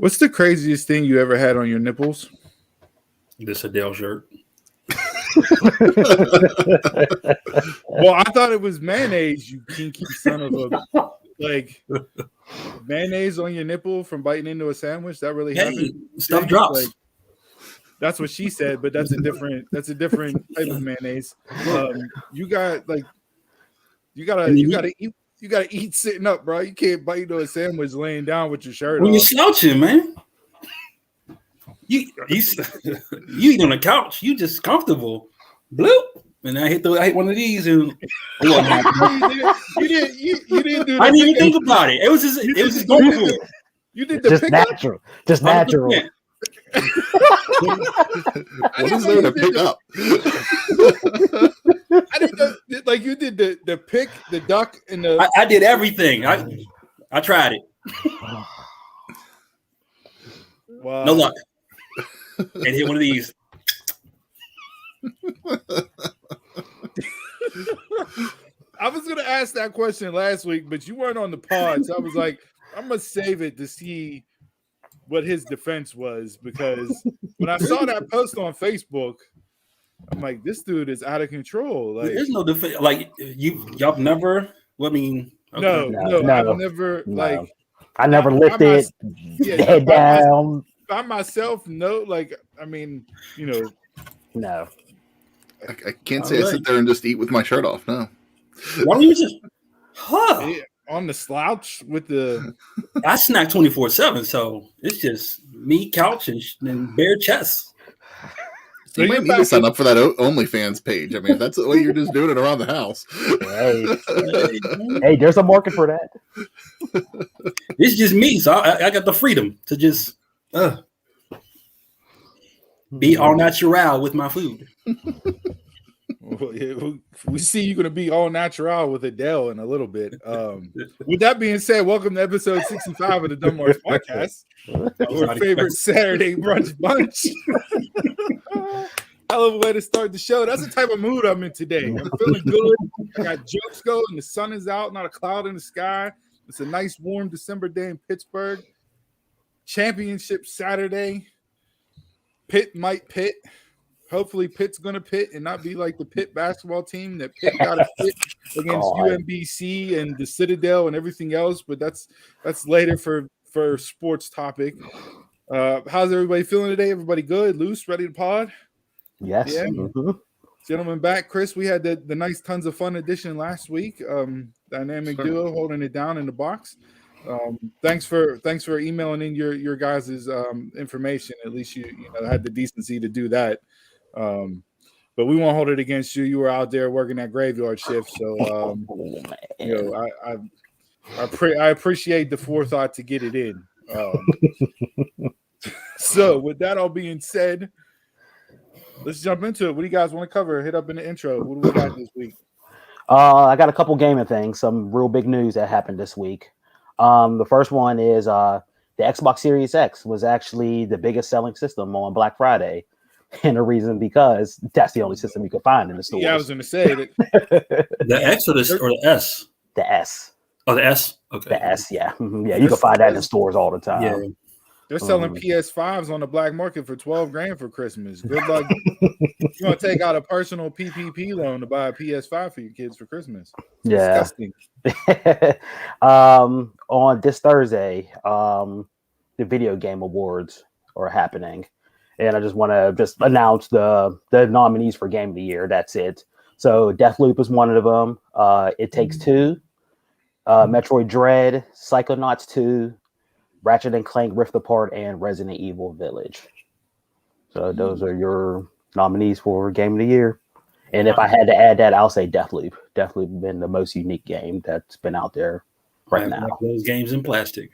What's the craziest thing you ever had on your nipples? This Adele shirt. Well, I thought it was mayonnaise, you kinky son of a like mayonnaise on your nipple from biting into a sandwich. That really happened. Stuff drops. Like, that's what she said, but that's a different type of mayonnaise. You gotta eat sitting up, bro. You can't bite into a sandwich laying down with your shirt when off. You're slouching, man. You eat on the couch. You just comfortable. Bloop. And I hit one of these and you didn't do. I didn't even think about it. It was just going through it. You did the just pickup? natural, just natural. What is there to pick up? I didn't know, like you did the pick, the duck, and the. I did everything. I tried it. Wow. No luck. And hit one of these. I was gonna ask that question last week, but you weren't on the pod, so I was like, I'm gonna save it to see what his defense was, because when I saw that post on Facebook, I'm like, this dude is out of control. Like, there's no defense. Like y'all never. Well, I mean, okay. No, I've never like. I never lifted head down. By myself, no. Like, I mean, no. I can't say I sit there and just eat with my shirt off. No. Why don't you just on the slouch with the? I snack 24/7, so it's just me, couch, and bare chest. So you might need to sign up for that OnlyFans page. I mean, if that's the way you're just doing it around the house. Hey, there's a market for that. It's just me, so I got the freedom to just be all natural with my food. Well, yeah, we see you're going to be all natural with Adele in a little bit. With that being said, welcome to episode 65 of the Dunmar's podcast, our favorite Saturday brunch bunch. Hell of a way to start the show. That's the type of mood I'm in today. I'm feeling good. I got jokes going. The sun is out, not a cloud in the sky. It's a nice, warm December day in Pittsburgh. Championship Saturday. Pitt might pit. Hopefully Pitt's going to pit and not be like the Pitt basketball team that Pitt got to pit against UMBC and the Citadel and everything else. But that's later for sports topic. How's everybody feeling today? Everybody good? Loose? Ready to pod? Yes. Yeah. Mm-hmm. Gentlemen back. Chris, we had the nice Tons of Fun edition last week. Dynamic duo holding it down in the box. Thanks for emailing in your guys' information. At least you had the decency to do that. But we won't hold it against you. You were out there working that graveyard shift, so I appreciate the forethought to get it in. So with that all being said, let's jump into it. What do you guys want to cover? Hit up in the intro. What do we got this week? I got a couple gaming things, some real big news that happened this week. The first one is the Xbox Series X was actually the biggest selling system on Black Friday. And the reason because that's the only system you could find in the stores. Yeah, I was going to say that. The X or the S? The S. Oh, the S? Okay. The S, yeah. Mm-hmm. Yeah, you can find that in stores all the time. Yeah. They're selling PS5s on the black market for $12,000 for Christmas. Good luck. You're going to take out a personal PPP loan to buy a PS5 for your kids for Christmas. It's disgusting. On this Thursday, the Video Game Awards are happening. And I just want to announce the nominees for Game of the Year. That's it. So Deathloop is one of them. It Takes Two, Metroid Dread, Psychonauts 2, Ratchet and Clank Rift Apart, and Resident Evil Village. So those are your nominees for Game of the Year. And if I had to add that, I'll say Deathloop. Deathloop has been the most unique game that's been out there right now. Those games in plastic.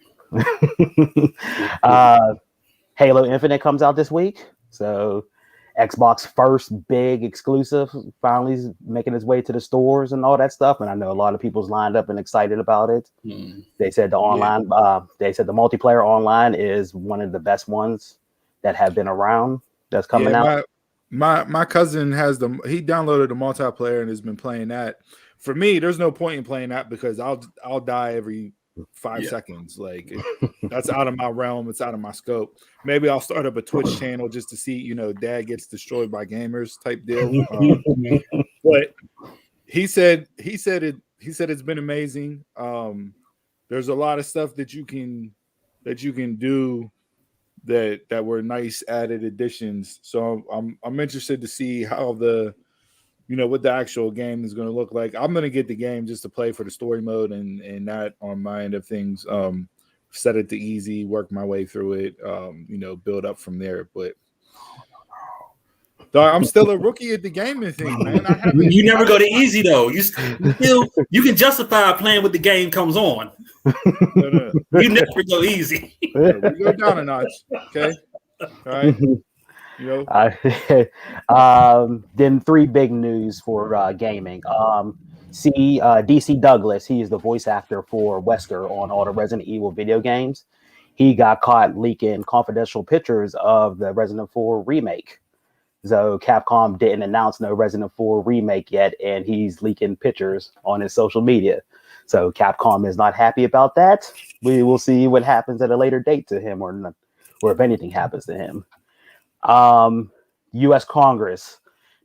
Halo Infinite comes out this week. So Xbox first big exclusive finally is making its way to the stores and all that stuff. And I know a lot of people's lined up and excited about it. They said the online, they said the multiplayer online is one of the best ones that have been around that's coming out. My cousin he downloaded the multiplayer and has been playing that. For me, there's no point in playing that because I'll die every 5 seconds. Like that's out of my realm. It's out of my scope. Maybe I'll start up a Twitch channel just to see, dad gets destroyed by gamers type deal. But he said it's been amazing. There's a lot of stuff that you can do that were nice added additions. So I'm interested to see how what the actual game is going to look like. I'm going to get the game just to play for the story mode and not on my end of things. Set it to easy, work my way through it, build up from there. But I'm still a rookie at the gaming thing, man. You never go to easy though. You can justify playing when the game comes on. No. You never go easy. We go down a notch. Okay. All right. Then 3 big news for gaming. DC Douglas, he is the voice actor for Wesker on all the Resident Evil video games. He got caught leaking confidential pictures of the Resident 4 remake. So Capcom didn't announce no Resident 4 remake yet, and he's leaking pictures on his social media. So Capcom is not happy about that. We will see what happens at a later date to him, or if anything happens to him. U.S. Congress,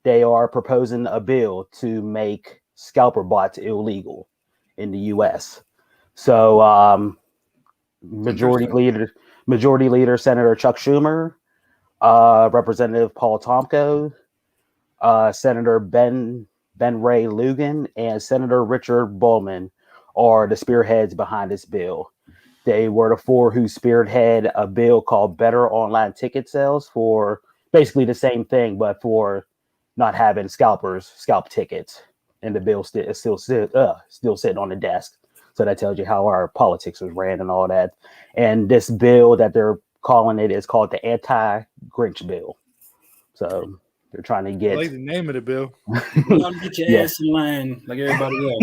they are proposing a bill to make scalper bots illegal in the U.S. So Majority Leader Senator Chuck Schumer, Representative Paul Tomko, Senator Ben Ray Lugan, and Senator Richard Bowman are the spearheads behind this bill. They were the 4 who spearhead a bill called Better Online Ticket Sales for basically the same thing, but for not having scalpers scalp tickets. And the bill is still sitting on the desk. So that tells you how our politics was ran and all that. And this bill that they're calling it is called the Anti-Grinch Bill. So they're trying to get... I like the name of the bill. Get your ass in line like everybody else.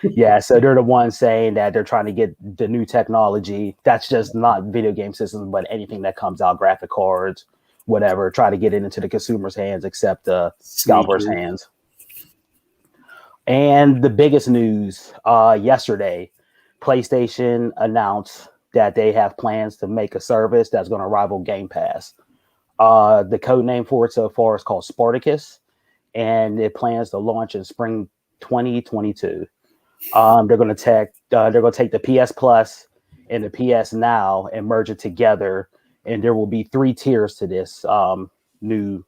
Yeah, so they're the ones saying that they're trying to get the new technology. That's just not video game systems, but anything that comes out, graphic cards, whatever, try to get it into the consumer's hands except the scalper's hands. And the biggest news, yesterday, PlayStation announced that they have plans to make a service that's going to rival Game Pass. The code name for it so far is called Spartacus, and it plans to launch in spring 2022. They're going to take the PS Plus and the PS Now and merge it together, and there will be 3 tiers to this new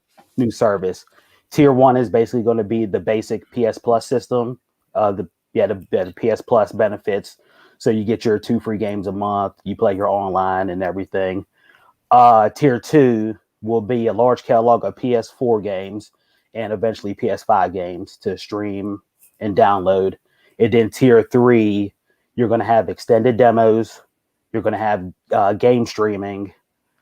service. Tier 1 is basically going to be the basic PS Plus system. The PS Plus benefits. So you get your 2 free games a month. You play your online and everything. Tier 2 will be a large catalog of PS4 games and eventually PS5 games to stream and download. And then Tier 3, you're going to have extended demos. You're going to have game streaming.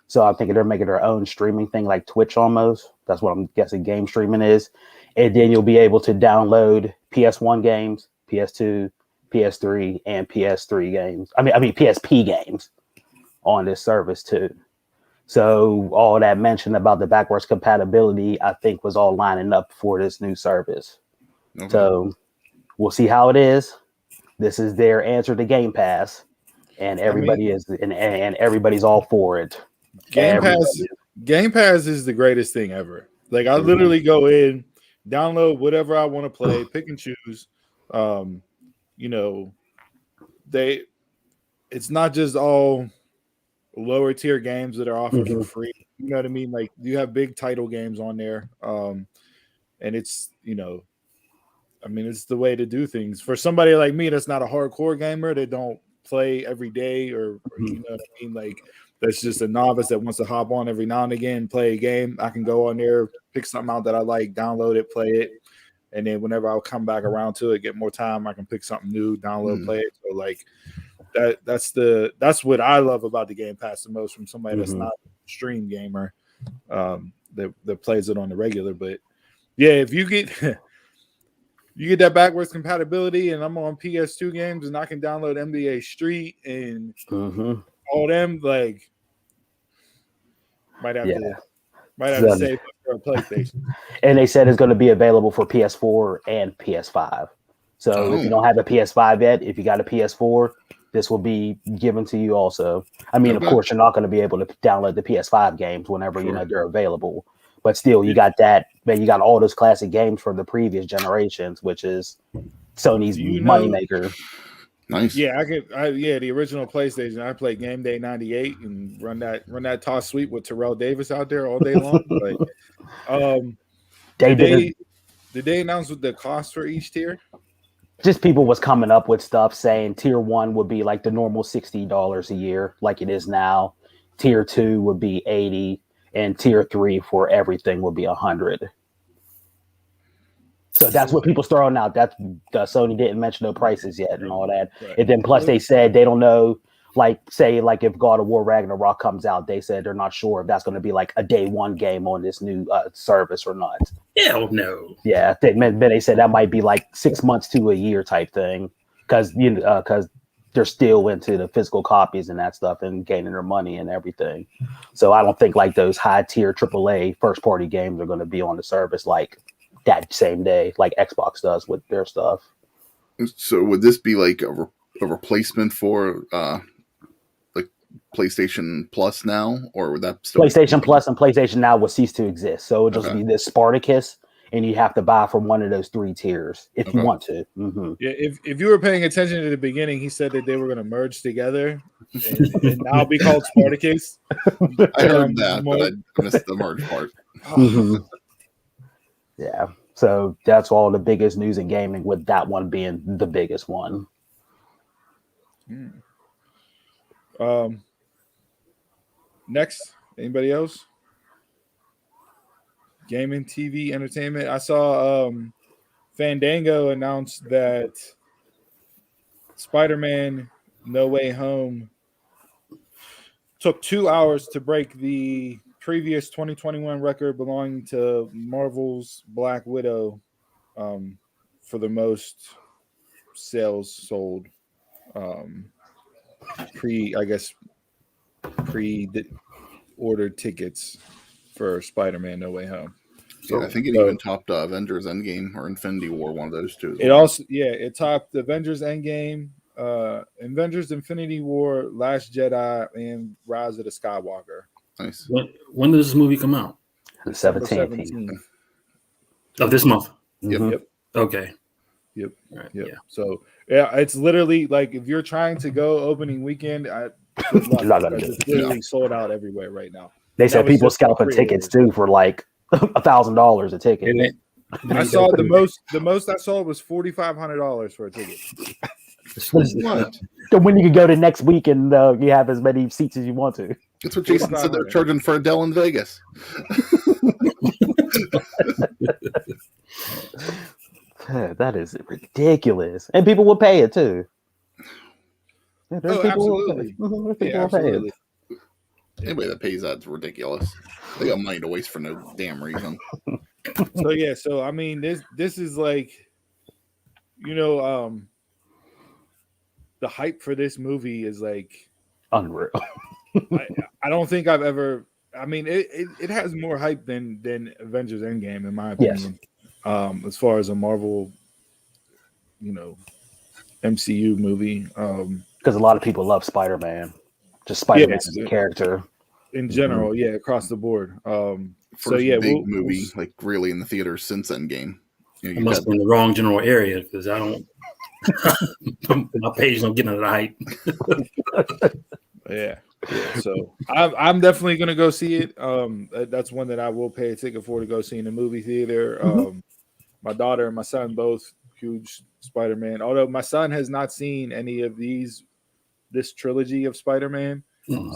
So I'm thinking they're making their own streaming thing like Twitch almost. That's what I'm guessing game streaming is. And then you'll be able to download PS1 games, PS2, PS3, and PS3 games. I mean PSP games on this service too. So all that mention about the backwards compatibility, I think, was all lining up for this new service. Okay. So we'll see how it is. This is their answer to Game Pass, and everybody's all for it. Game Pass is the greatest thing ever. Like I literally go in, download whatever I want to play, pick and choose. It's not just all lower tier games that are offered for free. You know what I mean? Like you have big title games on there. And it's, it's the way to do things. For somebody like me that's not a hardcore gamer, that don't play every day or you know what I mean? Like that's just a novice that wants to hop on every now and again, play a game. I can go on there, pick something out that I like, download it, play it. And then whenever I'll come back around to it, get more time, I can pick something new, download, play it. So like that's what I love about the Game Pass the most from somebody that's not a stream gamer that plays it on the regular. But yeah, if you get that backwards compatibility and I'm on PS2 games and I can download NBA Street and all them, like might have to save for a PlayStation. And they said it's going to be available for PS4 and PS5. So if you don't have a PS5 yet, if you got a PS4, this will be given to you also. I mean, of course, you're not going to be able to download the PS5 games whenever they're available. But still, you got that. Man, you got all those classic games from the previous generations, which is Sony's moneymaker. Nice. Yeah, the original PlayStation. I played Game Day '98 and run that toss sweep with Terrell Davis out there all day long. Did they announce what the cost for each tier? Just people was coming up with stuff saying tier 1 would be like the normal $60 a year, like it is now. Tier 2 would be $80, and tier 3 for everything would be $100. So that's what people's throwing out. That Sony didn't mention no prices yet and all that. Right. And then plus they said they don't know, say if God of War Ragnarok comes out, they said they're not sure if that's going to be like a day one game on this new service or not. Hell no. Yeah, they said that might be like 6 months to a year type thing because they're still into the physical copies and that stuff and gaining their money and everything. So I don't think like those high tier AAA first party games are going to be on the service like that same day, like Xbox does with their stuff. So would this be like a replacement for like PlayStation Plus now, or would that still PlayStation Plus and PlayStation Now will cease to exist? So it'll just be this Spartacus, and you have to buy from one of those 3 tiers if you want to. Mm-hmm. Yeah, if you were paying attention to the beginning, he said that they were going to merge together and now be called Spartacus. I heard that, but I missed the merge part. Mm-hmm. Yeah, so that's all the biggest news in gaming, with that one being the biggest one. Next, anybody else? Gaming, TV, entertainment. I saw Fandango announced that Spider-Man No Way Home took 2 hours to break the previous 2021 record belonging to Marvel's Black Widow for the most sales sold pre-ordered tickets for Spider-Man No Way Home. So I think it even topped Avengers Endgame or Infinity War, one of those two. It topped Avengers Endgame, Avengers Infinity War, Last Jedi, and Rise of the Skywalker. Nice. When does this movie come out? The 17th of this month. Yep. Okay. Yep. Right. Yep. Yeah. So it's literally like if you're trying to go opening weekend, it's literally sold out everywhere right now. They said people scalping tickets too for like $1,000 a ticket. I saw the most I saw was $4,500 for a ticket. What? When you can go to next week and you have as many seats as you want to. That's what Jason said they're charging for Adele in Vegas. That is ridiculous. And people will pay it too. Absolutely. Absolutely. Anybody that pays that's ridiculous. They got money to waste for no damn reason. So I mean this is like, the hype for this movie is like unreal. I don't think I've ever. I mean, it has more hype than Avengers Endgame, in my opinion. Yes. As far as a Marvel, MCU movie, because a lot of people love Spider-Man, just Spider-Man as a character in general. Yeah, across the board. First big movie, like really in the theaters since Endgame. I must be in the wrong general area because I don't. My page don't get into the hype. Yeah. So I'm definitely gonna go see it. That's one that I will pay a ticket for to go see in the movie theater. My daughter and my son both huge Spider-Man. Although my son has not seen any of this trilogy of Spider-Man,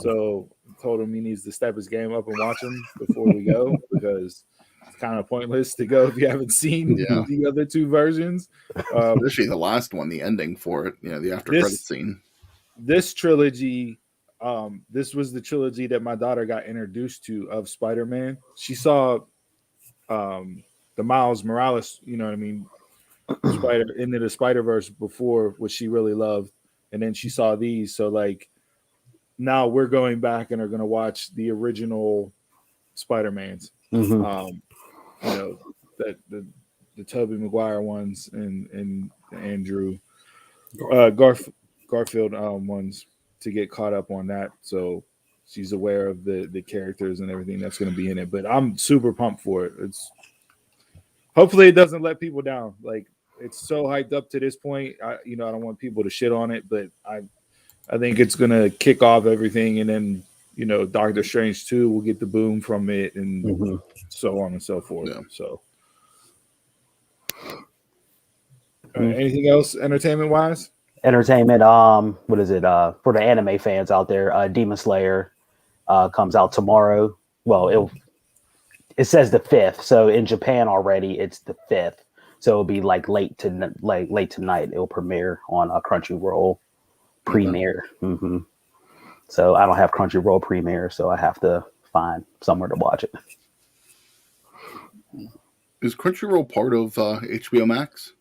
so I told him he needs to step his game up and watch them before we go because it's kind of pointless to go if you haven't seen the other two versions. Especially the last one, the ending for it. The after credit scene. This trilogy. This was the trilogy that my daughter got introduced to of Spider-Man. She saw the Miles Morales, into the Spider-Verse before, which she really loved, and then she saw these. So like now we're going back and are going to watch the original Spider-Mans. Tobey Maguire ones and Andrew Garfield ones to get caught up on that. So she's aware of the characters and everything that's going to be in it. But I'm super pumped for it. Hopefully it doesn't let people down. Like, it's so hyped up to this point. I don't want people to shit on it, but I think it's going to kick off everything, and then Doctor Strange 2 will get the boom from it, and so on and so forth. Yeah. So, anything else entertainment wise? Entertainment. What is it? For the anime fans out there, Demon Slayer comes out tomorrow. Well, it says the 5th, so in Japan already it's the 5th. So it'll be like late tonight. It'll premiere on a Crunchyroll premiere. Mm-hmm. So I don't have Crunchyroll premiere, so I have to find somewhere to watch it. Is Crunchyroll part of HBO Max?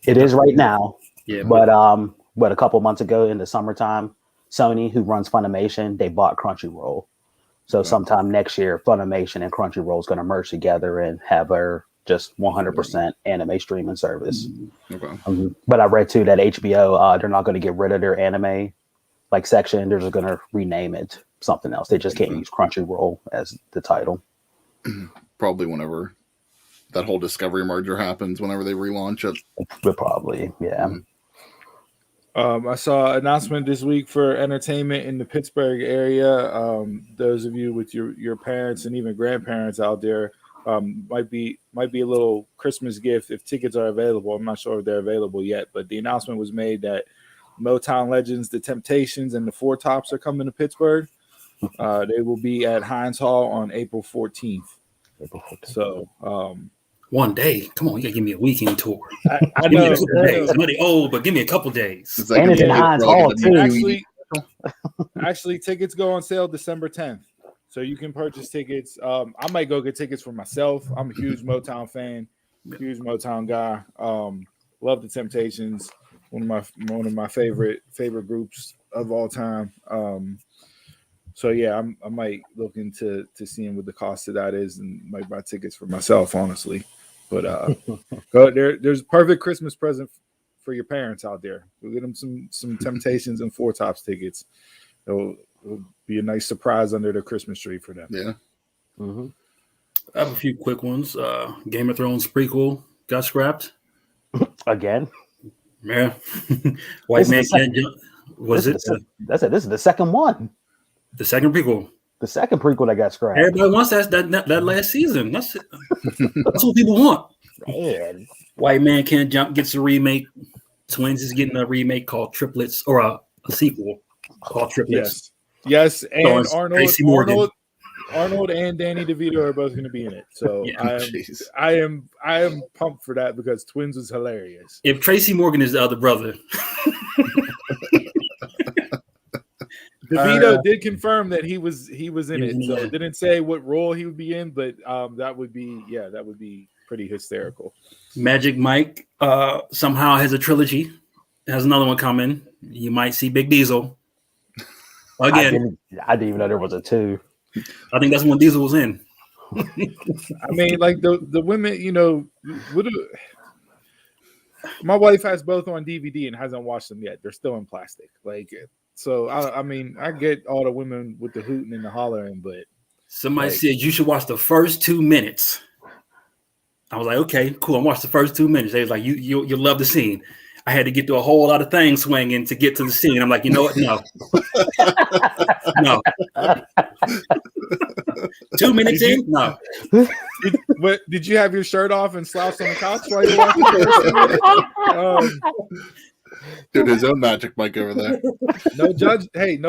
It is right now. Yeah, but a couple months ago in the summertime, Sony, who runs Funimation, they bought Crunchyroll. So sometime next year, Funimation and Crunchyroll is going to merge together and have a just 100% anime streaming service. Okay. But I read too that HBO, they're not going to get rid of their anime section. They're just going to rename it something else. They just can't use Crunchyroll as the title. Probably whenever that whole Discovery merger happens, whenever they relaunch it. But probably, yeah. I saw an announcement this week for entertainment in the Pittsburgh area. Those of you with your parents and even grandparents out there, might be a little Christmas gift if tickets are available. I'm not sure if they're available yet, but the announcement was made that Motown legends, the Temptations, and the Four Tops are coming to Pittsburgh. They will be at Heinz Hall on April 14th. So, one day, come on, you gotta give me a weekend tour. I know. I'm really old, but give me a couple days. It's like And it's in Heinz Hall too. Actually, tickets go on sale December 10th. So you can purchase tickets. I might go get tickets for myself. I'm a huge Motown fan, huge Motown guy. Love the Temptations, one of my favorite groups of all time. So yeah, I might look into seeing what the cost of that is, and might buy tickets for myself, honestly. But there's a perfect Christmas present for your parents out there. We'll get them some Temptations and Four Tops tickets. It'll be a nice surprise under the Christmas tree for them. Yeah. Mm-hmm. I have a few quick ones. Game of Thrones prequel got scrapped Again. Yeah. White man can't jump. Was it? That's it. This is the second one. The second prequel. The second prequel that got scrapped. Everybody wants that last season. That's it. That's what people want. Man. White Man Can't Jump gets a remake. Twins is getting a remake called Triplets, or a sequel called Triplets. Yes, and Arnold and Danny DeVito are both going to be in it. So yeah, I am pumped for that because Twins was hilarious. If Tracy Morgan is the other brother. DeVito did confirm that he was in it. So it didn't say what role he would be in, but that would be pretty hysterical. Magic Mike somehow has a trilogy. Has another one coming. You might see Big Diesel. Again. I didn't even know there was a 2. I think that's when Diesel was in. I mean, like the women, my wife has both on DVD and hasn't watched them yet. They're still in plastic. So I mean, I get all the women with the hooting and the hollering, but somebody said you should watch the first 2 minutes. I was like, okay, cool. I watched the first 2 minutes. They was like, you'll love the scene. I had to get through a whole lot of things swinging to get to the scene. I'm like, you know what? No. No. 2 minutes in? No. Did you have your shirt off and slouch on the couch while you watching? Dude, his own Magic Mike over there. No judge. Hey,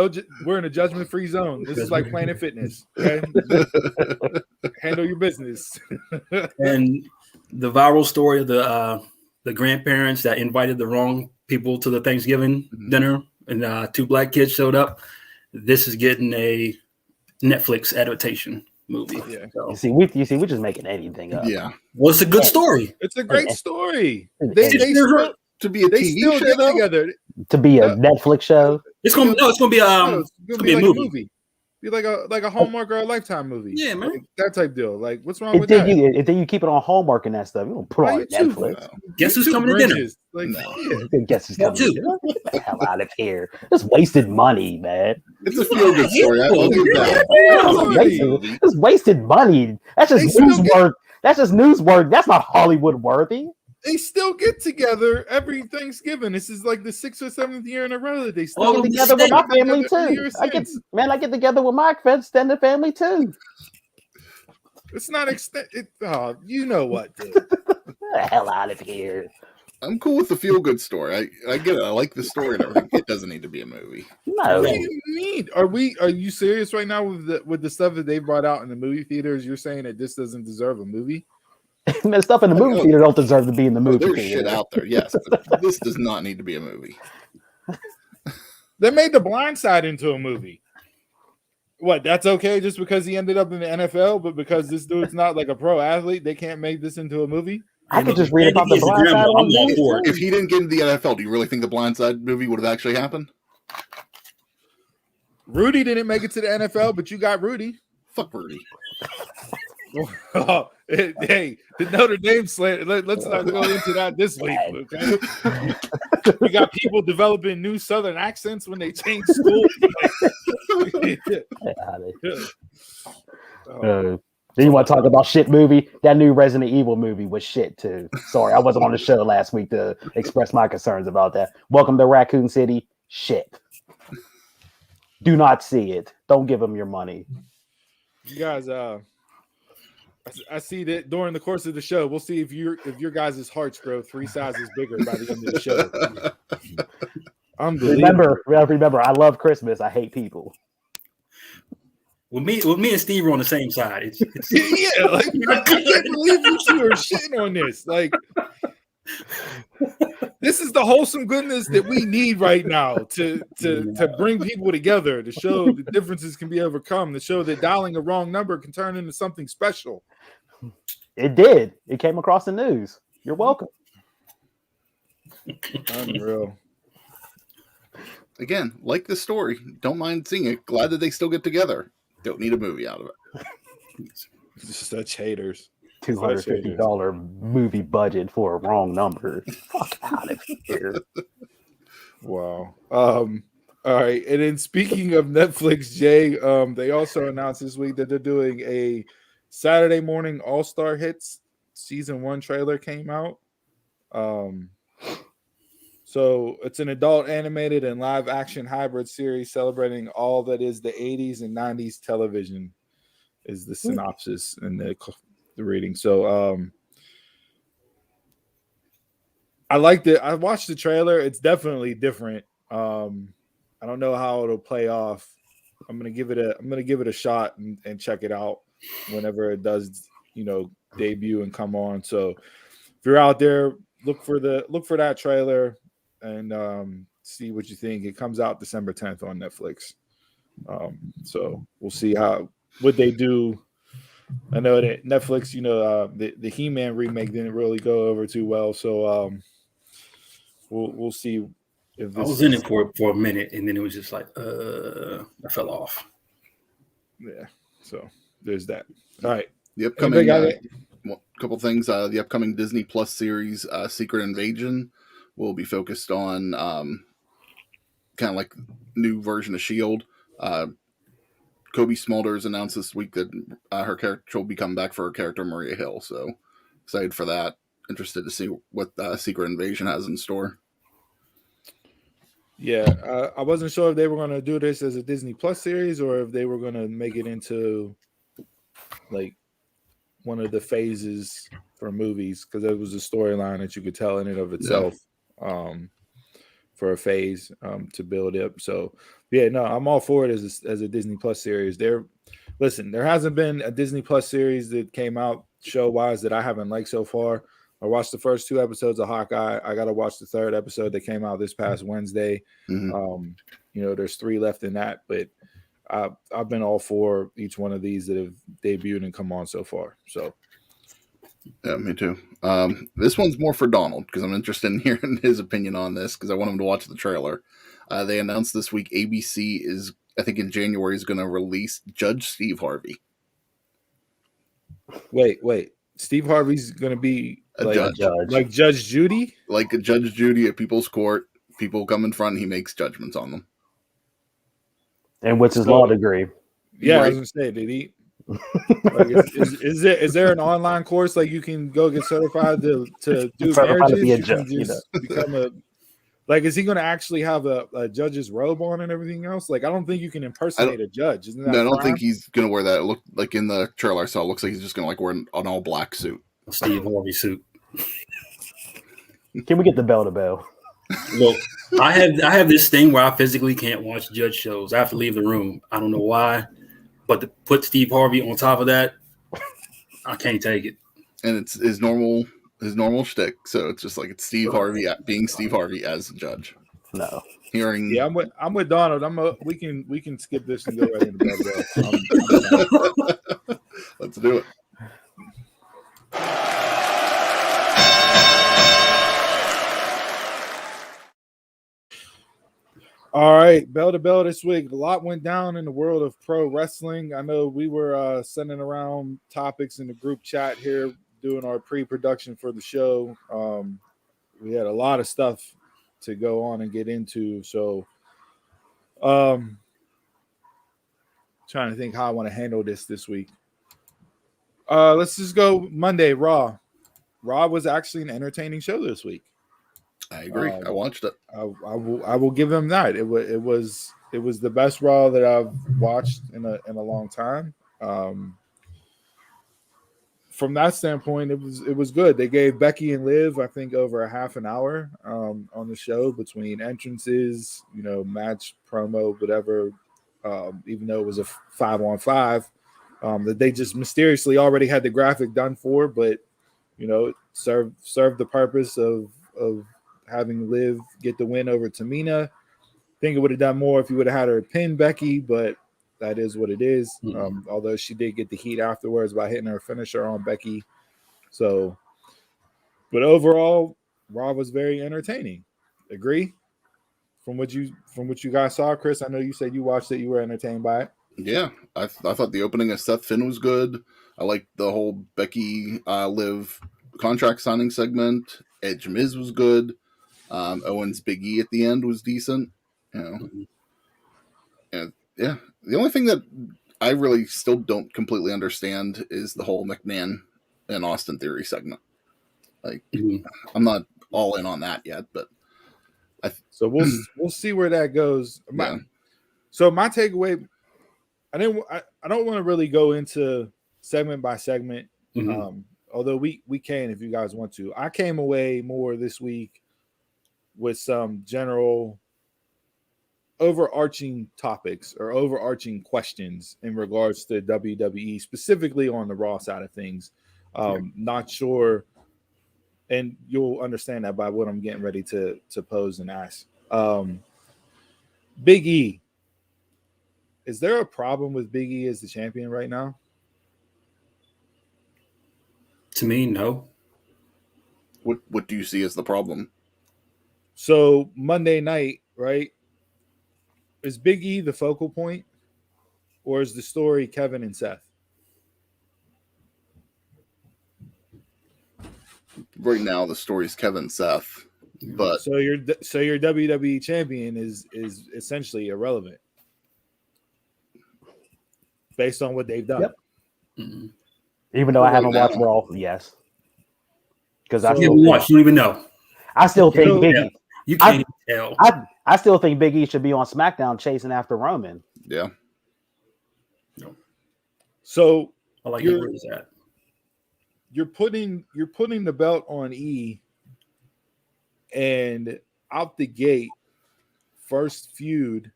we're in a judgment-free zone. This is like Planet Fitness. Okay? Handle your business. And the viral story of the grandparents that invited the wrong people to the Thanksgiving dinner, and 2 black kids showed up. This is getting a Netflix adaptation movie. Yeah. So. You see, we're just making anything up. Yeah. Well, it's a good story. It's a great story. They still to be a TV show together. To be a Netflix show. It's gonna be a like movie. A movie. Be like a Hallmark or a Lifetime movie. Yeah, man. Like, that type deal. Like, what's wrong with that? And then you keep it on Hallmark and that stuff. You don't put Why on you too? Netflix. Guess who's coming to dinner? Like, Guess who's coming to dinner? Get the hell out of here. Just wasted money, man. It's a feel good story. I'll give that. It's wasted money. That's just news work. That's just news work. That's not Hollywood worthy. They still get together every Thanksgiving. This is like the 6th or 7th year in a row that they still get together with my family too. I get together with my extended family too. It's not you know what, dude. Get the hell out of here. I'm cool with the feel good story. I get it. I like the story and everything. It doesn't need to be a movie. No. What do you mean? Are you serious right now with the stuff that they brought out in the movie theaters? You're saying that this doesn't deserve a movie? The stuff in the movie theater don't deserve to be in the movie there's theater. Shit out there, yes. But this does not need to be a movie. They made The Blind Side into a movie. What? That's okay just because he ended up in the NFL, but because this dude's not like a pro athlete, they can't make this into a movie? I could just read about The Blind Side. If he didn't get into the NFL, do you really think the Blind Side movie would have actually happened? Rudy didn't make it to the NFL, but you got Rudy. Fuck Rudy. Oh, hey, the Notre Dame slant. Let's not go into that this week. Okay? We got people developing new Southern accents when they change school. You want to talk about shit movie? That new Resident Evil movie was shit too. Sorry, I wasn't on the show last week to express my concerns about that. Welcome to Raccoon City. Shit. Do not see it. Don't give them your money. You guys, I see that during the course of the show, we'll see if your guys' hearts grow 3 sizes bigger by the end of the show. Remember, I love Christmas. I hate people. With me and Steve are on the same side. It's yeah, like I can't believe you two are shitting on this. Like, this is the wholesome goodness that we need right now to bring people together, to show that differences can be overcome, to show that dialing a wrong number can turn into something special. It did. It came across the news. You're welcome. Unreal. Again, like the story. Don't mind seeing it. Glad that they still get together. Don't need a movie out of it. Such haters. $250 movie budget for a wrong number. Fuck out of here. Wow. All right. And then speaking of Netflix, Jay, they also announced this week that they're doing a Saturday morning All-Star Hits season 1 trailer came out. So it's an adult animated and live action hybrid series celebrating all that is the 80s and 90s television is the synopsis and the reading. So I liked it. I watched the trailer. It's definitely different. I don't know how it'll play off. I'm gonna give it a shot and check it out whenever it does, debut and come on. So if you're out there, look for that trailer and see what you think. It comes out December 10th on Netflix. So we'll see what they do. I know that Netflix, the He-Man remake didn't really go over too well. So we'll see. If this I was in it for a minute, and then it was just like, I fell off. Yeah. So there's that. All right. The upcoming couple things. The upcoming Disney Plus series, Secret Invasion, will be focused on kind of like new version of S.H.I.E.L.D. Kobe Smulders announced this week that her character will be coming back for her character Maria Hill. So excited for that. Interested to see what Secret Invasion has in store. Yeah, I wasn't sure if they were going to do this as a Disney Plus series or if they were going to make it into like one of the phases for movies, because it was a storyline that you could tell in and of itself for a phase to build up. So yeah, no, I'm all for it as a Disney Plus series. There hasn't been a Disney Plus series that came out show wise that I haven't liked so far. I watched the first 2 episodes of Hawkeye. I got to watch the 3rd episode that came out this past Wednesday. Mm-hmm. There's 3 left in that, but I've been all for each one of these that have debuted and come on so far. So, yeah, me too. This one's more for Donald because I'm interested in hearing his opinion on this because I want him to watch the trailer. They announced this week ABC is I think in January is going to release Judge Steve Harvey. Wait. Steve Harvey's gonna be A like judge. like Judge Judy, Like a Judge Judy at people's court. People come in front, he makes judgments on them. And what's his law degree? Yeah, Right. I was gonna say, did he? Like, is there an online course like you can go get certified to do Certified to marriages? be a You judge, can just become a like. Is he going to actually have a judge's robe on and everything else? Like, I don't think you can impersonate a judge. Isn't that? No, I don't crime? think he's going to wear that. It looked like in the trailer I saw. It looks like he's just going to like wear an all black suit. A Steve Harvey suit. Can we get the bell to bell? Look, I have this thing where I physically can't watch judge shows. I have to leave the room. I don't know why, but to put Steve Harvey on top of that, I can't take it. And it's his normal shtick. So it's just like it's Steve Harvey being Steve Harvey as a judge. No. Hearing, Yeah, I'm with Donald. We can skip this and go right into bed. Let's do it. All right, bell to bell this week. A lot went down in the world of pro wrestling. I know we were sending around topics in the group chat here, doing our pre-production for the show. We had a lot of stuff to go on and get into. So, trying to think how I want to handle this week. Let's just go Monday, Raw. Raw was actually an entertaining show this week. I agree. I watched it. I will give them that. It was the best Raw that I've watched in a long time. From that standpoint, it was good. They gave Becky and Liv, I think, over a half an hour on the show between entrances, match, promo, whatever. Even though it was a 5-on-5, that they just mysteriously already had the graphic done for, but it served the purpose of having Liv get the win over Tamina. I think it would have done more if you would have had her pin Becky, but that is what it is. Mm-hmm. Although she did get the heat afterwards by hitting her finisher on Becky. So, but overall, Raw was very entertaining. Agree? From what you guys saw, Chris, I know you said you watched it. You were entertained by it. Yeah, I thought the opening of Seth Finn was good. I liked the whole Becky Liv contract signing segment. Edge Miz was good. Owens Big E at the end was decent. And yeah, the only thing that I really still don't completely understand is the whole McMahon and Austin Theory segment. Like, I'm not all in on that yet, but so we'll see where that goes. Yeah. So my takeaway, I don't want to really go into segment by segment. Although we can if you guys want to. I came away more this week with some general overarching topics or overarching questions in regards to WWE, specifically on the Raw side of things. Not sure, and you'll understand that by what I'm getting ready to pose and ask. Big E. Is there a problem with Big E as the champion right now? To me, no. What do you see as the problem? So Monday night, right? Is Big E the focal point, or is the story Kevin and Seth? Right now, the story's Kevin and Seth, but So your WWE champion is essentially irrelevant based on what they've done. Yep. Mm-hmm. Even though I haven't watched Raw, yes. Because I still you don't even know. I still think Big E. You can't even tell. I still think Big E should be on SmackDown chasing after Roman. Yeah. No. So I like where he's at. You're putting the belt on E, and out the gate, first feud,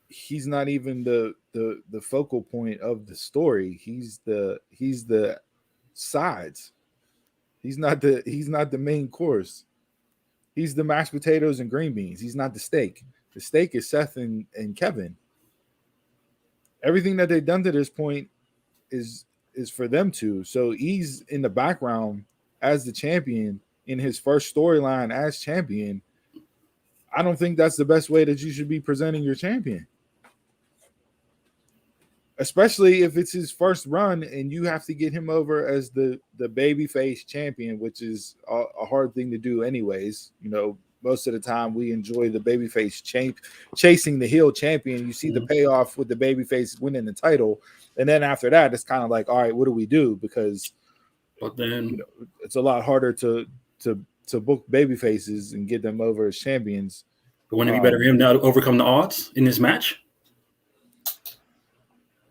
he's not even the focal point of the story. He's the sides. He's not the main course. He's the mashed potatoes and green beans. He's not the steak. The steak is Seth and Kevin. Everything that they've done to this point is for them two. So he's in the background as the champion in his first storyline as champion. I don't think that's the best way that you should be presenting your champion. Especially if it's his first run and you have to get him over as the babyface champion, which is a hard thing to do anyways. You know, most of the time we enjoy the babyface chasing the heel champion. You see the payoff with the babyface winning the title. And then after that, it's kind of like, all right, what do we do? Because but then you know, it's a lot harder to book babyfaces and get them over as champions. But wouldn't it be better for him now to overcome the odds in this match?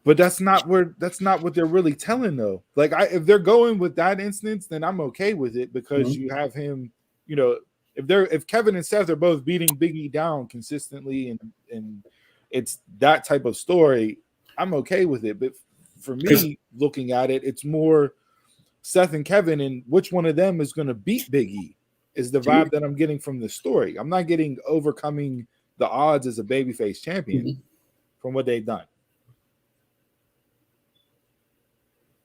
But that's not what they're really telling though. Like if they're going with that instance, then I'm okay with it because you have him, you know, if Kevin and Seth are both beating Big E down consistently and it's that type of story, I'm okay with it. But for me, looking at it, it's more Seth and Kevin and which one of them is going to beat Big E is the vibe that I'm getting from the story. I'm not getting overcoming the odds as a babyface champion from what they've done.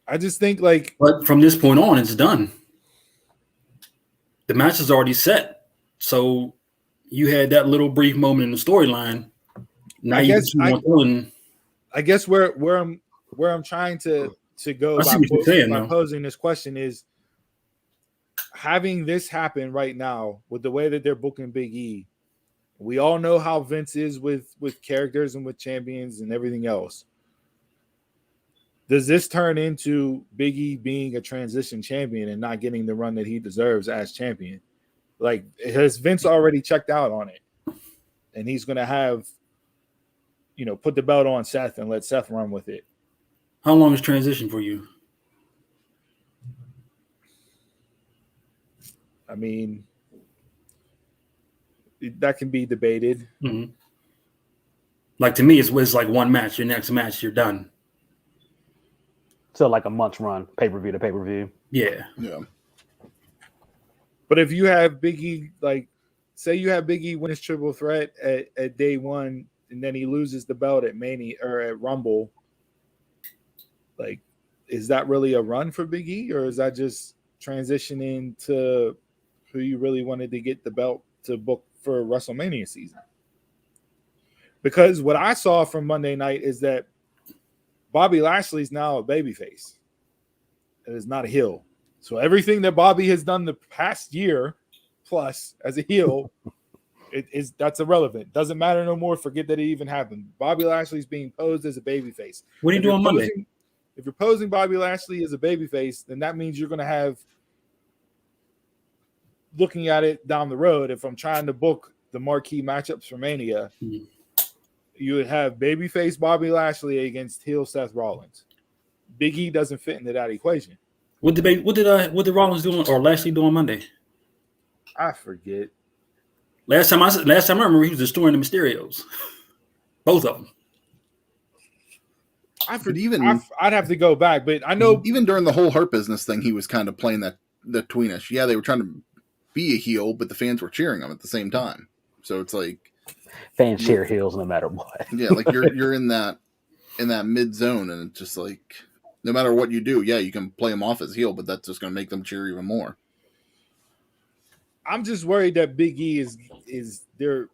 I just think but from this point on, it's done. The match is already set. So you had that little brief moment in the storyline. Now I guess where I'm trying to go by posing this question is having this happen right now with the way that they're booking Big E. We all know how Vince is with characters and with champions and everything else. Does this turn into Big E being a transition champion and not getting the run that he deserves as champion? Like, has Vince already checked out on it? And he's going to have, you know, put the belt on Seth and let Seth run with it. How long is transition for you? I mean, that can be debated. Mm-hmm. Like, to me, it's like one match. Your next match, you're done. So like a month's run, pay-per-view to pay-per-view. Yeah. But if you have Big E, like, say you have Big E win his triple threat at day one, and then he loses the belt at Mania or at Rumble, like, is that really a run for Big E, or is that just transitioning to who you really wanted to get the belt to book for WrestleMania season? Because what I saw from Monday night is that Bobby Lashley's now a babyface. It is not a heel. So everything that Bobby has done the past year plus as a heel, that's irrelevant. Doesn't matter no more. Forget that it even happened. Bobby Lashley's being posed as a babyface. What are you doing on Monday? If you're posing Bobby Lashley as a babyface, then that means you're going to have, looking at it down the road, if I'm trying to book the marquee matchups for Mania, you would have babyface Bobby Lashley against heel Seth Rollins. Big E doesn't fit into that equation. What did Rollins do or Lashley do on Monday? I forget. Last time I remember, he was destroying the Mysterios, both of them. I'd have to go back, but I know even during the whole Hurt Business thing, he was kind of playing that tweenish. Yeah, they were trying to be a heel, but the fans were cheering him at the same time. So it's like fans cheer heels no matter what. Yeah, like you're in that mid zone, and it's just like no matter what you do, yeah, you can play him off as heel, but that's just going to make them cheer even more. I'm just worried that Big E is they're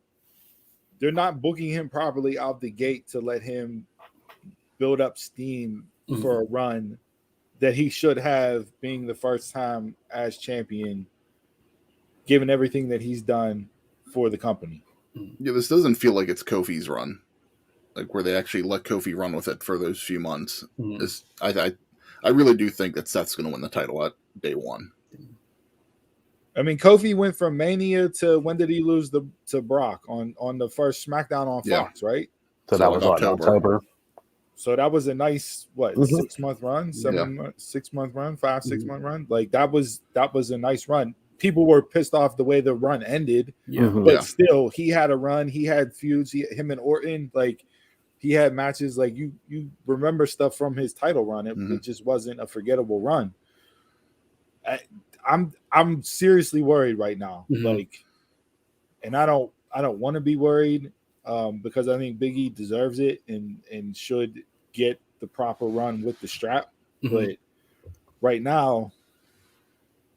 not booking him properly out the gate to let him build up steam for a run that he should have, being the first time as champion, given everything that he's done for the company. Yeah, this doesn't feel like it's Kofi's run, like where they actually let Kofi run with it for those few months. I really do think that Seth's going to win the title at day one. I mean, Kofi went from Mania to when did he lose to Brock on the first SmackDown on Fox, right? So that was October. So that was a nice 6 month run, 6 month run, 6 month run. Like that was a nice run. People were pissed off the way the run ended, but still, he had a run. He had feuds. Him and Orton, like he had matches. Like you remember stuff from his title run. It just wasn't a forgettable run. I'm seriously worried right now. Like, and I don't want to be worried because I think Big E deserves it and should get the proper run with the strap. But right now,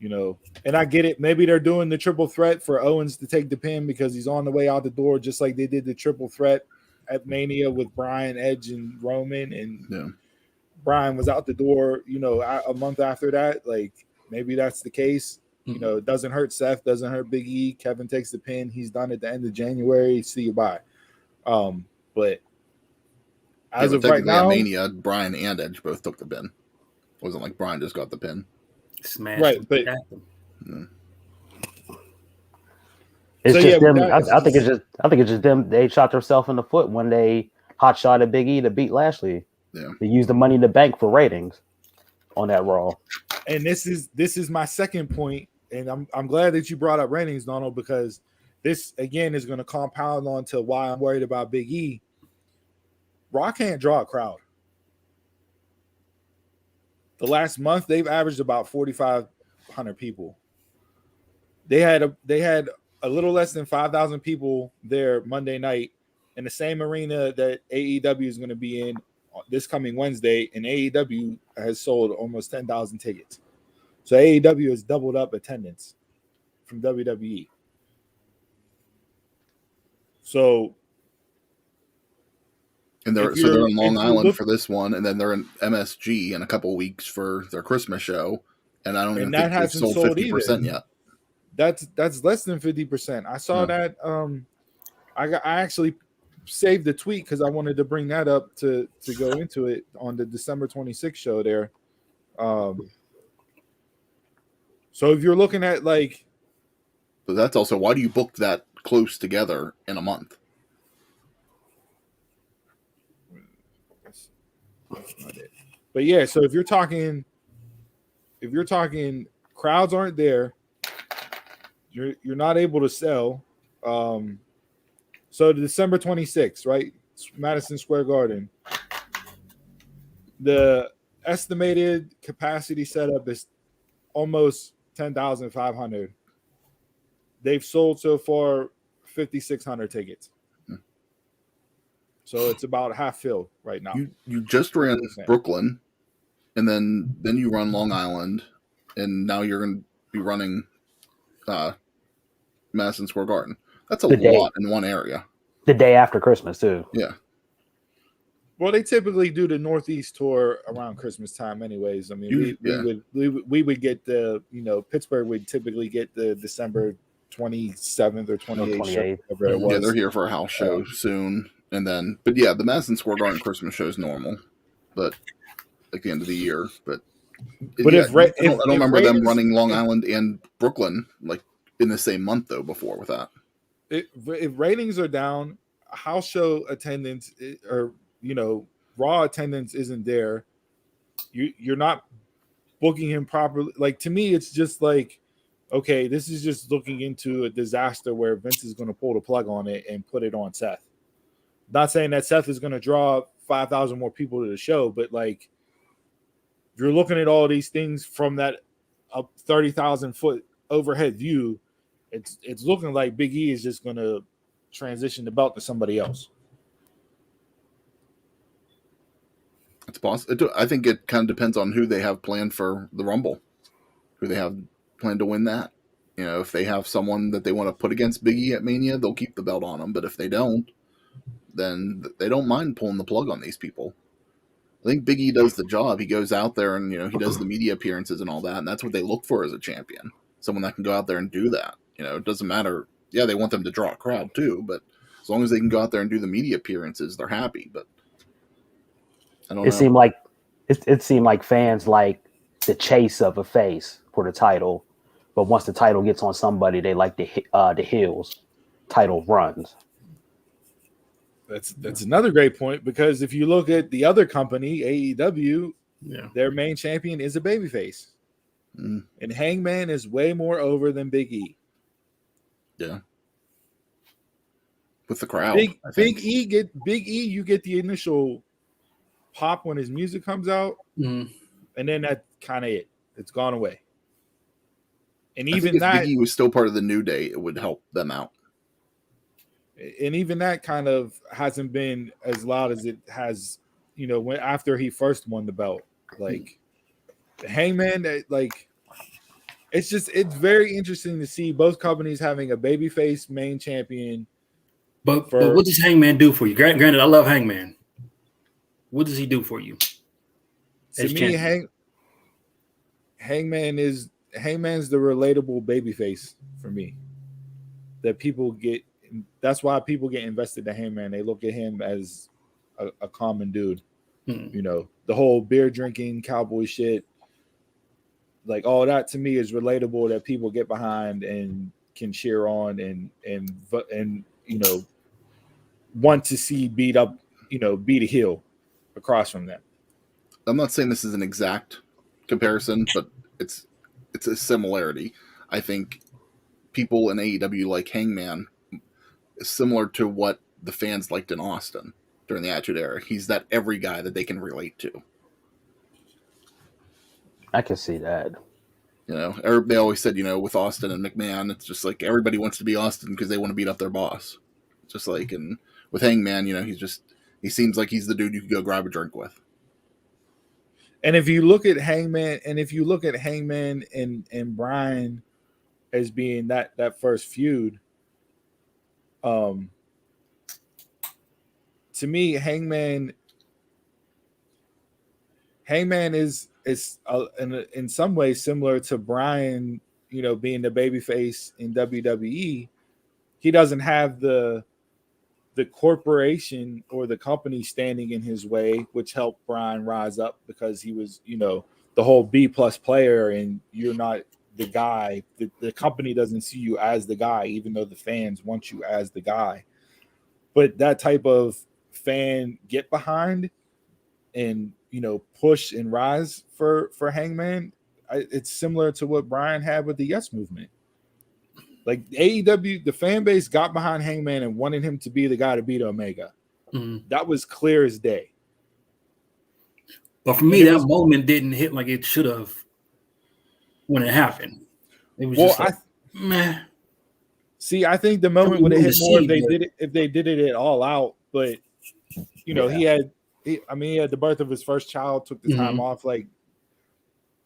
You know, and I get it. Maybe they're doing the triple threat for Owens to take the pin because he's on the way out the door, just like they did the triple threat at Mania with Bryan, Edge, and Roman. And Bryan was out the door, you know, a month after that. Like, maybe that's the case. You know, it doesn't hurt Seth, doesn't hurt Big E. Kevin takes the pin. He's done at the end of January. See you bye. But as of right now, at Mania, Bryan and Edge both took the pin. It wasn't like Bryan just got the pin. Smash. Right, but it's so just them. I think it's just them. They shot themselves in the foot when they hot shot at Big E to beat Lashley. Yeah, they used the Money in the Bank for ratings on that Raw. And this is my second point, and I'm glad that you brought up ratings, Donald, because this again is going to compound on to why I'm worried about Big E. Raw can't draw a crowd. The last month, they've averaged about 4,500 people. They had a little less than 5,000 people there Monday night in the same arena that AEW is going to be in this coming Wednesday, and AEW has sold almost 10,000 tickets. So AEW has doubled up attendance from WWE. So... And they're in Long Island for this one, and then they're in MSG in a couple weeks for their Christmas show, and I don't even think they've sold 50% yet. That's less than 50%. I saw that. I actually saved the tweet because I wanted to bring that up to go into it on the December 26th show there. So if you're looking at like, but that's also why do you book that close together in a month? That's not it. But yeah, so if you're talking crowds aren't there, you're not able to sell. So December 26th, right? Madison Square Garden. The estimated capacity setup is almost 10,500. They've sold so far 5,600 tickets. So it's about half filled right now. You just ran Brooklyn, and then you run Long Island, and now you're going to be running Madison Square Garden. That's a lot in one area. The day after Christmas, too. Yeah. Well, they typically do the Northeast tour around Christmas time, anyways. I mean, we would get the, you know, Pittsburgh would typically get the December 27th or 28th. Whatever it was. Yeah, they're here for a house show soon. And then, but yeah, the Madison Square Garden Christmas show is normal, but like the end of the year. But yeah, I don't remember them running Long Island and Brooklyn like in the same month though. Before with that, if ratings are down, house show attendance or Raw attendance isn't there. You're not booking him properly. Like to me, it's just like, okay, this is just looking into a disaster where Vince is going to pull the plug on it and put it on Seth. Not saying that Seth is going to draw 5,000 more people to the show, but like you're looking at all these things from that 30,000 foot overhead view. It's looking like Big E is just going to transition the belt to somebody else. It's possible. I think it kind of depends on who they have planned for the Rumble, who they have planned to win that. You know, if they have someone that they want to put against Big E at Mania, they'll keep the belt on them. But if they don't, then they don't mind pulling the plug on these people. I think Big E does the job. He goes out there and, he does the media appearances and all that. And that's what they look for as a champion. Someone that can go out there and do that. It doesn't matter. Yeah, they want them to draw a crowd too. But as long as they can go out there and do the media appearances, they're happy. But I don't know. It seemed like fans like the chase of a face for the title. But once the title gets on somebody, they like the heels title runs. That's another great point, because if you look at the other company, AEW, their main champion is a babyface. And Hangman is way more over than Big E. Yeah. With the crowd. Big E, you get the initial pop when his music comes out, and then that's kind of it. It's gone away. And even that, Big E was still part of the New Day, it would help them out. And even that kind of hasn't been as loud as it has, when after he first won the belt. Like Hangman, like it's very interesting to see both companies having a babyface main champion. But what does Hangman do for you? Granted, I love Hangman. What does he do for you? To me, Hangman's the relatable babyface for me. That's why people get invested in Hangman. They look at him as a common dude. You know, the whole beer drinking cowboy shit, like all that to me is relatable, that people get behind and can cheer on and you know, want to see beat a heel across from them. I'm not saying this is an exact comparison, but it's a similarity. I think people in AEW like Hangman is similar to what the fans liked in Austin during the Attitude Era. He's that every guy that they can relate to. I can see that. You know, they always said, you know, with Austin and McMahon, it's just like everybody wants to be Austin because they want to beat up their boss. Just like, and with Hangman, you know, he seems like he's the dude you could go grab a drink with. And if you look at Hangman, and Bryan as being that first feud, to me, Hangman is in some ways similar to Bryan, you know, being the babyface in WWE. He doesn't have the corporation or the company standing in his way, which helped Bryan rise up because he was, you know, the whole B+ player, and you're not the guy. The company doesn't see you as the guy, even though the fans want you as the guy. But that type of fan get behind and, you know, push and rise for Hangman, it's similar to what Bryan had with the Yes Movement. Like AEW, the fan base got behind Hangman and wanted him to be the guy to beat Omega. That was clear as day. But for me, that moment didn't hit like it should have when it happened. It was just like, meh. See, I think the moment would have hit more if they did it at All Out. But you know, he had the birth of his first child, took the time off, like,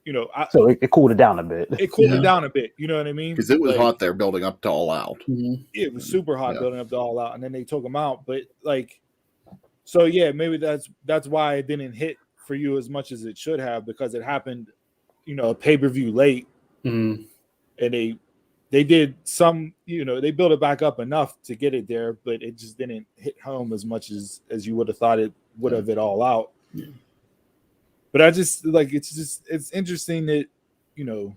you know, so it cooled it down a bit. It cooled it down a bit. You know what I mean? Because it was hot there building up to All Out. It was super hot building up to All Out, and then they took him out. But like, so yeah, maybe that's why it didn't hit for you as much as it should have, because it happened, you know, a pay-per-view late, and they did some, you know, they built it back up enough to get it there, but it just didn't hit home as much as you would have thought it would have it All Out. But I just like, it's interesting that, you know,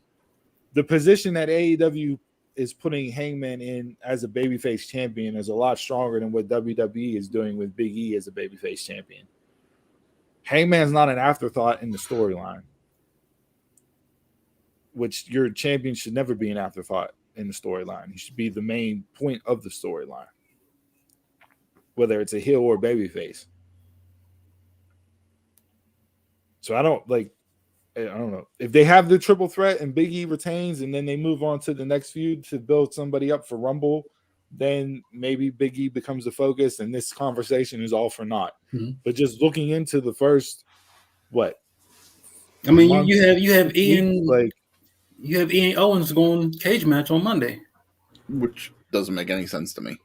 the position that AEW is putting Hangman in as a babyface champion is a lot stronger than what WWE is doing with Big E as a babyface champion. Hangman's not an afterthought in the storyline, which your champion should never be an afterthought in the storyline. He should be the main point of the storyline, whether it's a heel or babyface. So I don't know if they have the triple threat and Big E retains and then they move on to the next feud to build somebody up for Rumble, then maybe Big E becomes the focus and this conversation is all for naught. But just looking into the first, I mean, you have Ian, like, you have Ian Owens going cage match on Monday, which doesn't make any sense to me.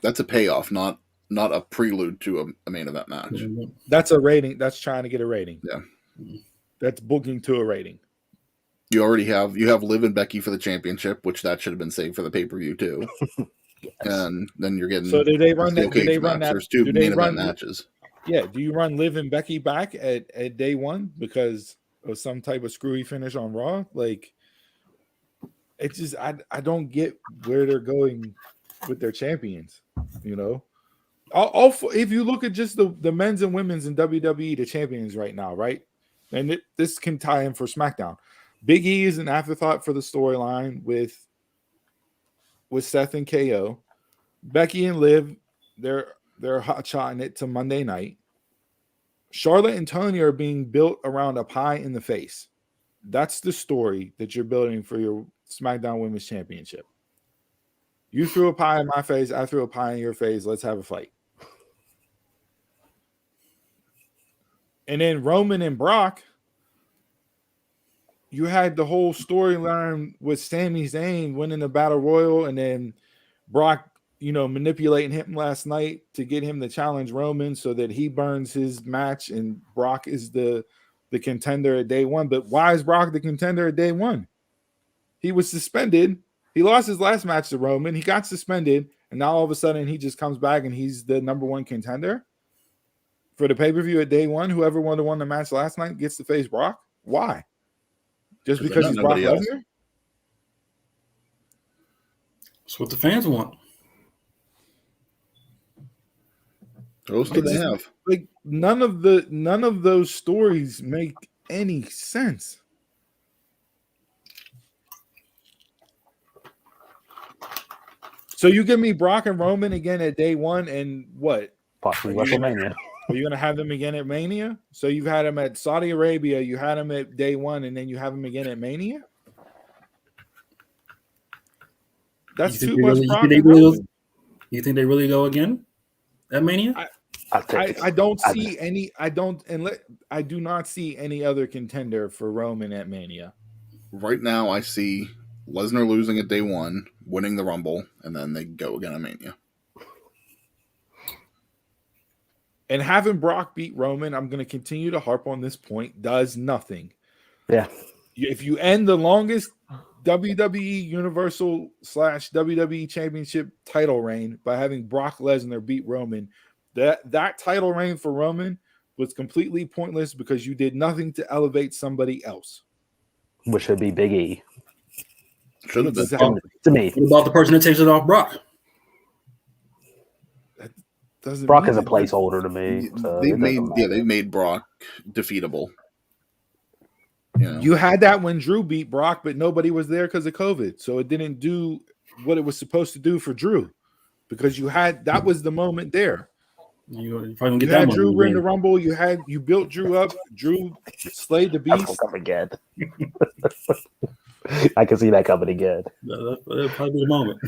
That's a payoff, not a prelude to a main event match. That's a rating. That's trying to get a rating. Yeah. That's booking to a rating. You already have Liv and Becky for the championship, which that should have been saved for the pay-per-view too. Yes. And then you're getting, so do they run that? Do they run that? There's two main event matches. Yeah. Do you run Liv and Becky back at day one because of some type of screwy finish on Raw? Like, it's just, I don't get where they're going with their champions, you know? If you look at just the men's and women's in WWE, the champions right now, right? And this can tie in for SmackDown. Big E is an afterthought for the storyline with Seth and KO. Becky and Liv, they're hot-shotting it to Monday night. Charlotte and Tony are being built around a pie in the face. That's the story that you're building for your SmackDown Women's Championship. You threw a pie in my face, I threw a pie in your face. Let's have a fight. And then Roman and Brock, you had the whole storyline with Sami Zayn winning the Battle Royal, and then Brock, manipulating him last night to get him to challenge Roman so that he burns his match and Brock is the contender at day one. But why is Brock the contender at day one? He was suspended. He lost his last match to Roman. He got suspended, and now all of a sudden he just comes back and he's the number one contender for the pay-per-view at day one. Whoever won the match last night gets to face Brock. Why? Just because he's Brock Lesnar? That's what the fans want. What else do they have? Like none of those stories make any sense. So you give me Brock and Roman again at day one, and what? Possibly WrestleMania. Are you going to have them again at Mania? So you've had them at Saudi Arabia, you had them at day one, and then you have them again at Mania? That's too much. You think they really go again at Mania? I do not see any other contender for Roman at Mania. Right now, I see Lesnar losing at day one, winning the Rumble, and then they go again at Mania. And having Brock beat Roman, I'm going to continue to harp on this point, does nothing. Yeah. If you end the longest WWE Universal / WWE Championship title reign by having Brock Lesnar beat Roman, that title reign for Roman was completely pointless because you did nothing to elevate somebody else. Which would be Big E. Should have been. To me. What about the person that takes it off Brock? Brock is a placeholder to me. So they made Brock defeatable. You had that when Drew beat Brock, but nobody was there because of COVID, so it didn't do what it was supposed to do for Drew, because that was the moment there. You had Drew win the Rumble. You built Drew up. Drew slayed the beast. That's come again. I can see that coming again. That'll probably be the moment.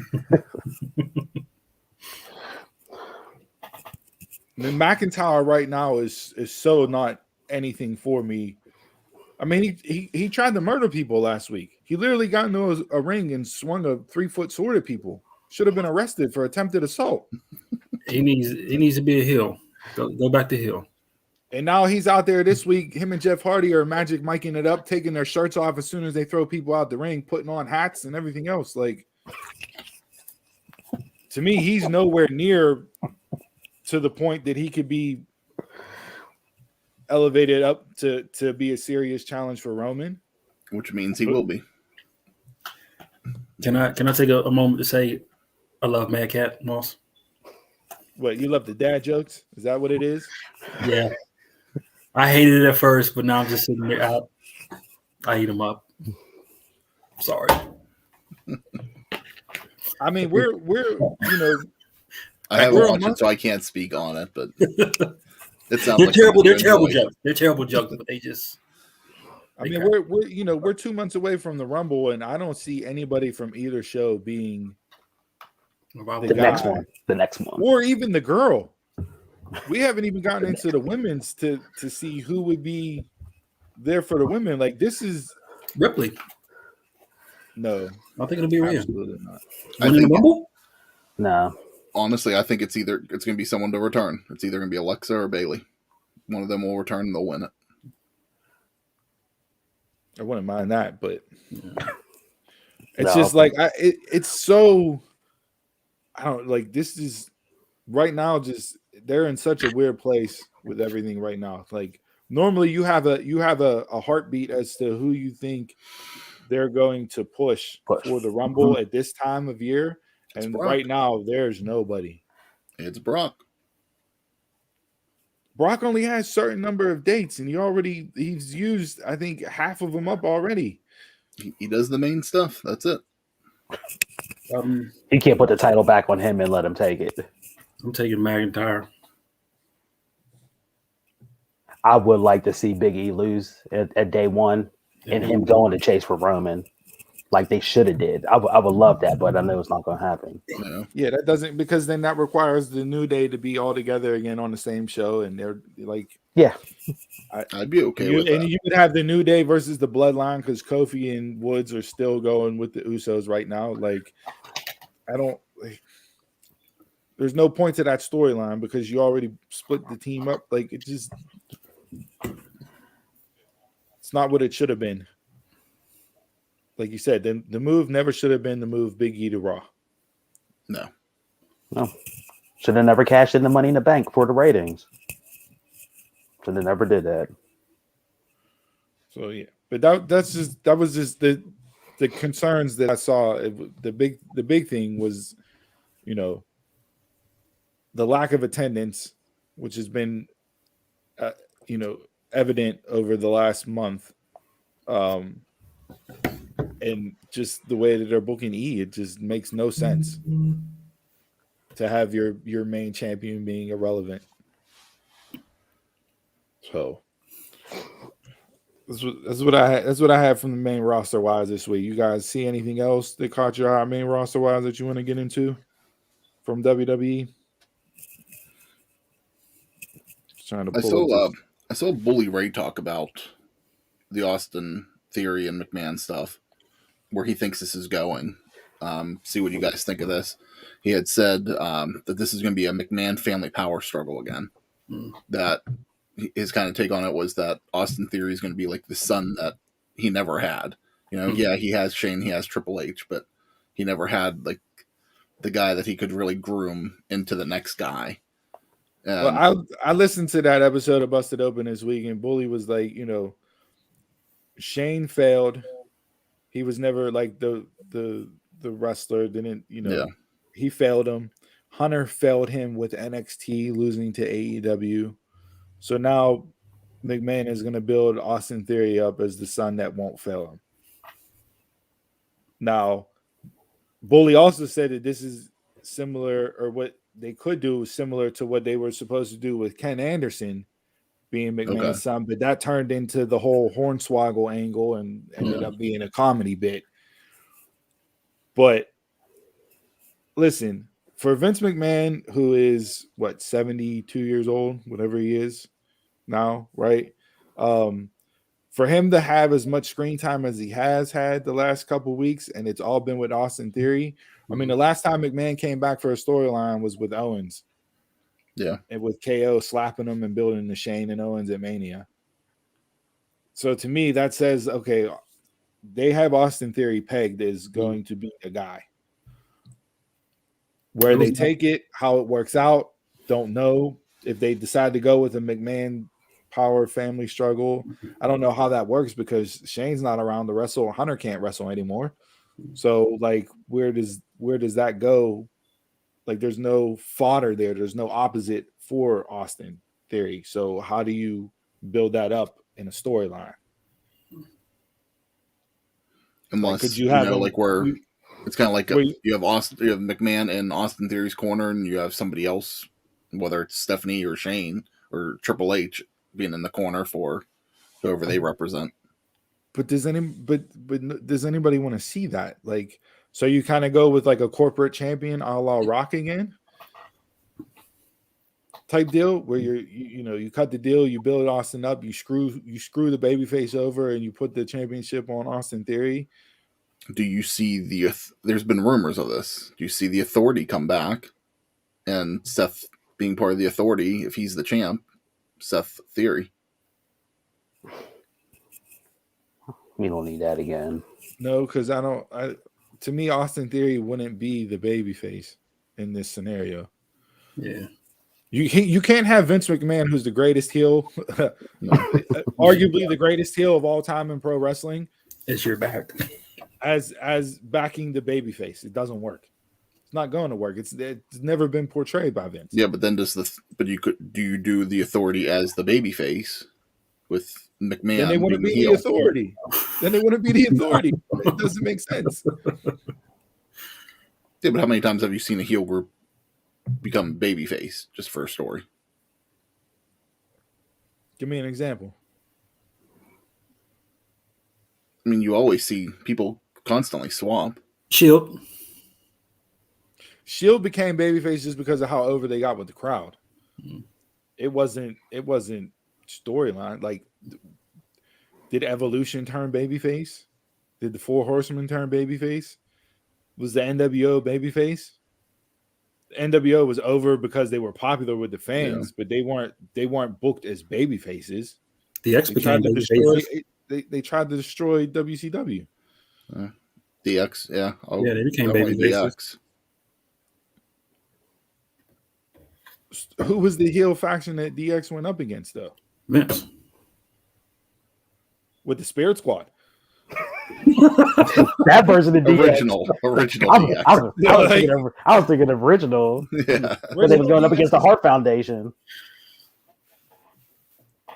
I mean, McIntyre right now is so not anything for me. I mean, he tried to murder people last week. He literally got into a ring and swung a 3-foot sword at people. Should have been arrested for attempted assault. He needs to be a heel. Go back to heel. And now he's out there this week. Him and Jeff Hardy are Magic Miking it up, taking their shirts off as soon as they throw people out the ring, putting on hats and everything else. Like, to me, he's nowhere near to the point that he could be elevated up to be a serious challenge for Roman. Which means he will be. Can I take a moment to say I love Mad Cat Moss? What, you love the dad jokes? Is that what it is? Yeah. I hated it at first, but now I'm just sitting there out. I eat them up. Sorry. I mean, we're I haven't watched it, so I can't speak on it, but it sounds they're like terrible. They're terrible jokes. They're terrible jokes, but they just. I mean, we're 2 months away from the Rumble, and I don't see anybody from either show being the next one, or even the girl. We haven't even gotten into the women's to see who would be there for the women. Like, this is Ripley. No, I think it'll be Rhea. Absolutely not. I think Rumble? No. Honestly, I think it's going to be someone to return. It's either going to be Alexa or Bayley. One of them will return and they'll win it. I wouldn't mind that, but it's just like it's so. I don't like this is right now. Just they're in such a weird place with everything right now. Like normally, you have a heartbeat as to who you think they're going to push. For the Rumble at this time of year, and right now there's nobody. It's Brock. Brock only has a certain number of dates, and he's used, I think, half of them up already. He does the main stuff. That's it. You can't put the title back on him and let him take it. I'm taking McIntyre. I would like to see Big E lose at day one and him going to chase for Roman. like they should have did. I would love that, but I know it's not going to happen. Yeah, that doesn't, because then that requires the New Day to be all together again on the same show, and they're like, yeah, I'd be okay with that. And you would have the New Day versus the Bloodline because Kofi and Woods are still going with the Usos right now. Like, I don't. There's no point to that storyline because you already split the team up. Like, it's not what it should have been. Like you said, the move never should have been the move Big E to Raw. No. Should have never cashed in the Money in the Bank for the ratings. Should have never did that. So yeah, but that was just the concerns that I saw. The big thing was, the lack of attendance, which has been, evident over the last month, and just the way that they're booking E, it just makes no sense to have your main champion being irrelevant. So that's what I had from the main roster wise this week. You guys see anything else that caught your eye main roster wise that you want to get into from WWE? Just trying to pull I saw Bully Ray talk about the Austin Theory and McMahon stuff, where he thinks this is going. See what you guys think of this. He had said that this is going to be a McMahon family power struggle again. That his kind of take on it was that Austin Theory is going to be like the son that he never had. Yeah, he has Shane, he has Triple H, but he never had like the guy that he could really groom into the next guy. Well, I listened to that episode of Busted Open this week, and Bully was like, Shane failed. He was never like the wrestler. Didn't He failed him. Hunter failed him with NXT, losing to AEW. So now McMahon is going to build Austin Theory up as the son that won't fail him. Now, Bully also said that this is similar, or what they could do is similar to what they were supposed to do with Ken Anderson being McMahon's son, but that turned into the whole Hornswoggle angle and ended up being a comedy bit. But listen, for Vince McMahon, who is 72 years old, whatever he is now, right? For him to have as much screen time as he has had the last couple weeks, and it's all been with Austin Theory. I mean, the last time McMahon came back for a storyline was with Owens. Yeah. And with KO slapping him and building the Shane and Owens at Mania. So to me, that says, okay, they have Austin Theory pegged as going to be a guy. Where they take it, how it works out, don't know. If they decide to go with a McMahon power family struggle, I don't know how that works because Shane's not around to wrestle. Hunter can't wrestle anymore. So, like, where does that go? Like, there's no fodder there. There's no opposite for Austin Theory. So how do you build that up in a storyline? Unless, could you have where it's kind of like you have McMahon in Austin Theory's corner, and you have somebody else, whether it's Stephanie or Shane or Triple H, being in the corner for whoever they represent. But does anybody want to see that? Like, so you kind of go with like a corporate champion a la Rock again type deal where you cut the deal, you build Austin up, you screw the babyface over, and you put the championship on Austin Theory. Do you see there's been rumors of this. Do you see the Authority come back and Seth being part of the Authority if he's the champ, Seth Theory? We don't need that again. No, because to me, Austin Theory wouldn't be the babyface in this scenario. Yeah. You can't have Vince McMahon, who's the greatest heel, arguably the greatest heel of all time in pro wrestling. It's your back. As backing the babyface. It doesn't work. It's not going to work. It's never been portrayed by Vince. Yeah, but then do you do the Authority as the babyface with McMahon? Then they wouldn't be the Authority. It doesn't make sense. Yeah, but how many times have you seen a heel group become babyface just for a story? Give me an example. I mean, you always see people constantly swap. Shield. Shield became babyface just because of how over they got with the crowd. It wasn't storyline. Like, did Evolution turn babyface? Did the Four Horsemen turn babyface? Was the NWO babyface? The NWO was over because they were popular with the fans, but they weren't booked as babyfaces. The X became babyface. They tried to destroy WCW. DX, yeah. Oh, yeah, they became babyfaces. Who was the heel faction that DX went up against, though? Vince. With the Spirit Squad. That version of DX. Original DX. I was thinking of original. Yeah. But they was going up against the Hart Foundation.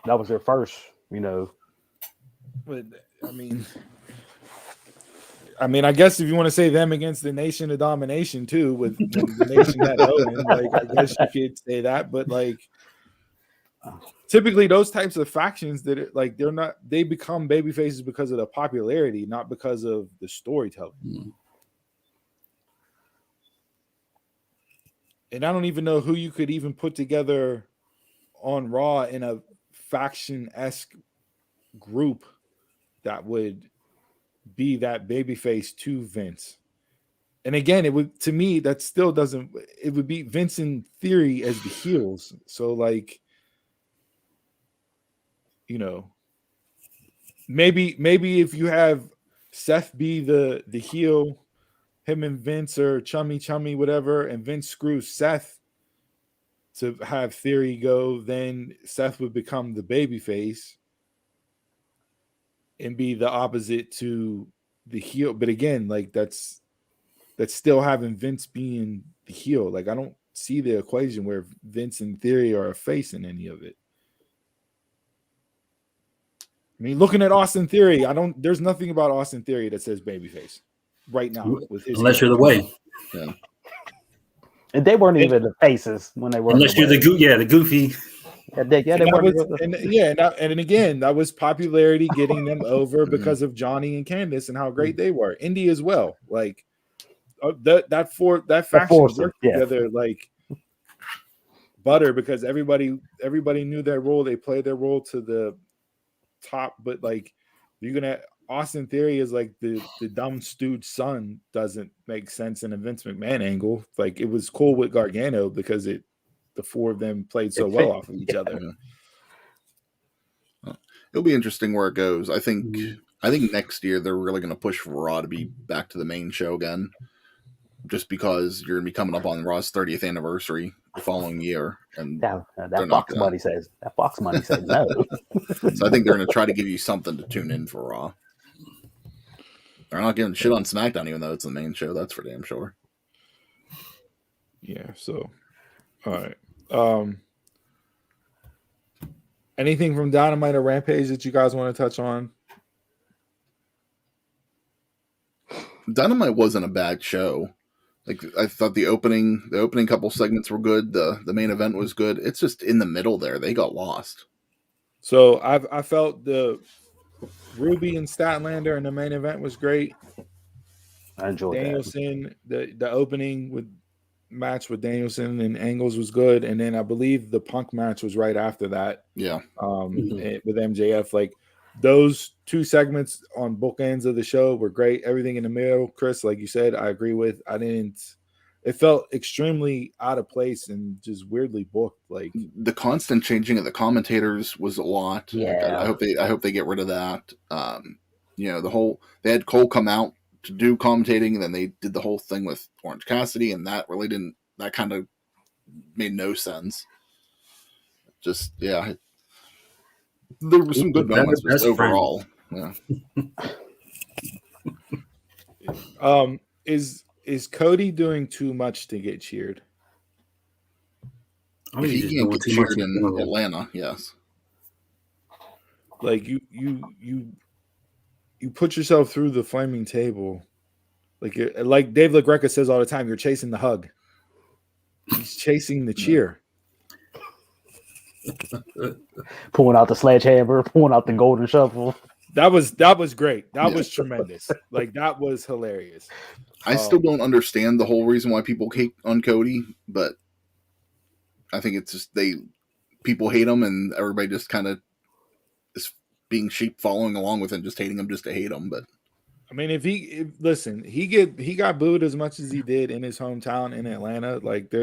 That was their first, But I mean, I guess if you want to say them against the Nation of Domination too, with the Nation had Owen, like, I guess you could say that. But like, typically those types of factions that they become baby faces because of the popularity, not because of the storytelling. And I don't even know who you could even put together on Raw in a faction-esque group that would be that babyface to Vince. And again, it would, to me, that still doesn't, it would be Vince in theory as the heels. So like, maybe if you have Seth be the heel, him and Vince are chummy, whatever, and Vince screws Seth to have Theory go, then Seth would become the babyface and be the opposite to the heel. But again, like that's still having Vince being the heel. Like, I don't see the equation where Vince and Theory are a face in any of it. I mean, looking at Austin Theory, there's nothing about Austin Theory that says babyface right now with his unless you're the way. Yeah. And they weren't even the faces when they were. Unless you're the goofy. And again, that was popularity getting them over because of Johnny and Candice and how great they were. Indy as well. Like that faction worked together like butter because everybody knew their role. They played their role to the top. But like, you're gonna Austin Theory is like the dumb stooge son doesn't make sense in a Vince McMahon angle. Like, it was cool with Gargano because the four of them played so well off of each other. It'll be interesting where it goes. I think next year they're really going to push for Raw to be back to the main show again, just because you're going to be coming up on Raw's 30th anniversary the following year, and that Fox money says no. So I think they're going to try to give you something to tune in for Raw. They're not giving shit on SmackDown, even though it's the main show. That's for damn sure. Yeah. So, all right. Anything from Dynamite or Rampage that you guys want to touch on? Dynamite wasn't a bad show. Like, I thought the opening couple segments were good. The main event was good. It's just in the middle there. They got lost. So I felt the Ruby and Statlander in the main event was great. I enjoyed Danielson, the opening match with Danielson and Angles was good, and then I believe the Punk match was right after that. Yeah. With MJF, like those two segments on bookends of the show were great. Everything in the middle, Chris, like you said, I agree with. It felt extremely out of place and just weirdly booked. Like, the constant changing of the commentators was a lot. Yeah. Like, I hope they get rid of that. They had Cole come out to do commentating, and then they did the whole thing with Orange Cassidy, and that kind of made no sense. Just, yeah. There were some good moments, but overall, yeah. Is Cody doing too much to get cheered? If he can't get cheered in Atlanta, yes. Like, you put yourself through the flaming table. Like Dave LaGreca says all the time, you're chasing the hug. He's chasing the cheer. Pulling out the sledgehammer, pulling out the golden shovel. That was great. That was tremendous. Like, that was hilarious. I still don't understand the whole reason why people hate on Cody, but I think it's just people hate him, and everybody just kind of is being sheep following along with him, just hating him just to hate him. But I mean, listen, he got booed as much as he did in his hometown in Atlanta. Like,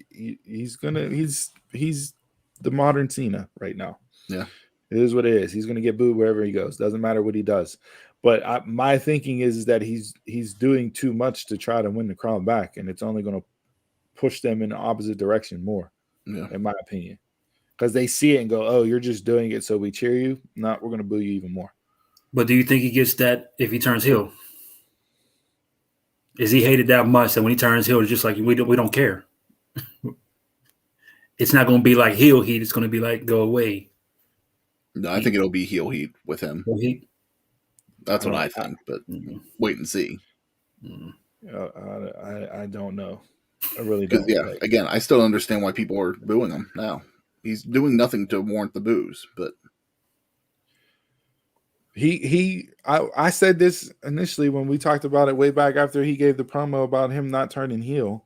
he's the modern Cena right now. Yeah, it is what it is. He's gonna get booed wherever he goes. Doesn't matter what he does. But my thinking is that he's doing too much to try to win the crowd back, and it's only going to push them in the opposite direction more, in my opinion. Because they see it and go, "Oh, you're just doing it so we cheer you." No, we're going to boo you even more. But do you think he gets that if he turns heel? Is he hated that much that when he turns heel, it's just like we don't care? It's not going to be like heel heat. It's going to be like go away. No, I think it'll be heel heat with him. Heel heat. That's what I think, but wait and see. I don't know. I really don't. Yeah, again, I still understand why people are booing him now. He's doing nothing to warrant the boos, but I said this initially when we talked about it way back after he gave the promo about him not turning heel,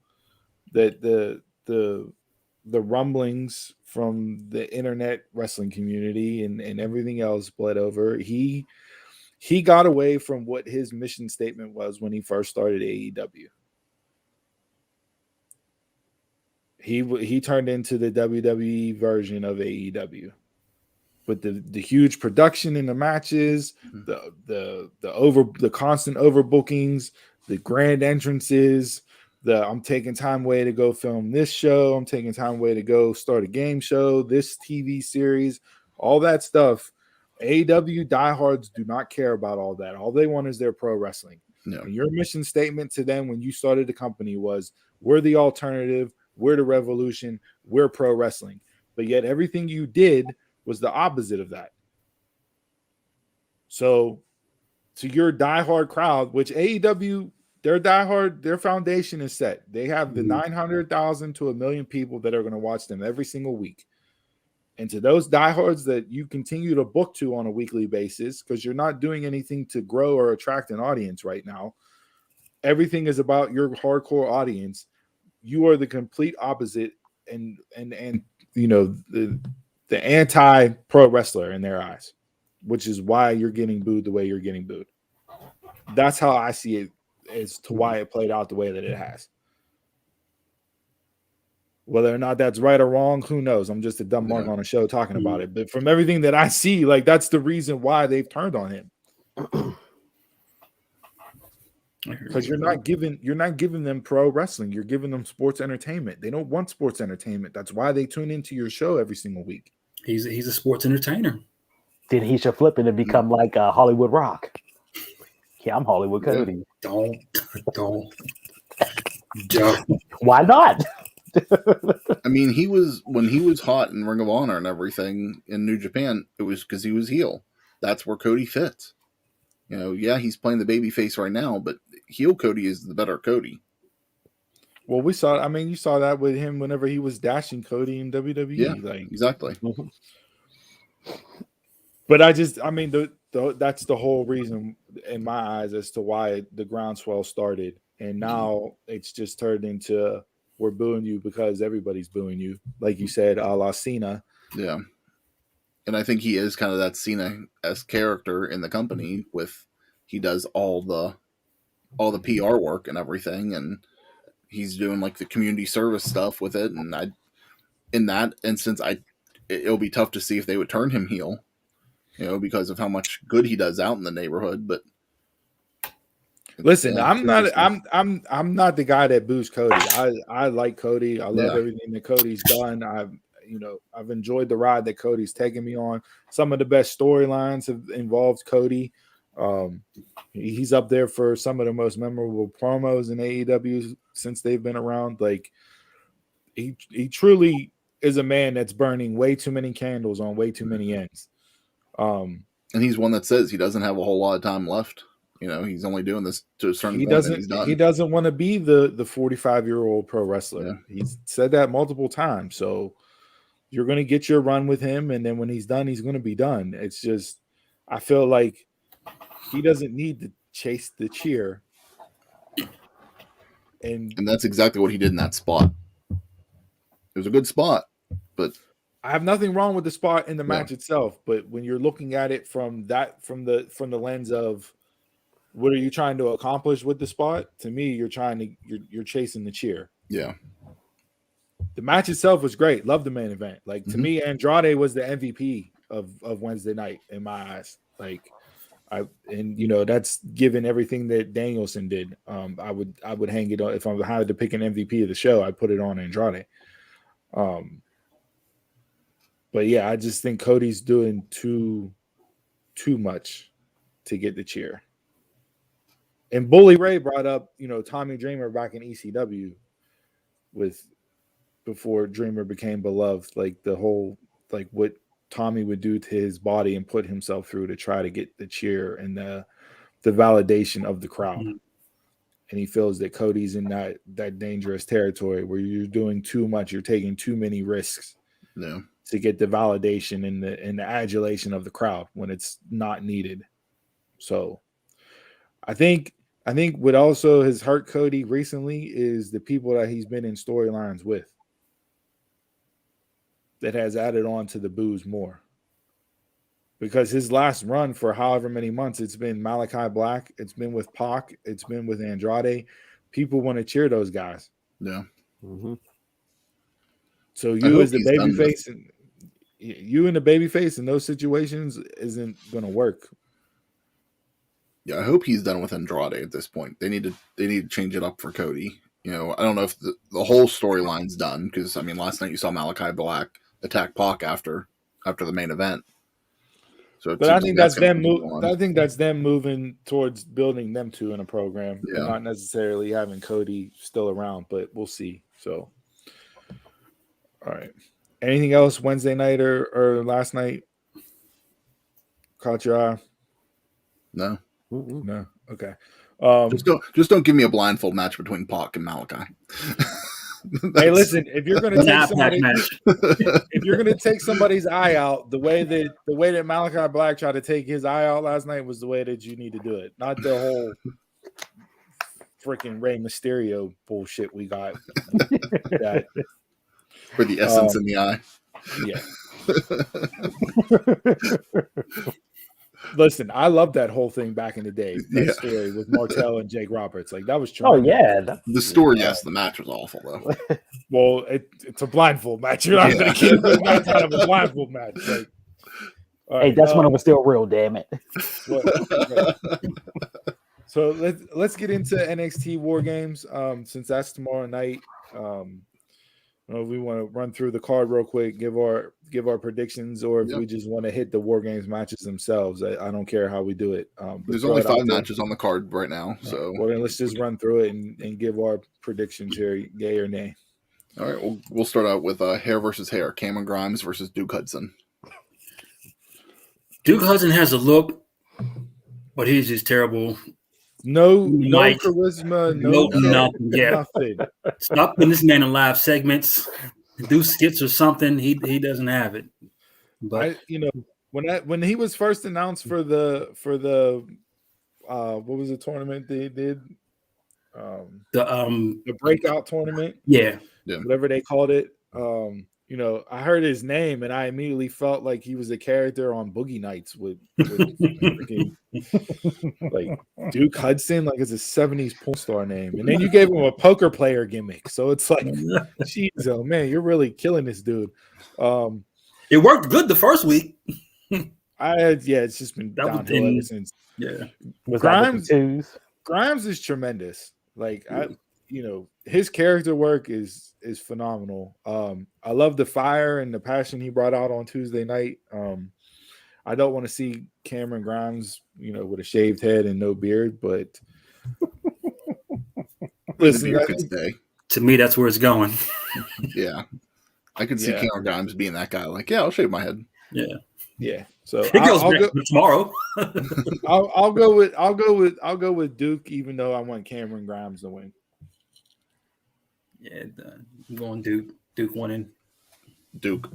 that the rumblings from the internet wrestling community and everything else bled over. He got away from what his mission statement was when he first started AEW. He turned into the WWE version of AEW, with the huge production in the matches, the constant overbookings, the grand entrances, I'm taking time away to go film this show, I'm taking time away to go start a game show, this TV series, all that stuff. AEW diehards do not care about all that. All they want is their pro wrestling. No. And your mission statement to them when you started the company was, we're the alternative, we're the revolution, we're pro wrestling. But yet everything you did was the opposite of that. So to your diehard crowd, which AEW, their diehard, their foundation is set. They have the 900,000 to 1 million people that are going to watch them every single week. And to those diehards that you continue to book to on a weekly basis, because you're not doing anything to grow or attract an audience right now, everything is about your hardcore audience. You are the complete opposite, and you know, the anti-pro wrestler in their eyes, which is why you're getting booed the way you're getting booed. That's how I see it, as to why it played out the way that it has. Whether or not that's right or wrong, who knows? I'm just a dumb mark on a show talking about it. But from everything that I see, like, that's the reason why they've turned on him. Because you're not giving them pro wrestling. You're giving them sports entertainment. They don't want sports entertainment. That's why they tune into your show every single week. He's a sports entertainer. Then he should flip it and become like Hollywood Rock. Yeah, I'm Hollywood Cody. Don't. Why not? I mean, when he was hot in Ring of Honor and everything in New Japan, it was because he was heel. That's where Cody fits. You know, yeah, he's playing the baby face right now, but heel Cody is the better Cody. Well, you saw that with him whenever he was dashing Cody in WWE. Yeah, exactly. But that's the whole reason in my eyes as to why the groundswell started. And now it's just turned into, we're booing you because everybody's booing you. Like you said, a la Cena. Yeah. And I think he is kind of that Cena-esque character in the company, with he does all the PR work and everything, and he's doing like the community service stuff with it. And in that instance, it'll be tough to see if they would turn him heel, you know, because of how much good he does out in the neighborhood. But listen, I'm not the guy that boos Cody. I like Cody. I love everything that Cody's done. I've enjoyed the ride that Cody's taken me on. Some of the best storylines have involved Cody. He's up there for some of the most memorable promos in AEW since they've been around. Like, he truly is a man that's burning way too many candles on way too many ends. And he's one that says he doesn't have a whole lot of time left. You know, he's only doing this to a certain point, and he's done. He doesn't want to be the 45-year-old pro wrestler. Yeah. He's said that multiple times. So you're going to get your run with him, and then when he's done, he's going to be done. It's just, I feel like he doesn't need to chase the cheer. And that's exactly what he did in that spot. It was a good spot, but I have nothing wrong with the spot in the match itself. But when you're looking at it from the lens of what are you trying to accomplish with the spot, to me, you're chasing the cheer. Yeah. The match itself was great. Love the main event. Like to me, Andrade was the MVP of Wednesday night in my eyes. Like that's given everything that Danielson did. I would hang it on if I had to pick an MVP of the show. I'd put it on Andrade. But yeah, I just think Cody's doing too much to get the cheer. And Bully Ray brought up, Tommy Dreamer back in ECW before Dreamer became beloved, like the whole, like what Tommy would do to his body and put himself through to try to get the cheer and the validation of the crowd. Mm-hmm. And he feels that Cody's in that dangerous territory where you're doing too much, you're taking too many risks to get the validation and the adulation of the crowd when it's not needed. So I think what also has hurt Cody recently is the people that he's been in storylines with. That has added on to the booze more. Because his last run for however many months, it's been Malachi Black, it's been with Pac, it's been with Andrade. People want to cheer those guys. Yeah. Mm-hmm. So you as the babyface, and you and the babyface in those situations isn't going to work. Yeah, I hope he's done with Andrade at this point. They need to change it up for Cody. I don't know if the whole storyline's done because last night you saw Malachi Black attack Pac after the main event. So, but I think that's them. I think that's them moving towards building them two in a program, not necessarily having Cody still around. But we'll see. So, all right. Anything else Wednesday night or last night caught your eye? No. No. Okay. Just don't give me a blindfold match between Pac and Malachi. Hey, listen, if you're gonna take somebody's eye out, the way that Malachi Black tried to take his eye out last night was the way that you need to do it, not the whole freaking Rey Mysterio bullshit we got. For the essence in the eye. Yeah. Listen, I loved that whole thing back in the day. That story with Martel and Jake Roberts. Like, that was tremendous. Oh, yeah. The story, yes. The match was awful, though. Well, it's a blindfold match. You're not going to keep the match out of a blindfold match. Like, hey, that's when it was still real, damn it. So let's get into NXT WarGames since that's tomorrow night. We want to run through the card real quick, give our predictions, or if we just want to hit the WarGames matches themselves. I don't care how we do it. There's only 5 matches on the card right now, so well, then let's just run through it and give our predictions here, yay or nay. All right, we'll start out with hair versus hair. Cameron Grimes versus Duke Hudson. Duke Hudson has a look, but he's just terrible. No charisma, nothing. Nothing. Stop putting this man in live segments. Do skits or something. He doesn't have it. But when he was first announced for the what was the tournament they did? The breakout tournament. Yeah. Whatever they called it. I heard his name and I immediately felt like he was a character on Boogie Nights with like Duke Hudson, like it's a 70s porn star name. And then you gave him a poker player gimmick. So it's like, geez, oh man, you're really killing this dude. It worked good the first week. It's just been downhill ever since. Yeah. Grimes is tremendous. Like his character work is phenomenal. I love the fire and the passion he brought out on Tuesday night. I don't want to see Cameron Grimes, with a shaved head and no beard, but listen, to me, that's where it's going. Yeah, I could see Cameron Grimes being that guy. Like, I'll shave my head. Yeah. So I'll go tomorrow. I'll go with Duke, even though I want Cameron Grimes to win. Yeah, I'm going Duke. Duke winning. Duke.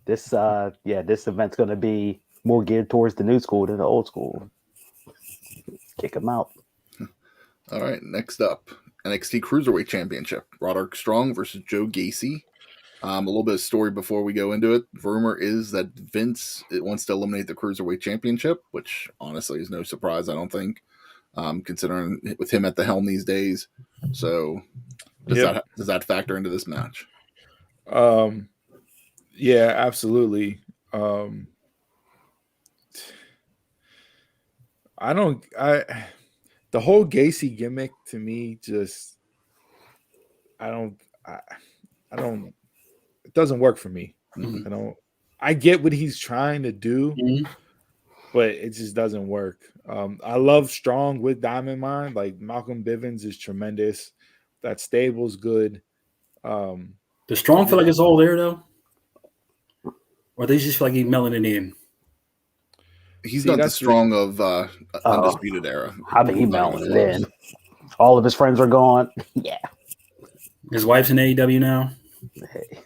This event's going to be more geared towards the new school than the old school. Kick him out. All right, next up, NXT Cruiserweight Championship. Roderick Strong versus Joe Gacy. A little bit of story before we go into it. Rumor is that Vince wants to eliminate the Cruiserweight Championship, which honestly is no surprise, I don't think, considering with him at the helm these days. So does that factor into this match? Yeah, absolutely. The whole Gacy gimmick to me just I don't it doesn't work for me. Mm-hmm. I get what he's trying to do, but it just doesn't work. I love Strong with Diamond Mine. Like Malcolm Bivens is tremendous. That stable's good. Does Strong feel like it's all there though? Or they just feel like he's melting it in? He's not the Strong of Undisputed Era. I think he's melting it in. All of his friends are gone. Yeah. His wife's in AEW now. Hey.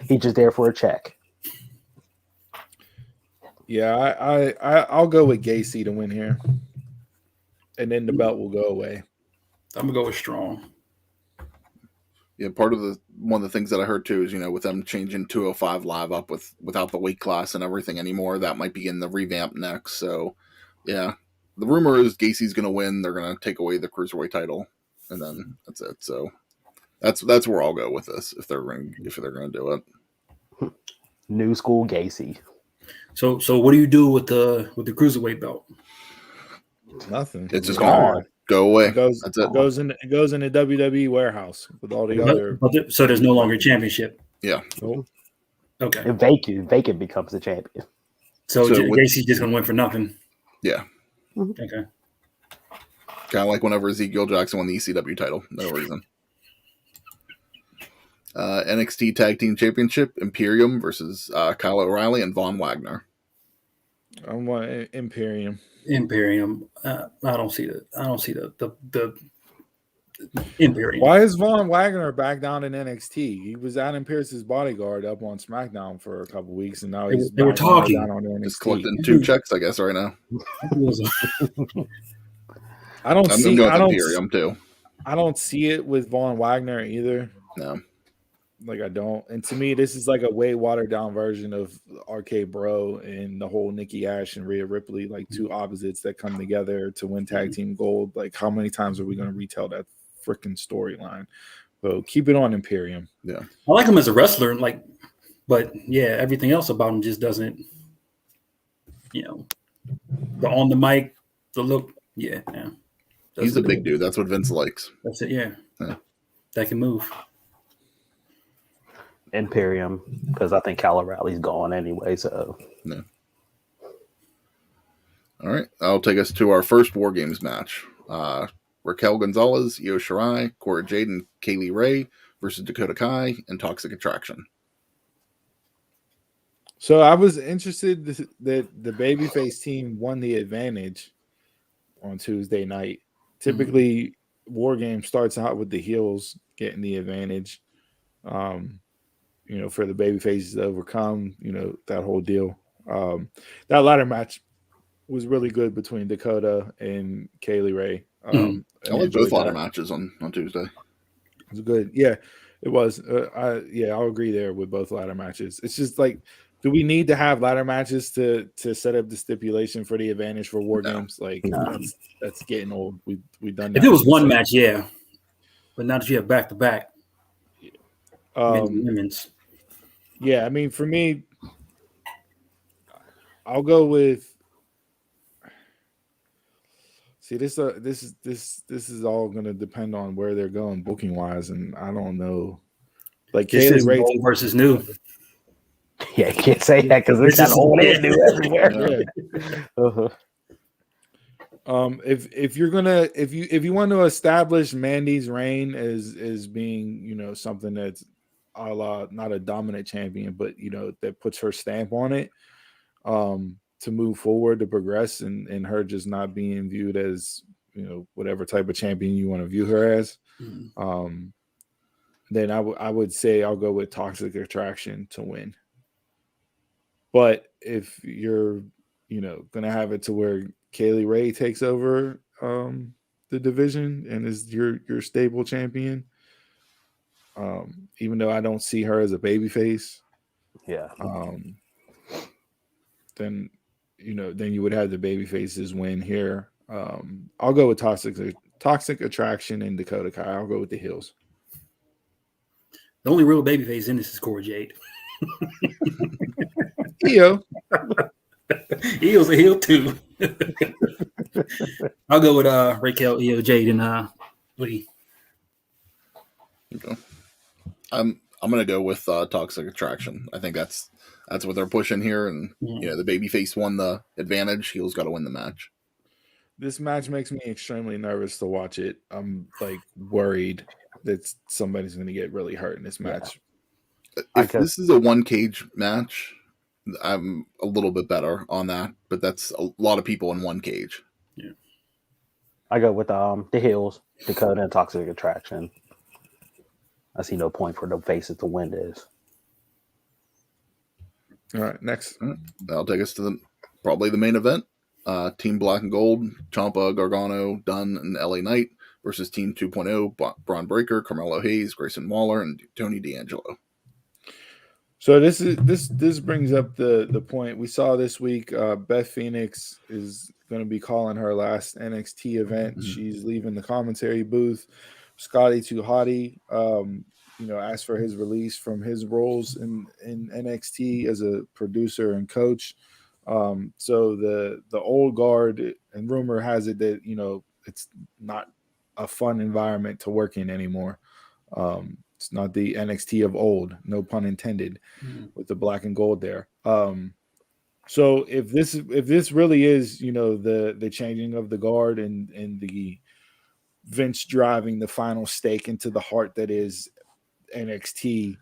He's just there for a check. Yeah, I'll go with Gacy to win here, and then the belt will go away. I'm gonna go with Strong. Yeah, one of the things that I heard too is, with them changing 205 Live up without the weight class and everything anymore, that might be in the revamp next. So, yeah, the rumor is Gacy's going to win. They're going to take away the Cruiserweight title, and then that's it. So that's where I'll go with this if they're going to do it. New school Gacy. So what do you do with the Cruiserweight belt? Nothing. It's just gone. Go away. That's it. It goes in the WWE warehouse with all the other. So there's no longer a championship. Yeah. Nope. Okay. And vacant becomes the champion. So Gacy's just gonna win for nothing. Yeah. Okay. Kind of like whenever Ezekiel Jackson won the ECW title. No reason. NXT Tag Team Championship, Imperium versus Kyle O'Reilly and Von Wagner. I want Imperium. I don't see the Imperium. Why is Von Wagner back down in NXT? He was Adam Pearce's bodyguard up on SmackDown for a couple weeks, and now they were talking. Down on NXT. He's collecting 2 checks, I guess, right now. I'm going Imperium too. I don't see it with Von Wagner either. No. Like I don't. And to me, this is like a way watered down version of RK Bro and the whole Nikki Ash and Rhea Ripley, like two opposites that come together to win tag team gold. Like how many times are we going to retell that freaking storyline? So keep it on Imperium. Yeah. I like him as a wrestler, but yeah, everything else about him just doesn't, the on the mic, the look. Yeah. He's a big dude. That's what Vince likes. That's it. Yeah. That can move. Imperium, because I think Kyle O'Reilly's gone anyway. So, no. All right, I'll take us to our first WarGames match. Raquel Gonzalez, Io Shirai, Cora Jade, and Kaylee Ray versus Dakota Kai and Toxic Attraction. So I was interested that the babyface team won the advantage on Tuesday night. Typically, WarGames starts out with the heels getting the advantage. For the baby faces to overcome, that whole deal. That ladder match was really good between Dakota and Kaylee Ray. I like both ladder matches on Tuesday. It was good. Yeah, it was. I'll agree there with both ladder matches. It's just like, do we need to have ladder matches to set up the stipulation for the advantage for WarGames? No. Like, no. That's getting old. We've done that. If it was one match, yeah. But now that you have back-to-back. Women's. Yeah, I mean, for me, I'll go with. See, this is all going to depend on where they're going booking wise, and I don't know. Like Kaylee Ray versus new. Yeah, you can't say that because it's got old and new everywhere. Yeah. If you want to establish Mandy's reign as being something that's a la not a dominant champion, but that puts her stamp on it, to move forward, to progress, and her just not being viewed as whatever type of champion you want to view her as, then I would say I'll go with Toxic Attraction to win. But if you're, gonna have it to where Kaylee Ray takes over the division and is your stable champion, even though I don't see her as a babyface, Yeah. then you would have the babyfaces win here. I'll go with Toxic Attraction and Dakota Kai. I'll go with the heels. The only real babyface in this is Cora Jade. Io. Io's a heel too. I'll go with Raquel, Io, Jade, and Lee. Okay. I'm gonna go with Toxic Attraction. I think that's what they're pushing here, and the babyface won the advantage. Heel's got to win the match. This match makes me extremely nervous to watch it. I'm worried that somebody's going to get really hurt in this match. If this is a one cage match, I'm a little bit better on that, but that's a lot of people in one cage. Yeah, I go with the heels, Dakota and Toxic Attraction. I see no point for the faces to win this. All right, next. That'll take us to probably the main event. Team Black and Gold, Ciampa, Gargano, Dunn, and LA Knight versus Team 2.0, Braun Breaker, Carmelo Hayes, Grayson Waller, and Tony D'Angelo. So this brings up the point we saw this week. Beth Phoenix is going to be calling her last NXT event. Mm-hmm. She's leaving the commentary booth. Scotty 2 Hotty, asked for his release from his roles in NXT as a producer and coach. So the old guard, and rumor has it that it's not a fun environment to work in anymore. It's not the NXT of old, no pun intended, with the black and gold there. So if this really is the changing of the guard and the Vince driving the final stake into the heart that is NXT,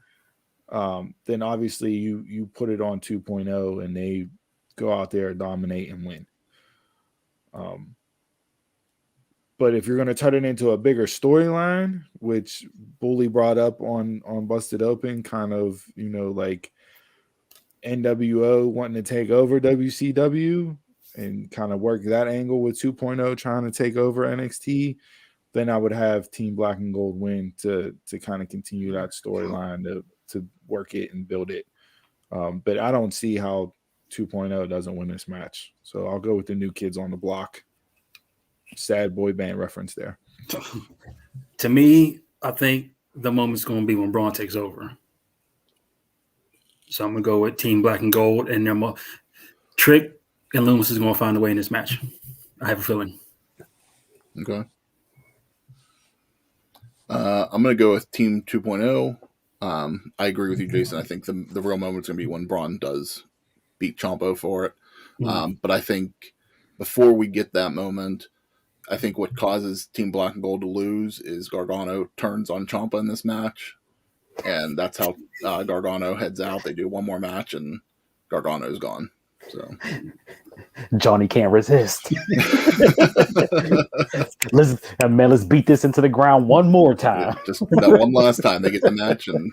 then obviously you put it on 2.0 and they go out there, dominate, and win. But if you're going to turn it into a bigger storyline, which Bully brought up on Busted Open, kind of, like NWO wanting to take over WCW and kind of work that angle with 2.0 trying to take over NXT, then I would have Team Black and Gold win to kind of continue that storyline to work it and build it. But I don't see how 2.0 doesn't win this match. So I'll go with the New Kids on the Block. Sad boy band reference there. To me, I think the moment's going to be when Braun takes over. So I'm going to go with Team Black and Gold, and then Trick and Loomis is going to find a way in this match. I have a feeling. Okay. I'm going to go with Team 2.0. I agree with you, Jason. I think the real moment's going to be when Braun does beat Ciampa for it. But I think before we get that moment, I think what causes Team Black and Gold to lose is Gargano turns on Ciampa in this match. And that's how Gargano heads out. They do one more match and Gargano's gone. So Johnny can't resist. Let's beat this into the ground one more time. Yeah, just that one last time they get the match and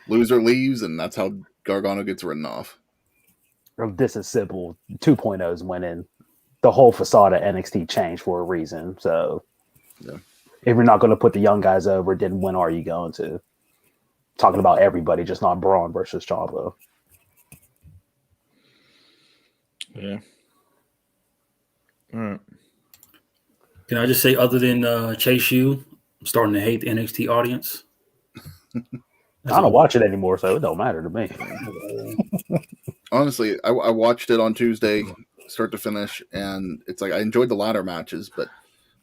loser leaves, and that's how Gargano gets written off. This is simple. 2.0 is winning. The whole facade of NXT changed for a reason. So if you're not going to put the young guys over, then when are you going to? Talking about everybody, just not Braun versus Ciampa. Yeah. All right. Can I just say, other than Chase U, I'm starting to hate the NXT audience. I don't watch it anymore, so it don't matter to me. Honestly, I watched it on Tuesday, start to finish, and it's like I enjoyed the ladder matches, but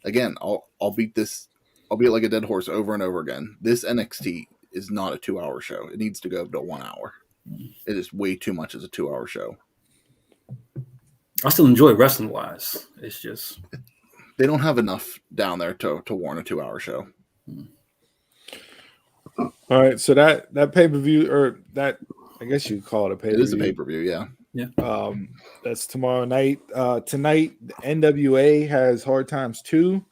again, I'll beat it like a dead horse over and over again. This NXT is not a 2-hour show. It needs to go to 1 hour. It is way too much as a 2-hour show. I still enjoy wrestling wise. It's just they don't have enough down there to warrant a 2-hour show. All right, so that pay-per-view, or that, I guess you could call it a pay-per-view. It is a pay-per-view, yeah. That's tomorrow night. Tonight, NWA has Hard Times 2.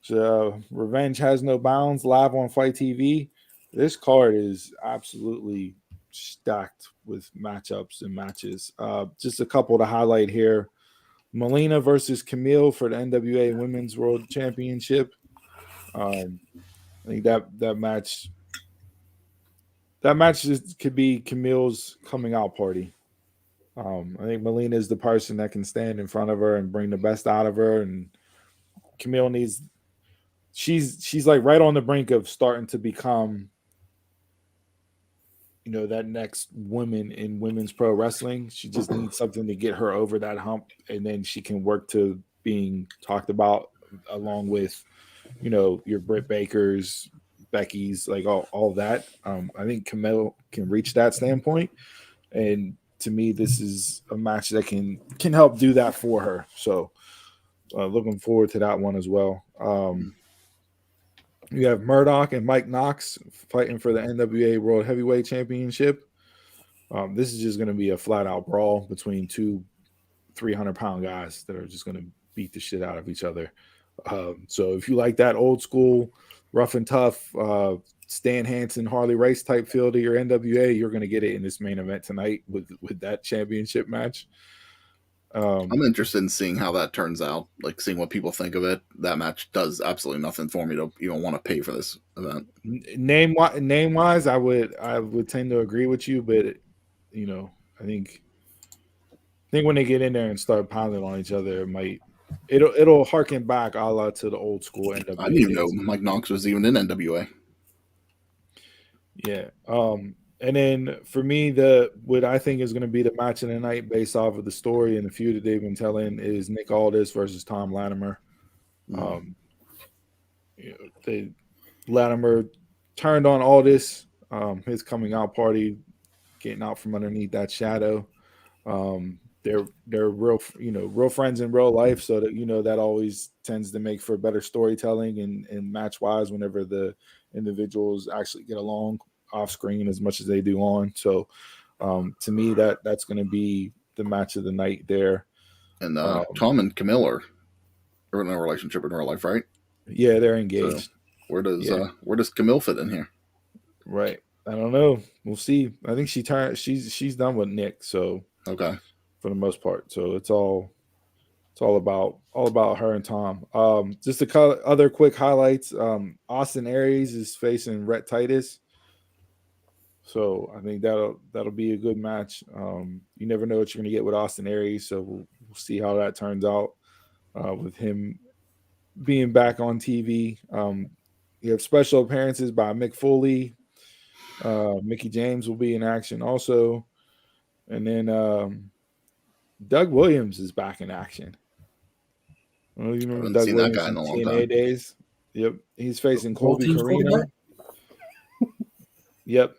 So Revenge Has No Bounds live on Fight TV. This card is absolutely stacked with matchups and matches. Just a couple to highlight here. Melina versus Camille for the NWA Women's World Championship. I think that match could be Camille's coming out party. I think Melina is the person that can stand in front of her and bring the best out of her, and Camille needs. She's like right on the brink of starting to become, that next woman in women's pro wrestling. She just needs something to get her over that hump, and then she can work to being talked about along with, your Britt Bakers, Becky's, like all that. I think Camille can reach that standpoint, and to me, this is a match that can help do that for her. So, looking forward to that one as well. You have Murdoch and Mike Knox fighting for the NWA World Heavyweight Championship. This is just going to be a flat-out brawl between two 300-pound guys that are just going to beat the shit out of each other. So if you like that old school, rough and tough, Stan Hansen, Harley Race type feel to your NWA, you're going to get it in this main event tonight with that championship match. I'm interested in seeing how that turns out, like seeing what people think of it. That match does absolutely nothing for me to even want to pay for this event. Name wise, I would tend to agree with you, but I think when they get in there and start pounding on each other, it'll harken back a la to the old school NWA. I didn't even know Mike Knox was even in NWA. Yeah. And then for me, what I think is going to be the match of the night based off of the story and the feud that they've been telling is Nick Aldis versus Tom Latimer. Latimer turned on Aldis, his coming out party, getting out from underneath that shadow. They're real friends in real life, so that that always tends to make for better storytelling and match wise whenever the individuals actually get along off screen as much as they do on. So to me, that's going to be the match of the night there. And Tom and Camille are in a relationship in real life, right? Yeah, they're engaged. So where does Camille fit in here? Right. I don't know. We'll see. I think she's done with Nick. So okay, for the most part. So it's all about her and Tom. Just other quick highlights. Austin Aries is facing Rhett Titus. So I think that'll be a good match. You never know what you're going to get with Austin Aries, so we'll see how that turns out with him being back on TV. You have special appearances by Mick Foley. Mickey James will be in action also. And then Doug Williams is back in action. I don't know if you remember Doug Williams in TNA days. Yep. He's facing Colby Carino. Yep.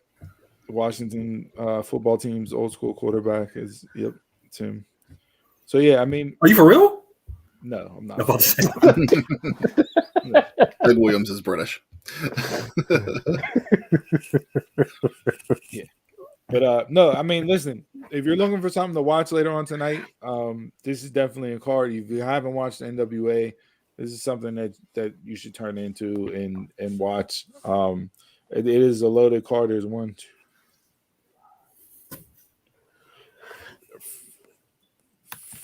Washington football team's old school quarterback is it's him. So yeah, I mean, are you for real? No, I'm not. I'm about to say. No. Doug Williams is British. Yeah, but no, I mean, listen, if you're looking for something to watch later on tonight, this is definitely a card. If you haven't watched the NWA, this is something that you should turn into and watch. It is a loaded card. There's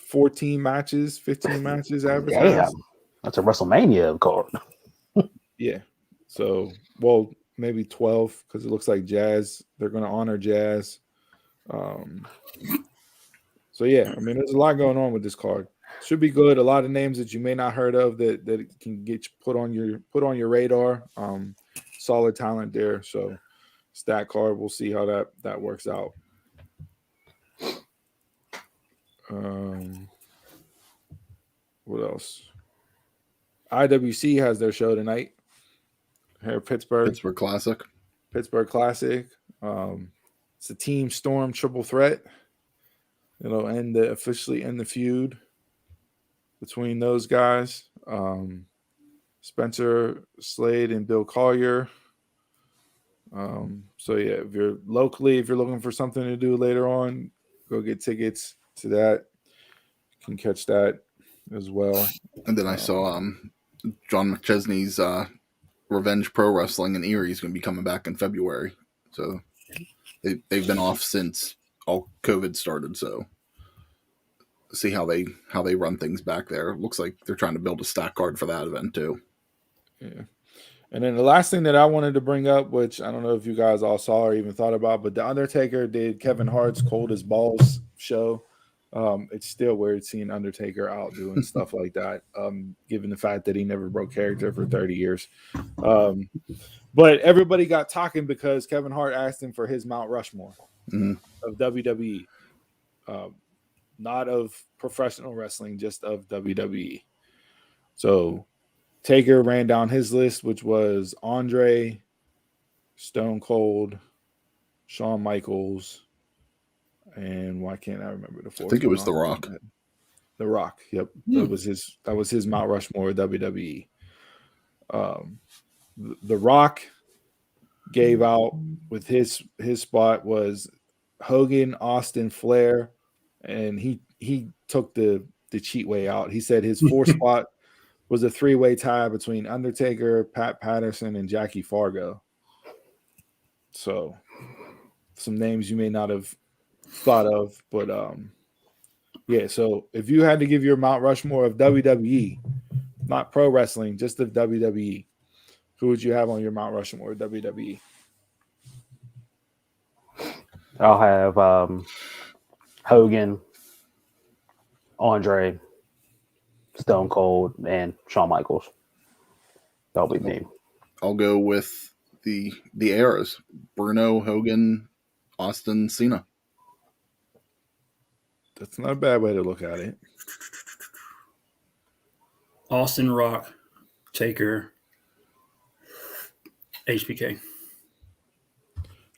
14 matches, 15 matches advertised. Damn, that's a WrestleMania card. Yeah. So, well, maybe 12 because it looks like Jazz. They're going to honor Jazz. So yeah, I mean, there's a lot going on with this card. Should be good. A lot of names that you may not heard of that can get put on your radar. Solid talent there. So, stat card. We'll see how that works out. What else? IWC has their show tonight. Here, Pittsburgh Classic. Pittsburgh Classic. It's a Team Storm triple threat. It'll officially end the feud between those guys. Spencer Slade and Bill Collier. So yeah, if you're looking for something to do later on, go get tickets to that. You can catch that as well. And then I saw John McChesney's Revenge Pro Wrestling in Erie is going to be coming back in February. So they've been off since all COVID started. So see how they run things back there. Looks like they're trying to build a stock card for that event too. Yeah. And then the last thing that I wanted to bring up, which I don't know if you guys all saw or even thought about, but The Undertaker did Kevin Hart's Cold as Balls show. It's still weird seeing Undertaker out doing stuff like that, given the fact that he never broke character for 30 years. But everybody got talking because Kevin Hart asked him for his Mount Rushmore of WWE, not of professional wrestling, just of WWE. So Taker ran down his list, which was Andre, Stone Cold, Shawn Michaels, and why can't I remember the fourth? I think it was The Rock. The Rock. Yep, that was his Mount Rushmore WWE. The Rock gave out with his spot was Hogan, Austin, Flair, and he took the cheat way out. He said his fourth spot was a 3-way tie between Undertaker, Pat Patterson, and Jackie Fargo. So some names you may not have thought of, but yeah. So if you had to give your Mount Rushmore of WWE, not pro wrestling, just of WWE, who would you have on your Mount Rushmore of WWE? I'll have Hogan, Andre, Stone Cold, and Shawn Michaels. That'll be me. I'll go with the eras: Bruno, Hogan, Austin, Cena. That's not a bad way to look at it. Austin, Rock, Taker, HBK.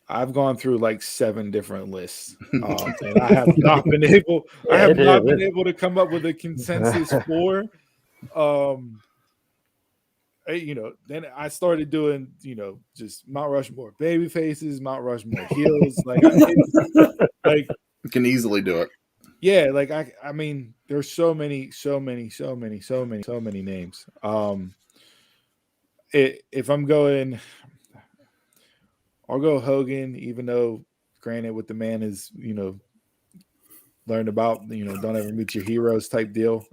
I've gone through like 7 different lists, and I have not been able. I have not been able to come up with a consensus for. Then I started doing, just Mount Rushmore baby faces, Mount Rushmore heels. Like You can easily do it. Yeah, like I mean, there's so many names. If I'm going, I'll go Hogan, even though, granted, what the man is, learned about, don't ever meet your heroes type deal.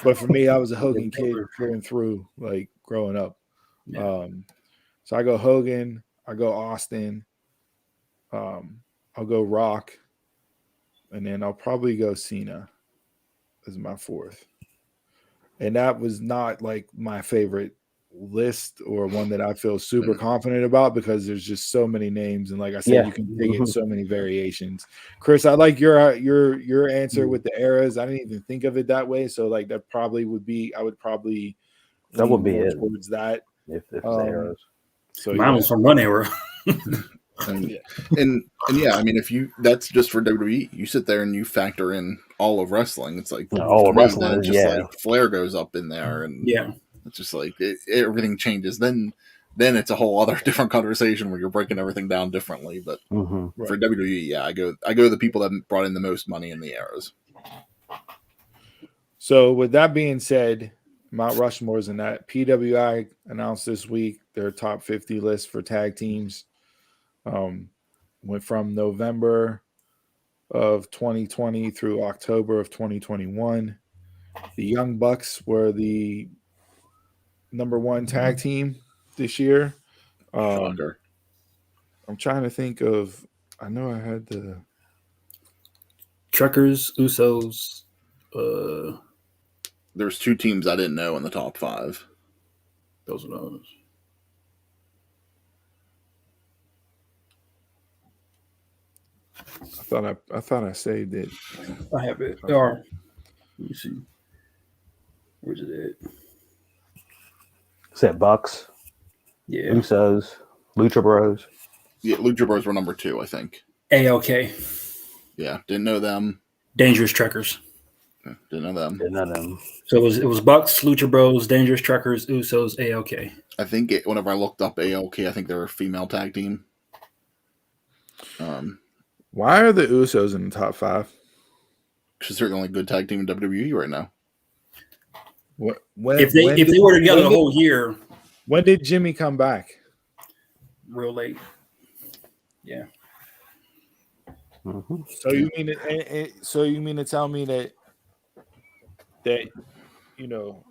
But for me, I was a Hogan kid through and through, like growing up. Yeah. So I go Hogan, I go Austin, I'll go Rock, and then I'll probably go Cena as my 4th. And that was not like my favorite list or one that I feel super confident about because there's just so many names, and like I said, you can dig in so many variations. Chris, I like your answer with the eras. I didn't even think of it that way, so like that probably would be. I would probably that would be it towards that if the eras. So mine was from one era. And yeah, I mean, if you that's just for WWE, you sit there and you factor in all of wrestling. It's like all of wrestling, like Flair goes up in there, and it's just like everything changes. Then it's a whole other different conversation where you're breaking everything down differently. But for WWE, I go the people that brought in the most money in the eras. So with that being said, Mount Rushmore's in that. PWI announced this week their top 50 list for tag teams. Went from November of 2020 through October of 2021. The Young Bucks were the number 1 tag team this year. I'm trying to think of. I know I had the Truckers, Usos. There's 2 teams I didn't know in the top 5. Those are those. I thought I saved it. I have it. Let me see. Where's it at? Said Bucks. Yeah. Usos. Lucha Bros. Yeah, Lucha Bros were number 2, I think. ALK. Yeah, didn't know them. Dangerous Truckers. Didn't know them. So it was Bucks, Lucha Bros, Dangerous Truckers, Usos, ALK. I think whenever I looked up ALK, I think they were a female tag team. Why are the Usos in the top 5? Because they're the only good tag team in WWE right now. If they were together the whole year. When did Jimmy come back? Real late. Yeah. Mm-hmm. So you mean to tell me that you know,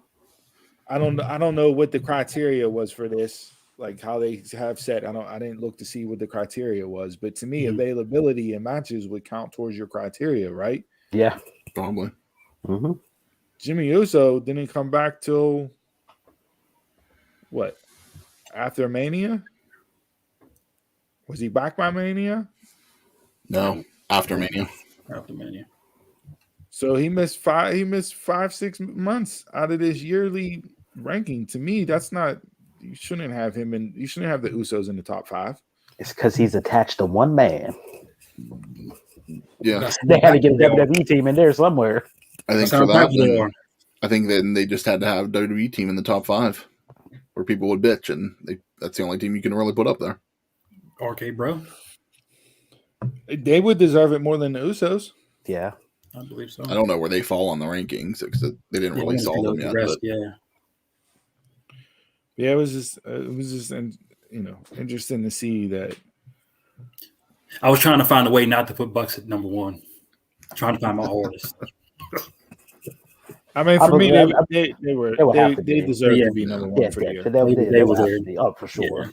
I don't know what the criteria was for this, like how they have said. I didn't look to see what the criteria was, but to me, availability and matches would count towards your criteria, right? Yeah. Probably. Mm-hmm. Jimmy Uso didn't come back till what? After Mania? Was he back by Mania? No, after Mania. After Mania. So he missed 5-6 months out of this yearly ranking. To me, that's not. You shouldn't have him in. You shouldn't have the Usos in the top 5. It's because he's attached to one man. Yeah, They had to get a WWE team in there somewhere. I think for that, I think then they just had to have WWE team in the top 5, where people would bitch, and that's the only team you can really put up there. RK Bro. They would deserve it more than the Usos. Yeah, I believe so. I don't know where they fall on the rankings because they didn't release all of them yet. Rest, Yeah, it was just interesting to see that. I was trying to find a way not to put Bucks at number 1. Trying to find my hardest. I mean, for me, they deserve to be number 1 for the year. They were there. Oh, for sure. Yeah.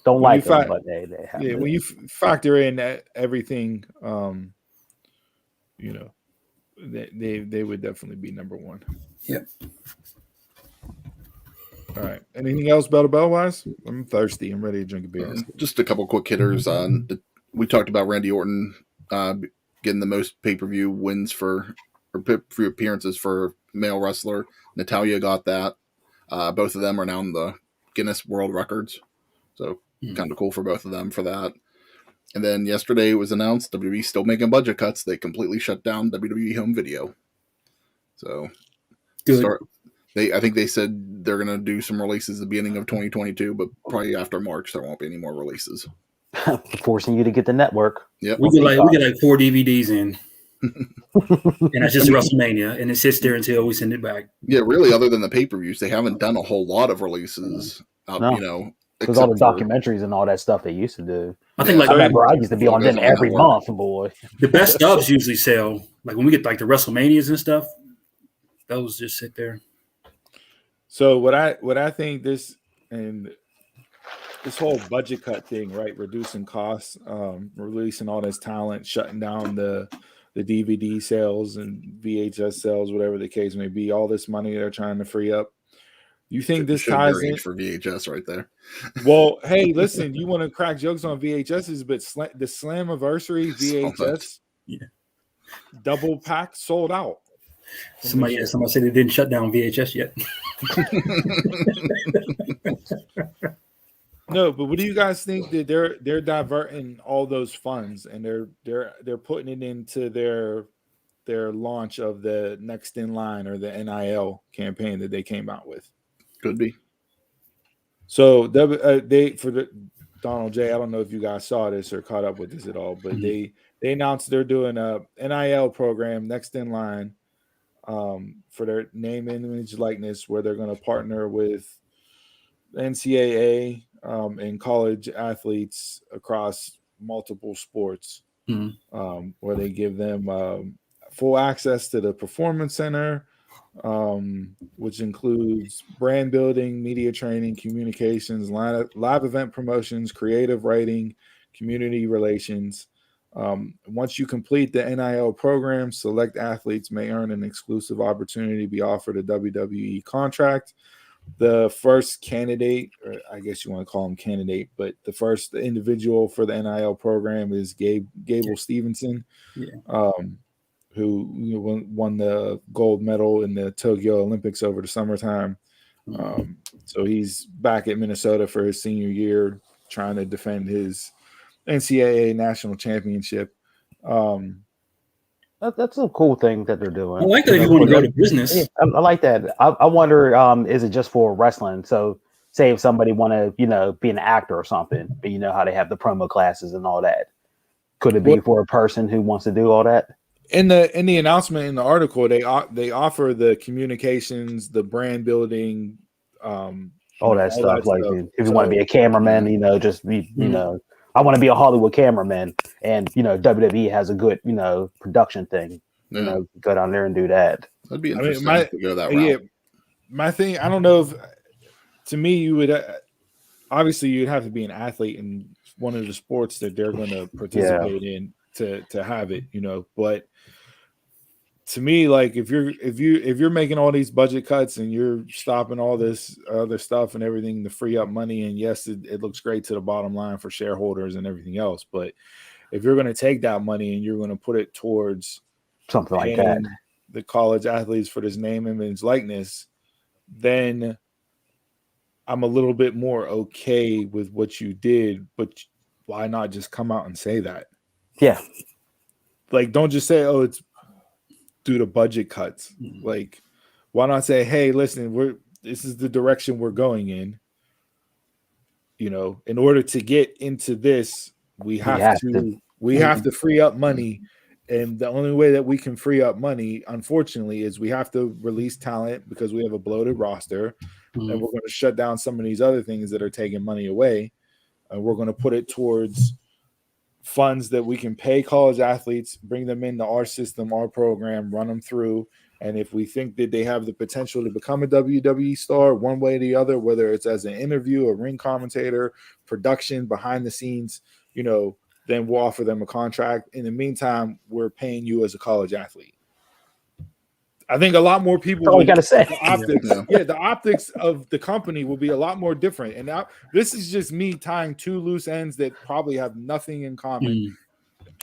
Don't when like them, but they have. Yeah, when you factor in everything, they would definitely be number 1. Yep. All right. Anything else bell to bell wise? I'm thirsty. I'm ready to drink a beer. Just a couple quick hitters. We talked about Randy Orton getting the most pay-per-view wins or pay-per-view appearances for male wrestler. Natalya got that. Both of them are now in the Guinness World Records. So kind of cool for both of them for that. And then yesterday it was announced WWE's still making budget cuts. They completely shut down WWE Home Video. So I think they said they're going to do some releases at the beginning of 2022, but probably after March there won't be any more releases. Forcing you to get the network. Yep. We get like 4 DVDs in. And that's just WrestleMania, and it sits there until we send it back. Yeah, really, other than the pay-per-views, they haven't done a whole lot of releases. Because all the documentaries and all that stuff they used to do. I think I remember I used to be on them every month, boy. The best stubs usually sell. Like when we get like the WrestleManias and stuff, those just sit there. So what I think this whole budget cut thing, right? Reducing costs, releasing all this talent, shutting down the DVD sales and VHS sales, whatever the case may be, all this money they're trying to free up. You think this ties in for VHS right there? Well, hey, listen, you want to crack jokes on VHSs, but the Slammiversary VHS double pack sold out. Somebody said they didn't shut down VHS yet. No, but what do you guys think that they're diverting all those funds and they're putting it into their launch of the next in line or the NIL campaign that they came out with? Could be. So Donald J. I don't know if you guys saw this or caught up with this at all, but they announced they're doing a NIL program, next in line, for their name, image, likeness, where they're going to partner with NCAA and college athletes across multiple sports, where they give them full access to the Performance Center, which includes brand building, media training, communications, live event promotions, creative writing, community relations. Once you complete the NIL program, select athletes may earn an exclusive opportunity to be offered a WWE contract. The first candidate, or I guess you want to call him candidate, but the first individual for the NIL program is Gable Stevenson, who won the gold medal in the Tokyo Olympics over the summertime. So he's back at Minnesota for his senior year, trying to defend his NCAA national championship. That's a cool thing that they're doing. I like that if you want to go to business. Yeah, I like that. I wonder, is it just for wrestling? So say if somebody want to, be an actor or something, but you know how they have the promo classes and all that. Could it be for a person who wants to do all that? In the announcement in the article, they offer the communications, the brand building, all that stuff. Like if you want to be a cameraman, just be, I want to be a Hollywood cameraman, and WWE has a good production thing. Go down there and do that. That'd be interesting to go that route. Yeah, my thing, I don't know if, to me, you would obviously you'd have to be an athlete in one of the sports that they're going to participate in to have it, But to me, like if you're making all these budget cuts and you're stopping all this other stuff and everything to free up money, and yes, it looks great to the bottom line for shareholders and everything else, but if you're going to take that money and you're going to put it towards something like that, the college athletes for this name, image, likeness, then I'm a little bit more okay with what you did, but why not just come out and say that? Yeah. Like, don't just say, oh, it's due to budget cuts. Mm-hmm. Like, why not say, hey, listen, this is the direction we're going in. In order to get into this, we have to free up money. And the only way that we can free up money, unfortunately, is we have to release talent because we have a bloated roster. Mm-hmm. And we're going to shut down some of these other things that are taking money away. And we're going to put it towards funds that we can pay college athletes, bring them into our system, our program, run them through. And if we think that they have the potential to become a WWE star one way or the other, whether it's as an interview, a ring commentator, production, behind the scenes, then we'll offer them a contract. In the meantime, we're paying you as a college athlete. I think a lot more people. That's all you got to say. The optics of the company will be a lot more different. And now this is just me tying two loose ends that probably have nothing in common,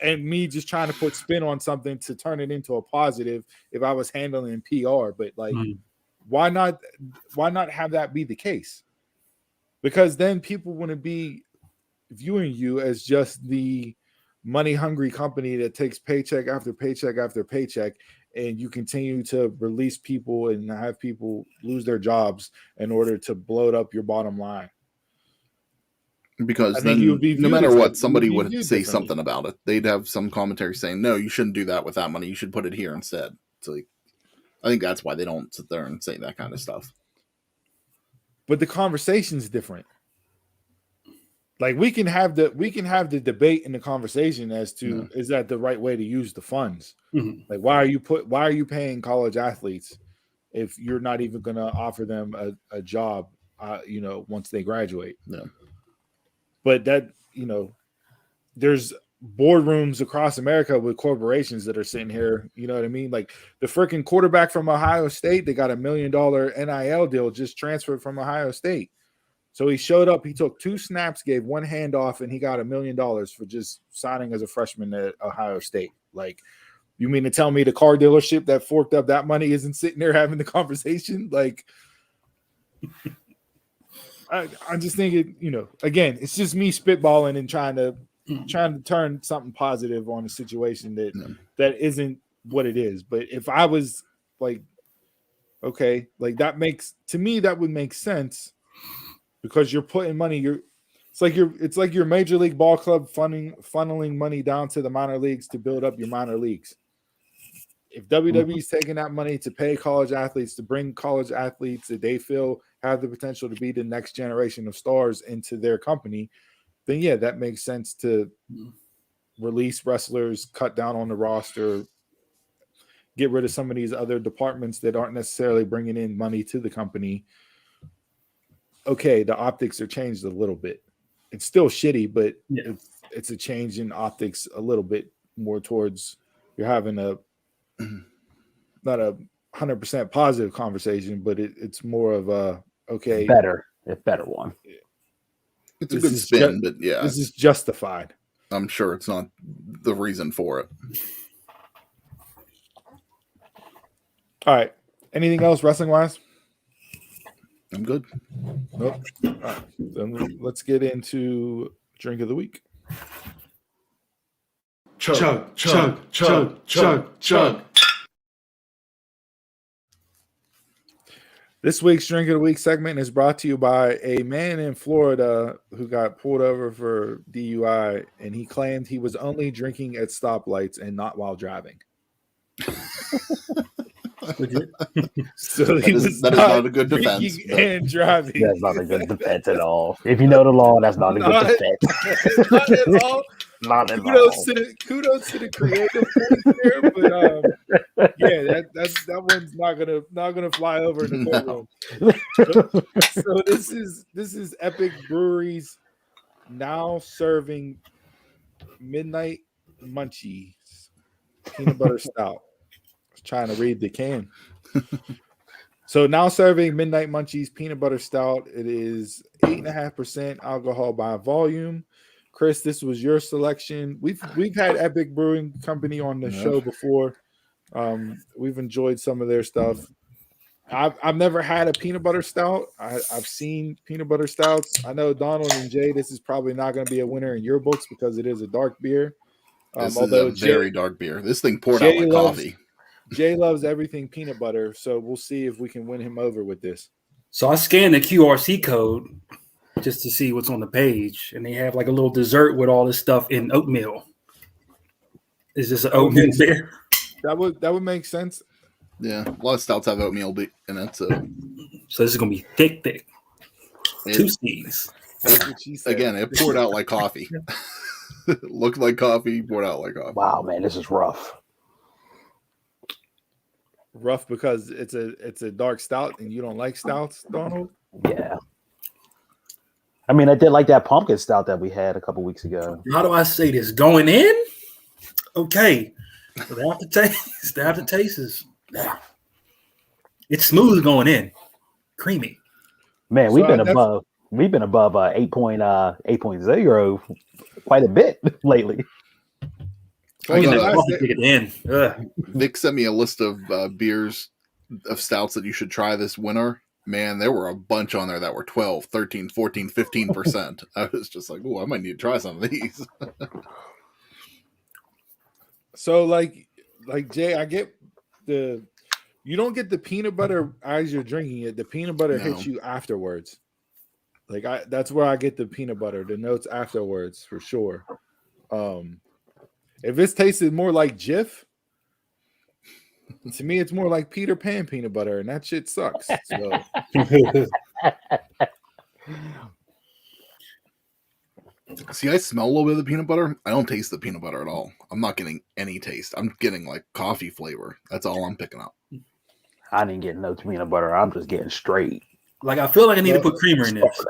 and me just trying to put spin on something to turn it into a positive. If I was handling PR, but why not have that be the case? Because then people wouldn't be viewing you as just the money hungry company that takes paycheck after paycheck after paycheck, and you continue to release people and have people lose their jobs in order to bloat up your bottom line. Because then no matter what, somebody would say something about it. They'd have some commentary saying, no, you shouldn't do that with that money. You should put it here instead. So I think that's why they don't sit there and say that kind of stuff. But the conversation's different. Like we can have the debate and the conversation as to is that the right way to use the funds? Mm-hmm. Like why are you paying college athletes if you're not even going to offer them a job once they graduate? Yeah. But that there's boardrooms across America with corporations that are sitting here, you know what I mean? Like the freaking quarterback from Ohio State, they got $1 million NIL deal just transferred from Ohio State. So he showed up, he took 2 snaps, gave 1 handoff, and he got $1 million for just signing as a freshman at Ohio State. Like, you mean to tell me the car dealership that forked up that money isn't sitting there having the conversation? Like, I just think it, again, it's just me spitballing and trying to turn something positive on a situation that isn't what it is. But if I was like, okay, like that would make sense. Because you're putting money, it's like your major league ball club funneling money down to the minor leagues to build up your minor leagues. If WWE's taking that money to pay college athletes, to bring college athletes that they feel have the potential to be the next generation of stars into their company, then yeah, that makes sense to release wrestlers, cut down on the roster, get rid of some of these other departments that aren't necessarily bringing in money to the company. Okay, the optics are changed a little bit. It's still shitty, but it's a change in optics a little bit more towards you're having not a 100% positive conversation, but it's more of a better one. It's a good spin, but yeah, this is justified. I'm sure it's not the reason for it. All right. Anything else wrestling wise? I'm good. Nope. All right. Then let's get into drink of the week. Chug, chug, chug, chug, chug. This week's drink of the week segment is brought to you by a man in Florida who got pulled over for DUI, and he claimed he was only drinking at stoplights and not while driving. Legit. So he was that is not a good defense. drinking and driving. That's not a good defense at all. If you know the law, that's not a good defense. Not at all. Not at all. Kudos to the creative point there, but yeah, that one's not gonna fly over in the courtroom. So this is Epic Brewery's now serving Midnight Munchies peanut butter stout. I was trying to read the can. So now serving Midnight Munchies peanut butter stout. It is 8.5% alcohol by volume. Chris, this was your selection. We've had Epic Brewing Company on the show before. We've enjoyed some of their stuff. I've never had a peanut butter stout. I've seen peanut butter stouts. I know Donald and Jay, this is probably not going to be a winner in your books because it is a dark beer. This is a very dark beer. This thing poured out like coffee. Jay loves everything peanut butter, so we'll see if we can win him over with this. So I scanned the QRC code just to see what's on the page, and they have like a little dessert with all this stuff in oatmeal. Is this an oatmeal beer? That would make sense. Yeah, a lot of stouts have oatmeal in it, so this is gonna be thick. 2 C's. Again, it poured out like coffee. It looked like coffee, poured out like coffee. Wow, man, this is rough. Rough because it's a dark stout and you don't like stouts, Donald? Yeah. I mean, I did like that pumpkin stout that we had a couple weeks ago. How do I say this? Going in? Okay. So the aftertaste is it's smooth going in. Creamy. Man, we've been above 8.0 quite a bit lately. Vic sent me a list of beers of stouts that you should try this winter. Man, there were a bunch on there that were 12, 13, 14, 15%. I was just like, oh, I might need to try some of these. So like Jay, I get you don't get the peanut butter as you're drinking it. The peanut butter hits you afterwards. Like that's where I get the peanut butter, the notes afterwards for sure. If it's tasted more like Jif, to me it's more like Peter Pan peanut butter, and that shit sucks. So. See, I smell a little bit of the peanut butter. I don't taste the peanut butter at all. I'm not getting any taste. I'm getting like coffee flavor. That's all I'm picking up. I didn't get no peanut butter. I'm just getting straight. Like I feel like I need to put creamer in this.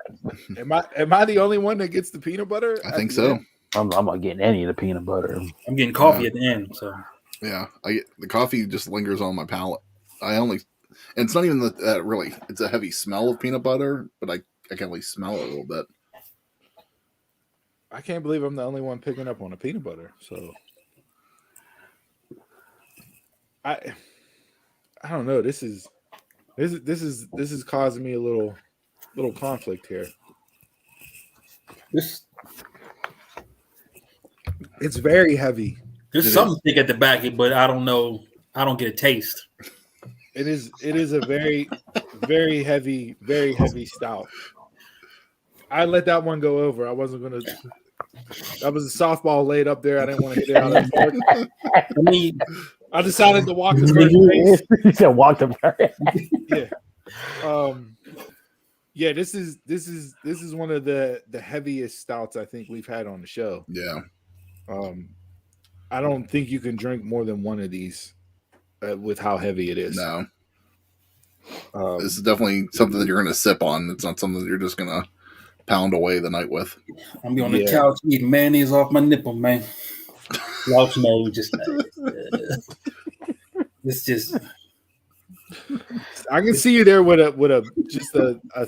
Am I the only one that gets the peanut butter? I think so. I'm not getting any of the peanut butter. I'm getting coffee at the end. So yeah, the coffee just lingers on my palate. And it's not even that really. It's a heavy smell of peanut butter, but I can at least smell it a little bit. I can't believe I'm the only one picking up on the peanut butter. So I don't know. This is causing me a little conflict here. It's very heavy. There's something thick at the back, but I don't know. I don't get a taste. It is a very, very heavy stout. I let that one go over. I wasn't gonna. That was a softball laid up there. I didn't want to hit it out of the park. I decided to walk the first base. You said walk the first. Yeah. Yeah. This is one of the heaviest stouts I think we've had on the show. Yeah. I don't think you can drink more than one of these with how heavy it is. No. This is definitely something that you're going to sip on. It's not something that you're just going to pound away the night with. I'm be on the couch eating mayonnaise off my nipple, man. Slouch mode, just it's just. I can see you there with a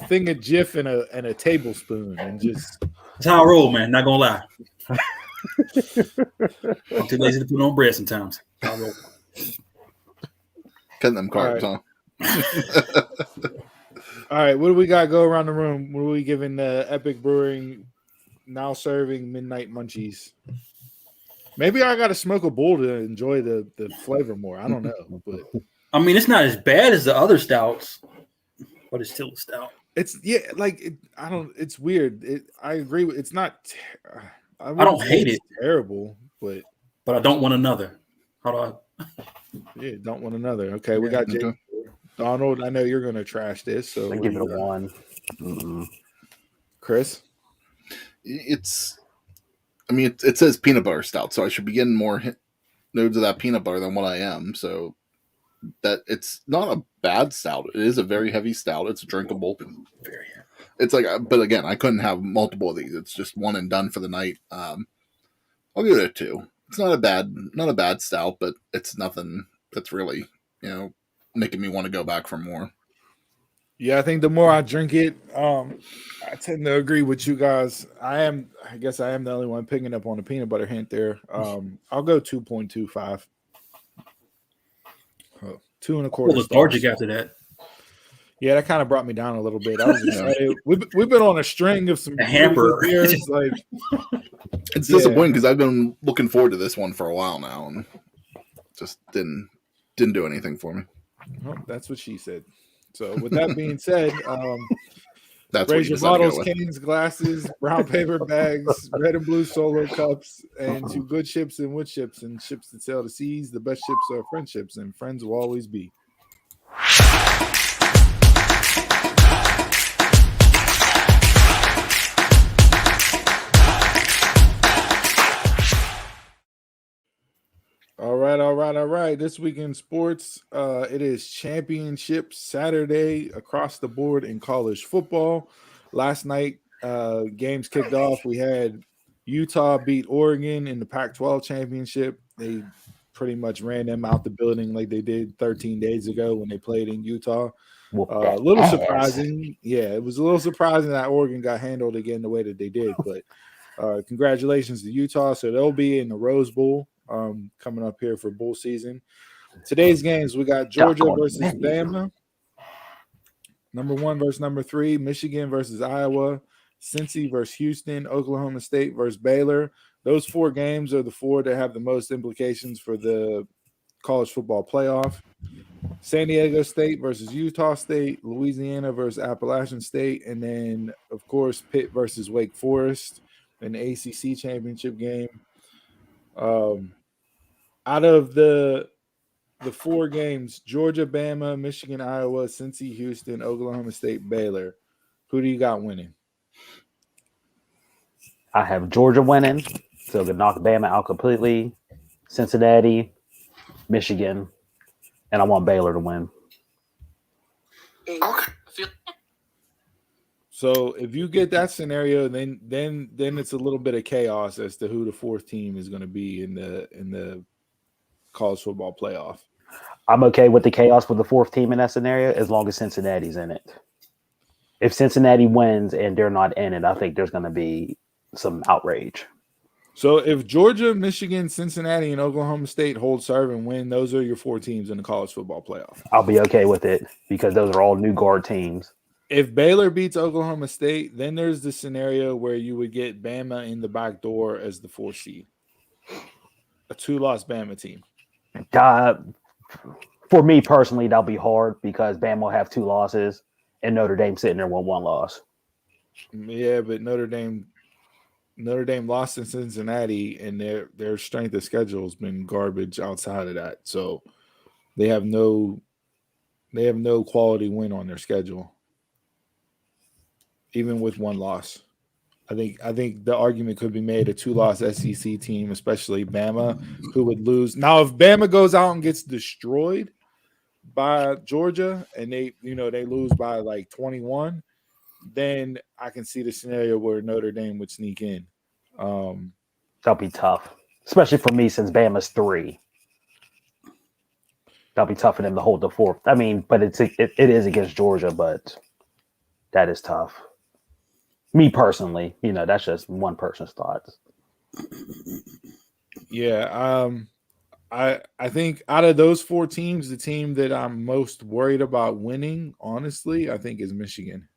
thing of Jif and a tablespoon and just. That's how I roll, man. Not gonna lie. I'm too lazy to put on bread sometimes. I roll. Cutting them carbs, huh? All right, what do we got? Go around the room. What are we giving Epic Brewing now serving Midnight Munchies? Maybe I got to smoke a bowl to enjoy the flavor more. I don't know, but I mean, it's not as bad as the other stouts, but it's still a stout. It's It's weird. I agree with. It's not. I don't hate it. Terrible, but I don't want another. How Yeah, don't want another. Okay, we got Jake. Okay. Donald, I know you're going to trash this, so I what give do it you a got? 1. Mm-mm. Chris? It says peanut butter stout, so I should be getting more nodes of that peanut butter than what I am. So that it's not a bad stout. It is a very heavy stout. It's drinkable. It's like, but again, I couldn't have multiple of these. It's just one and done for the night. I'll give it a 2. It's not a bad stout, but it's nothing that's really, making me want to go back for more. Yeah, I think the more I drink it, I tend to agree with you guys. I guess I am the only one picking up on the peanut butter hint there. I'll go 2.25. 2.25 lethargic stars. after that. Yeah, that kind of brought me down a little bit. I was excited. We've been on a string of some A hamper. pretty good beers. Like, It's disappointing because I've been looking forward to this one for a while now, and just didn't do anything for me. well, that's what she said. So, with that being said, That's raise what you your decided to bottles, go with. cans, glasses, brown paper bags, red and blue solo cups, and to good ships and wood ships and ships that sail the seas. The best ships are friendships, and friends will always be. All right. This week in sports, it is championship Saturday across the board in college football. Last night, games kicked off. We had Utah beat Oregon in the Pac-12 championship. They pretty much ran them out the building like they did 13 days ago when they played in Utah. A little surprising. Yeah, it was a little surprising that Oregon got handled again the way that they did. But congratulations to Utah. So they'll be in the Rose Bowl coming up here for bowl season. Today's games, we got Georgia versus Bama. Number 1 versus number 3. Michigan versus Iowa. Cincy versus Houston. Oklahoma State versus Baylor. Those 4 games are the 4 that have the most implications for the college football playoff. San Diego State versus Utah State, Louisiana versus Appalachian State, and then, of course, Pitt versus Wake Forest in the ACC championship game. Out of the 4 games, Georgia, Bama, Michigan, Iowa, Cincy, Houston, Oklahoma State, Baylor, who do you got winning? I have Georgia winning, so could knock Bama out completely. Cincinnati, Michigan, and I want Baylor to win. So if you get that scenario, then it's a little bit of chaos as to who the 4th team is going to be in the college football playoff. I'm okay with the chaos with the 4th team in that scenario as long as Cincinnati's in it. If Cincinnati wins and they're not in it, I think there's going to be some outrage. So if Georgia, Michigan, Cincinnati, and Oklahoma State hold serve and win, those are your 4 teams in the college football playoff. I'll be okay with it because those are all new guard teams. If Baylor beats Oklahoma State, then there's the scenario where you would get Bama in the back door as the 4th seed. A 2-loss Bama team. For me personally, that'll be hard because Bama will have 2 losses and Notre Dame sitting there with 1 loss. Yeah, but Notre Dame lost in Cincinnati, and their strength of schedule has been garbage outside of that. So they have no quality win on their schedule, even with 1 loss. I think the argument could be made a 2-loss SEC team, especially Bama, who would lose. Now, if Bama goes out and gets destroyed by Georgia and they lose by like 21, then I can see the scenario where Notre Dame would sneak in. That'll be tough, especially for me since Bama's 3. That'll be tough for them to hold the 4th. I mean, but it is against Georgia, but that is tough. Me personally, that's just one person's thoughts. Yeah, I think out of those 4 teams, the team that I'm most worried about winning, honestly, I think is Michigan.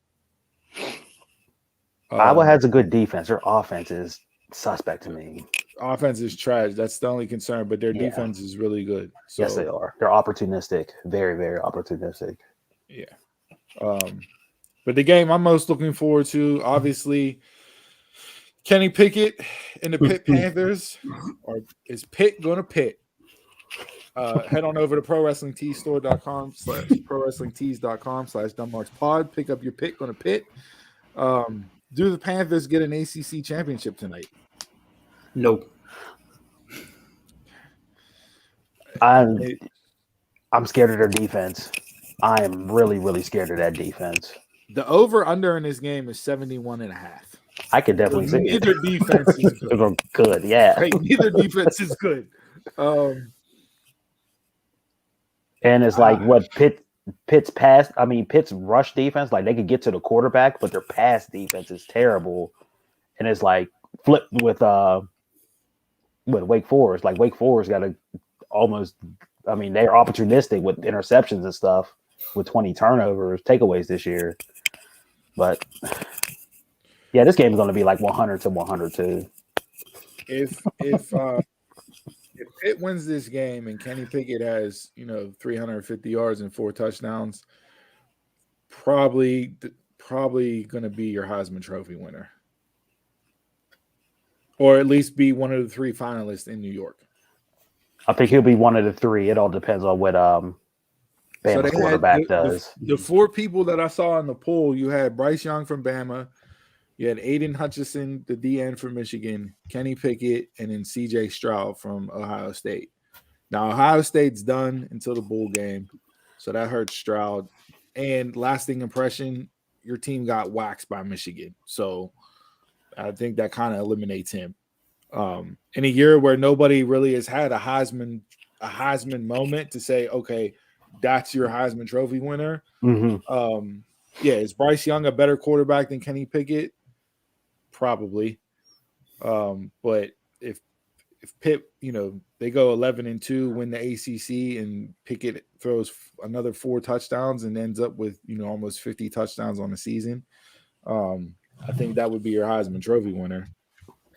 Iowa has a good defense. Their offense is suspect to me. Offense is trash. That's the only concern, but their defense is really good. So, yes, they are. They're opportunistic. Very, very opportunistic. Yeah. But the game I'm most looking forward to, obviously, Kenny Pickett and the Pitt Panthers. Or is Pitt going to pit? Head on over to prowrestlingteestore.com/prowrestlingtees.com/dumbmarkspod. Pick up your pick on a pit. Do the Panthers get an ACC championship tonight? Nope. I'm scared of their defense. I am really, really scared of that defense. The over-under in this game is 71.5. I could definitely see neither it. defense is good. Good, yeah. Right, neither defense is good. And it's like what Pitt's rush defense, like they could get to the quarterback, but their pass defense is terrible. And it's like flipped with Wake Forest. Like Wake Forest got to almost, I mean, they're opportunistic with interceptions and stuff with 20 turnovers, takeaways this year. But yeah, this game is going to be like 100-102. If Pitt wins this game and Kenny Pickett has 350 yards and 4 touchdowns, probably going to be your Heisman Trophy winner, or at least be one of the 3 finalists in New York. I think he'll be one of the 3. It all depends on what Bama's quarterback does. The 4 people that I saw in the poll, you had Bryce Young from Bama, you had Aiden Hutchinson, the DN from Michigan, Kenny Pickett, and then CJ Stroud from Ohio State. Now, Ohio State's done until the bowl game, so that hurts Stroud. And lasting impression, your team got waxed by Michigan. So I think that kind of eliminates him. In a year where nobody really has had a Heisman moment to say, okay, that's your Heisman Trophy winner. Mm-hmm. Is Bryce Young a better quarterback than Kenny Pickett? Probably. But if Pitt, they go 11-2, win the ACC, and Pickett throws another 4 touchdowns and ends up with almost 50 touchdowns on the season, I think that would be your Heisman Trophy winner.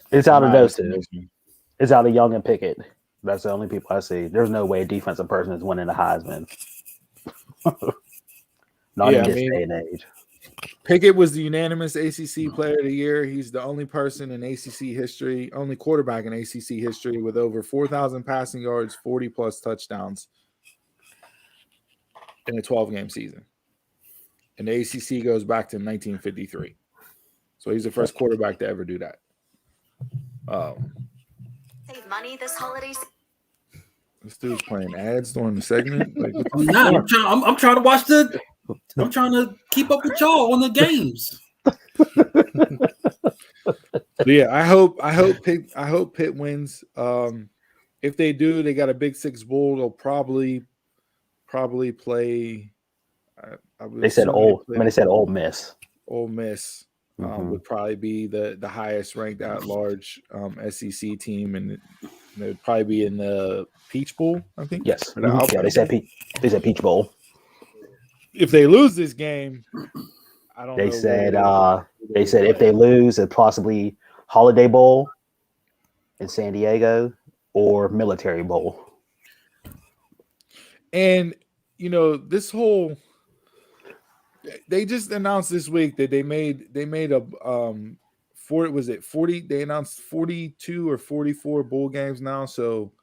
It's out of those 2. It's out of Young and Pickett. That's the only people I see. There's no way a defensive person is winning the Heisman. Not in this day and age. Pickett was the unanimous ACC Player of the Year. He's the only person in ACC history, only quarterback in ACC history with over 4,000 passing yards, 40-plus touchdowns in a 12-game season. And the ACC goes back to 1953. So he's the first quarterback to ever do that. Save money this holiday season. This dude's playing ads during the segment. Like, I'm trying to watch I'm trying to keep up with y'all on the games. Yeah, I hope Pitt wins. If they do, they got a Big 6 bowl. They'll probably play. They said Ole Miss. Ole Miss would probably be the highest ranked at large SEC team, and they'd probably be in the Peach Bowl, I think. Yes, yeah, they said Peach Bowl. If they lose this game, I don't know. They said if they lose, it possibly Holiday Bowl in San Diego or Military Bowl. And this whole they just announced this week that they made a 40, they announced 42 or 44 bowl games now, so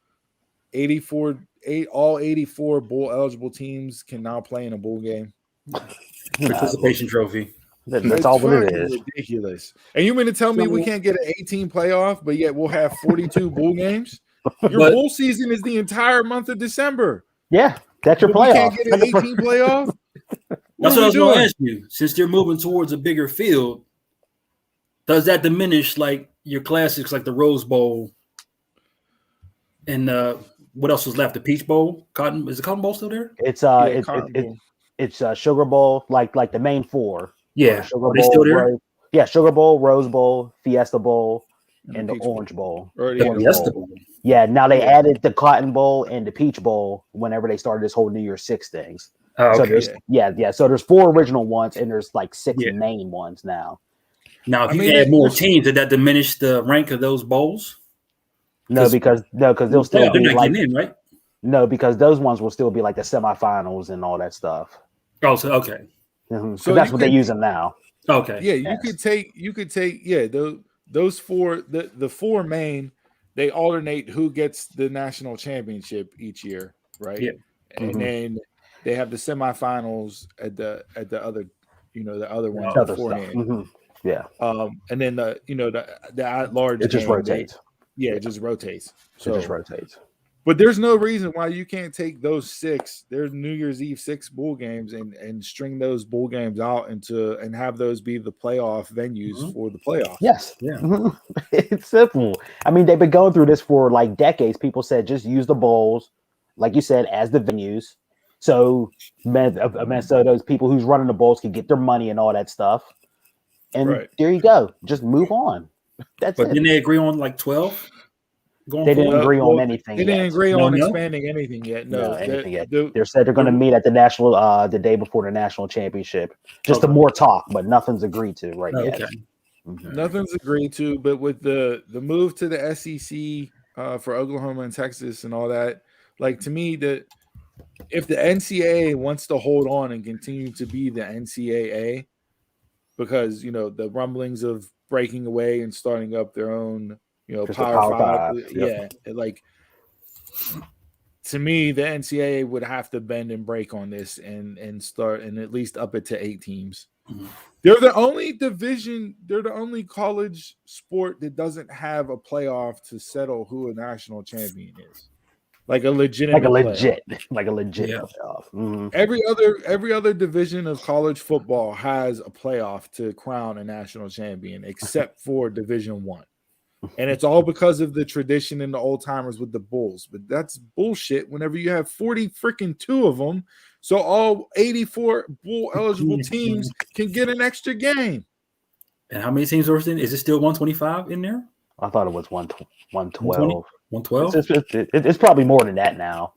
all 84 bowl eligible teams can now play in a bowl game. Participation trophy. That's all what it is. Ridiculous. And you mean to tell me we can't get an 18 playoff, but yet we'll have 42 bowl games? Your bowl season is the entire month of December. Yeah, that's your playoff. We can't get an 18 playoff. That's what I was going to ask you. Since they're moving towards a bigger field, does that diminish like your classics, like the Rose Bowl, and what else was left? The Peach Bowl, is the Cotton Bowl still there? It's Sugar Bowl, like the main 4. Yeah, Sugar Bowl, still there? Sugar Bowl, Rose Bowl, Fiesta Bowl, and the Orange Bowl. Bowl. Yeah, now they added the Cotton Bowl and the Peach Bowl whenever they started this whole New Year's 6 things. Oh, okay. So there's 4 original ones and there's like 6 main ones now. Now, if you add more teams, did that diminish the rank of those bowls? No, because they'll still be not like getting in, right? No, because those ones will still be like the semifinals and all that stuff. Oh, so okay. Mm-hmm. So that's what they use them now. Okay. Yeah, you could take those 4 the 4 main, they alternate who gets the national championship each year. right? Yeah. And then they have the semifinals at the other, the other ones Other stuff. beforehand. Yeah, And then the at large it just game, rotates. it just rotates. So It just rotates. but there's no reason why you can't take those 6. There's New Year's Eve 6 bowl games and string those bowl games out and have those be the playoff venues for the playoffs. Yes. Yeah. It's simple. I mean, they've been going through this for like decades. People said just use the bowls, like you said, as the venues. So those people who's running the bowls can get their money and all that stuff. And there you go. Just move on. That's But it. didn't they agree on like 12? They didn't agree on anything. They didn't yet. agree on expanding anything yet. No, No, anything yet. They said they're going to meet at the the day before the national championship. Just some more talk, but nothing's agreed to yet. Nothing's agreed to. But with the move to the SEC for Oklahoma and Texas and all that, like to me, if the NCAA wants to hold on and continue to be the NCAA, because the rumblings of breaking away and starting up their own. Power 5. Yeah. Like to me, the NCAA would have to bend and break on this and start and at least up it to 8 teams. Mm-hmm. They're the only college sport that doesn't have a playoff to settle who a national champion is. Like a legit playoff. Mm-hmm. Every other division of college football has a playoff to crown a national champion, except for Division I. And it's all because of the tradition and the old timers with the Bulls. But that's bullshit whenever you have 42 of them. So all 84 Bull eligible teams can get an extra game. And how many teams are in? Is it still 125 in there? I thought it was 112. 112? It's probably more than that now.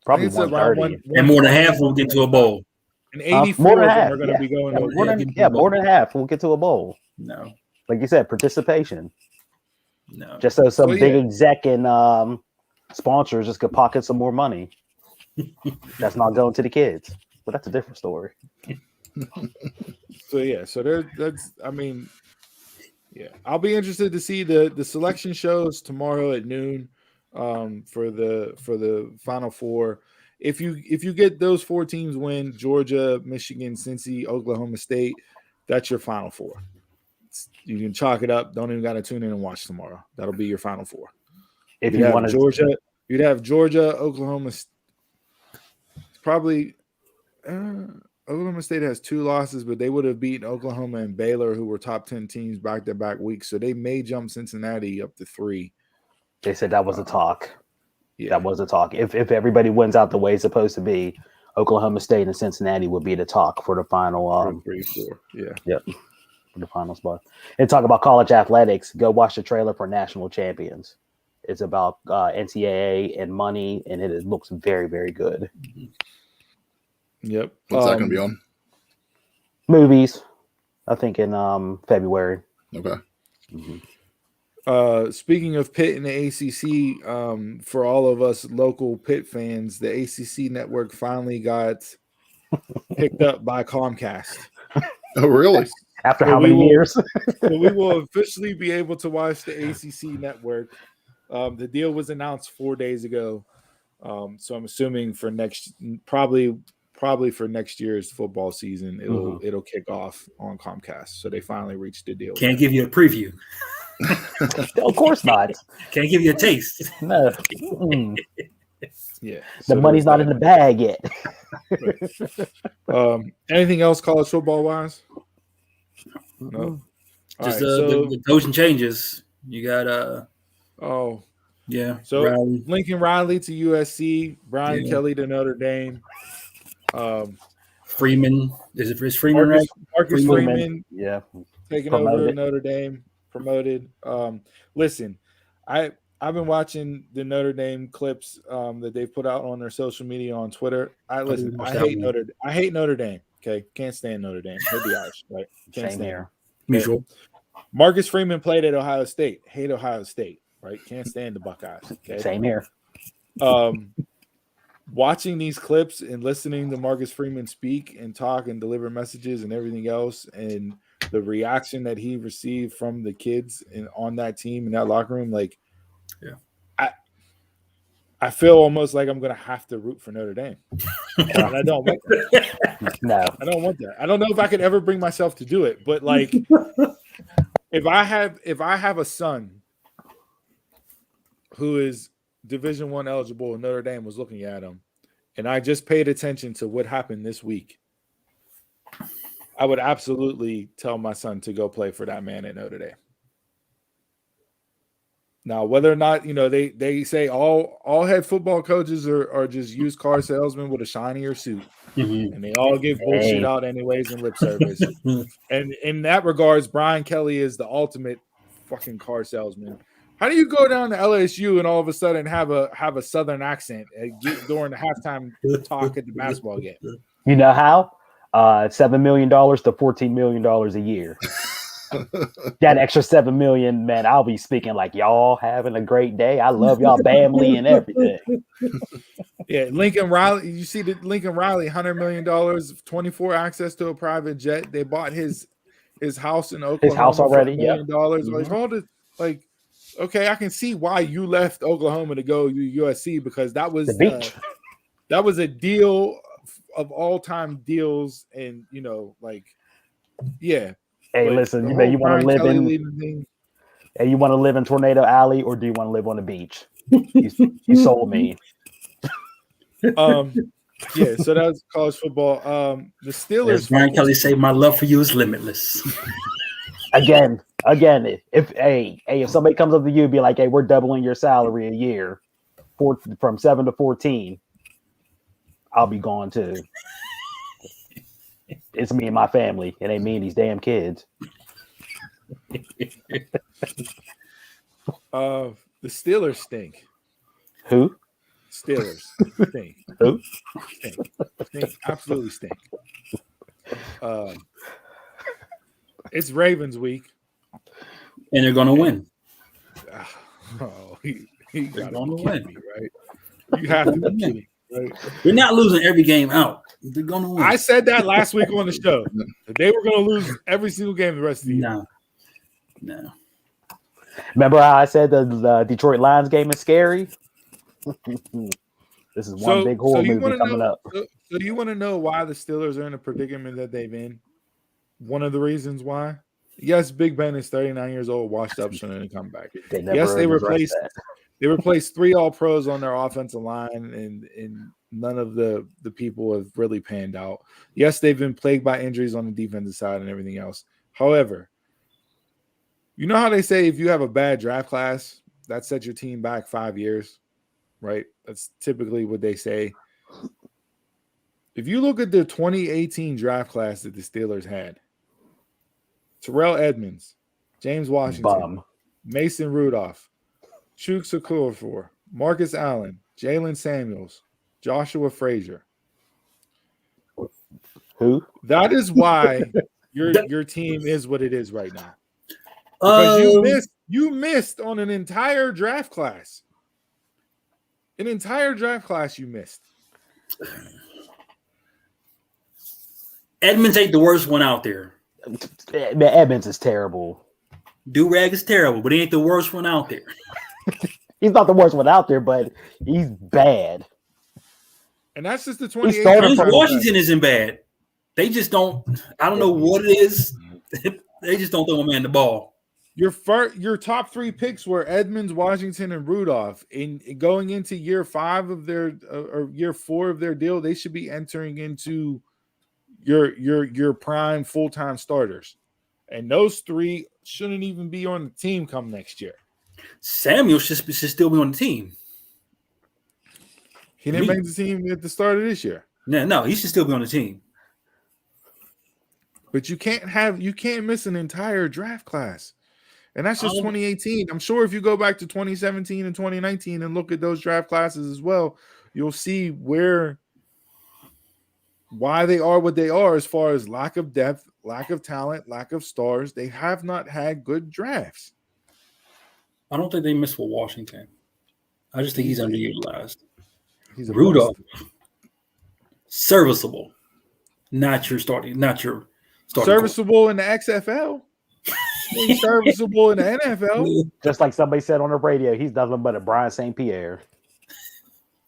Probably 130. And more than half will get to a bowl. And 84 of them are going to be going to a bowl. More than half will get to a bowl. No. Like you said, participation. No. Just so some big exec and sponsors just could pocket some more money. That's not going to the kids. But that's a different story. I'll be interested to see the selection shows tomorrow at noon for the Final Four. If you get those 4 teams win, Georgia, Michigan, Cincy, Oklahoma State, that's your Final Four. You can chalk it up. Don't even got to tune in and watch tomorrow. That'll be your Final Four. If you want Georgia, you'd have Georgia, Oklahoma. Probably Oklahoma State has 2 losses, but they would have beaten Oklahoma and Baylor, who were top 10 teams back-to-back weeks. So they may jump Cincinnati up to 3. They said that was a talk. Yeah. That was a talk. If everybody wins out the way it's supposed to be, Oklahoma State and Cincinnati would be the talk for the final. 3, 4. Yeah. Yep. The final spot. And talk about college athletics, go watch the trailer for National Champions. It's about NCAA and money, and it looks very, very good. Yep. What's that going to be on? Movies, I think in February. Okay. Mm-hmm. Speaking of Pitt and the ACC, for all of us local Pitt fans, the ACC network finally got picked up by Comcast. Oh, really? After how many years? So we will officially be able to watch the ACC network. The deal was announced 4 days ago. So I'm assuming for probably for next year's football season, it'll kick off on Comcast. So they finally reached the deal. Can't give you a preview. Of course not. Can't give you a taste. No. Yeah. The money's not in the bag yet. Anything else college football wise? No. Just the coaching changes. You got So Riley. Lincoln Riley to USC, Brian Kelly to Notre Dame. Freeman. Is Freeman right? Marcus Freeman. Yeah. Taking over Notre Dame. Promoted. Listen, I've been watching the Notre Dame clips that they've put out on their social media on Twitter. I hate Notre Dame. Okay, can't stand Notre Dame. He'll be Irish, right? Can't Same stand here. Mutual. Marcus Freeman played at Ohio State. Hate Ohio State, right? Can't stand the Buckeyes. Okay? Same here. Watching these clips and listening to Marcus Freeman speak and talk and deliver messages and everything else, and the reaction that he received from the kids on that team in that locker room, like, I feel almost like I'm going to have to root for Notre Dame. And I don't want that. No. I don't want that. I don't know if I could ever bring myself to do it, but like if I have a son who is Division I eligible and Notre Dame was looking at him, and I just paid attention to what happened this week, I would absolutely tell my son to go play for that man at Notre Dame. Now, whether or not, they say all head football coaches are just used car salesmen with a shinier suit, and they all give bullshit out anyways in lip service. And in that regards, Brian Kelly is the ultimate fucking car salesman. How do you go down to LSU and all of a sudden have a Southern accent during the halftime talk at the basketball game? You know how? $7 million to $14 million a year. That extra $7 million, man, I'll be speaking like y'all having a great day. I love y'all family and everything. Yeah, Lincoln Riley. You see the Lincoln Riley, $100 million, 24 access to a private jet. They bought his house in Oklahoma. His house already, $1 million. Like all this, like, okay, I can see why you left Oklahoma to go to USC because that was the beach. That was a deal of all time deals, and yeah. Hey, listen, you want to live in you want to live in Tornado Alley, or do you want to live on the beach? You sold me. Yeah, so that's college football. The Steelers. As Brian Kelly say, my love for you is limitless. Again, if somebody comes up to you and be like, hey, we're doubling your salary a year from 7 to 14, I'll be gone too. It's me and my family. It ain't me and these damn kids. The Steelers stink. Who? Steelers stink. Who? Stink. Absolutely stink. It's Ravens week. And they're going to win. Oh, he got to win. me, right? You have to be kidding. Right. We're not losing every game out. They're gonna win. I said that last week on the show. They were gonna lose every single game the rest of the year. No. Remember how I said the Detroit Lions game is scary? This is one big horror movie coming up. So do you want to know why the Steelers are in the predicament that they've in? One of the reasons why? Yes, Big Ben is 39 years old, washed up, shouldn't come back. They replaced 3 All-Pros on their offensive line, and none of the people have really panned out. Yes, they've been plagued by injuries on the defensive side and everything else. However, you know how they say if you have a bad draft class, that sets your team back 5 years, right? That's typically what they say. If you look at the 2018 draft class that the Steelers had, Terrell Edmonds, James Washington, Mason Rudolph, Chuks Okorafor, Marcus Allen, Jalen Samuels, Joshua Frazier. Who? That is why your team is what it is right now. Because you missed on an entire draft class. An entire draft class you missed. Edmonds ain't the worst one out there. Edmonds is terrible. Do-Rag is terrible, but he ain't the worst one out there. He's not the worst one out there, but he's bad. And that's just the 2018. Washington isn't bad. They just don't. I don't know what it is. They just don't throw a man the ball. Your top 3 picks were Edmonds, Washington, and Rudolph. In going into year 5 of their or year 4 of their deal, they should be entering into your prime full-time starters. And those 3 shouldn't even be on the team come next year. Samuel should still be on the team. He didn't make the team at the start of this year. No, he should still be on the team. But you can't miss an entire draft class. And that's just 2018. I'm sure if you go back to 2017 and 2019 and look at those draft classes as well, you'll see why they are what they are as far as lack of depth, lack of talent, lack of stars. They have not had good drafts. I don't think they missed with Washington. I just think he's underutilized. He's a Rudolph, serviceable, not your starting. Serviceable in the XFL. He's serviceable in the NFL. Just like somebody said on the radio, he's nothing but a Brian St. Pierre.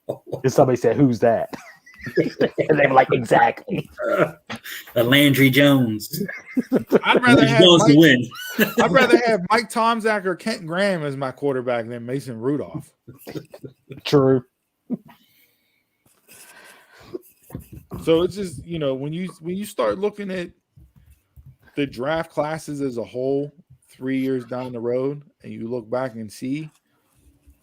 And somebody said, "Who's that?" And they were like, "Exactly." A Landry Jones. I'd rather have Jones to win. I'd rather have Mike Tomczak or Kent Graham as my quarterback than Mason Rudolph. True. So it's just, when you start looking at the draft classes as a whole 3 years down the road, and you look back and see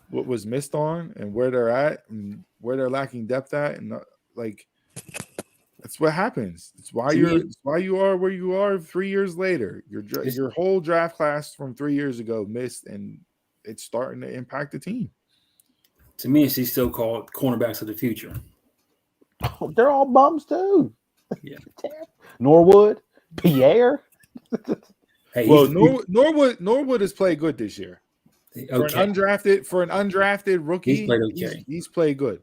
what was missed on and where they're at and where they're lacking depth at, and that's what happens. It's why you are where you are 3 years later. Your whole draft class from 3 years ago missed, and it's starting to impact the team. To me, she's still called cornerbacks of the future. Oh, they're all bums too. Yeah. Norwood, Pierre. Hey, Well, Norwood has played good this year. okay. For an undrafted rookie, He's played okay. He's played good.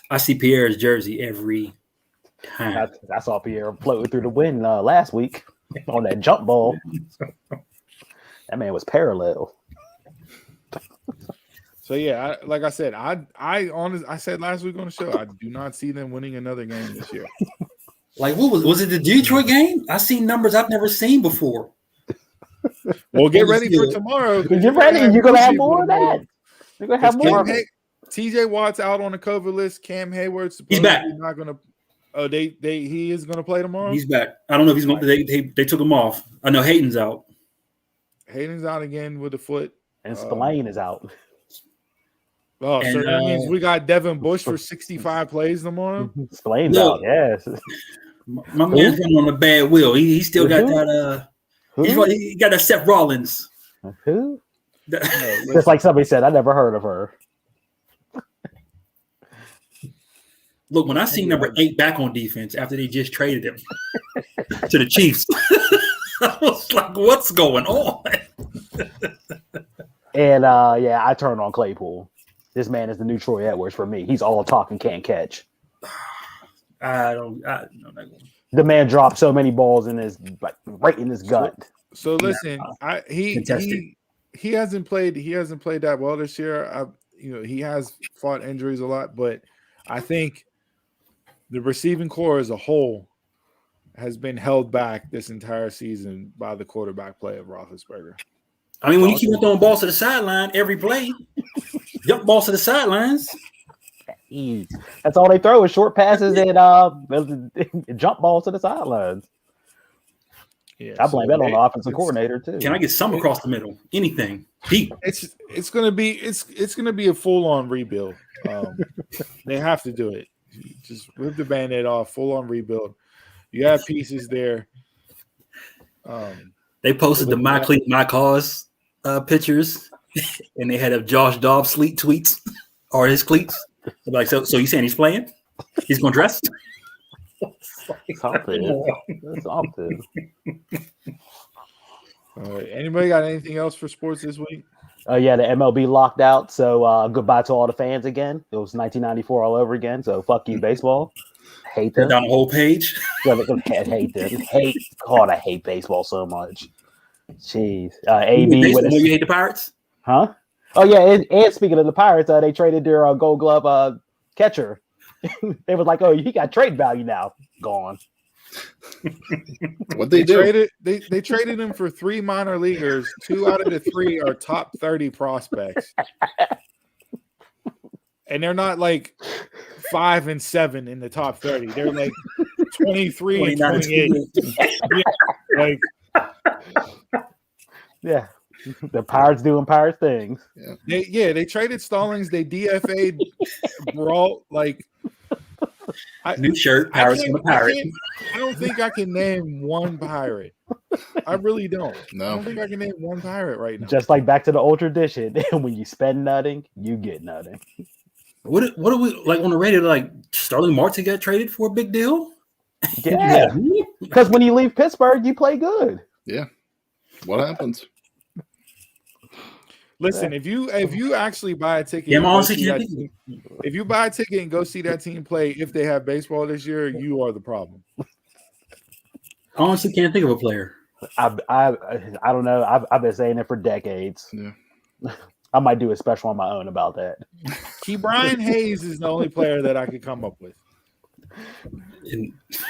I see Pierre's jersey every time. I saw Pierre floating through the wind last week on that jump ball. That man was parallel. So yeah, like I said, I said last week on the show, I do not see them winning another game this year. Like, what was it? The Detroit game? I seen numbers I've never seen before. Well, get ready for tomorrow. Get ready. You're gonna have more of that. You're gonna have more. TJ Watt's out on the COVID list. Cam Hayward's He's back. Not gonna. Oh, he is gonna play tomorrow. He's back. I don't know if he's going. They took him off. I know Hayden's out. Hayden's out again with the foot. And Spillane is out. Oh, so that means we got Devin Bush for 65 plays tomorrow. Spillane's out. Yes. My man's running on a bad wheel. He still got that. He got that Seth Rollins. Who? Just like somebody said, I never heard of her. Look, when I see number 8 back on defense after they just traded him to the Chiefs, I was like, "What's going on?" And I turned on Claypool. This man is the new Troy Edwards for me. He's all talk and can't catch. I don't know. The man dropped so many balls in his right in his gut. So listen, he hasn't played that well this year. He has fought injuries a lot, but I think the receiving core as a whole has been held back this entire season by the quarterback play of Roethlisberger. I mean, when you keep throwing balls to the sideline every play, jump balls to the sidelines. That's all they throw is short passes and jump balls to the sidelines. Yeah, I blame that on the offensive coordinator too. Can I get some across the middle? Anything deep? It's gonna be a full on rebuild. They have to do it. Just rip the Band-Aid off. Full on rebuild. You have pieces there. They posted the My Cleat, My Cause pictures, and they had a Josh Dobbs sleet tweets or his cleats. They're like, so you saying he's playing? He's going to dress? Something. All right. Anybody got anything else for sports this week? The MLB locked out. So goodbye to all the fans again. It was 1994 all over again. So fuck you, baseball. Hate them. Down the whole page. Hate them. God, I hate baseball so much. Jeez. AB. You hate the Pirates? Huh? Oh yeah, and speaking of the Pirates, they traded their Gold Glove catcher. They was like, "Oh, he got trade value now." Gone. What they do? They traded him for 3 minor leaguers. 2 out of the 3 are top 30 prospects, and they're not like 5 and 7 in the top 30. They're like 23 and 28. Yeah. The Pirates doing Pirate things. They traded Stallings. They DFA'd Brault. New shirt, Pirates from the Pirate. I don't think I can name one Pirate. I really don't. No. I don't think I can name one Pirate right now. Just like back to the old tradition. When you spend nothing, you get nothing. What are we like on the radio? Like Starling Marte got traded for a big deal? Yeah. Because when you leave Pittsburgh, you play good. Yeah. What happens? Listen, if you actually buy a ticket, if you buy a ticket and go see that team play, if they have baseball this year, you are the problem. I honestly can't think of a player. I don't know. I've been saying it for decades. Yeah. I might do a special on my own about that. Brian Hayes is the only player that I could come up with.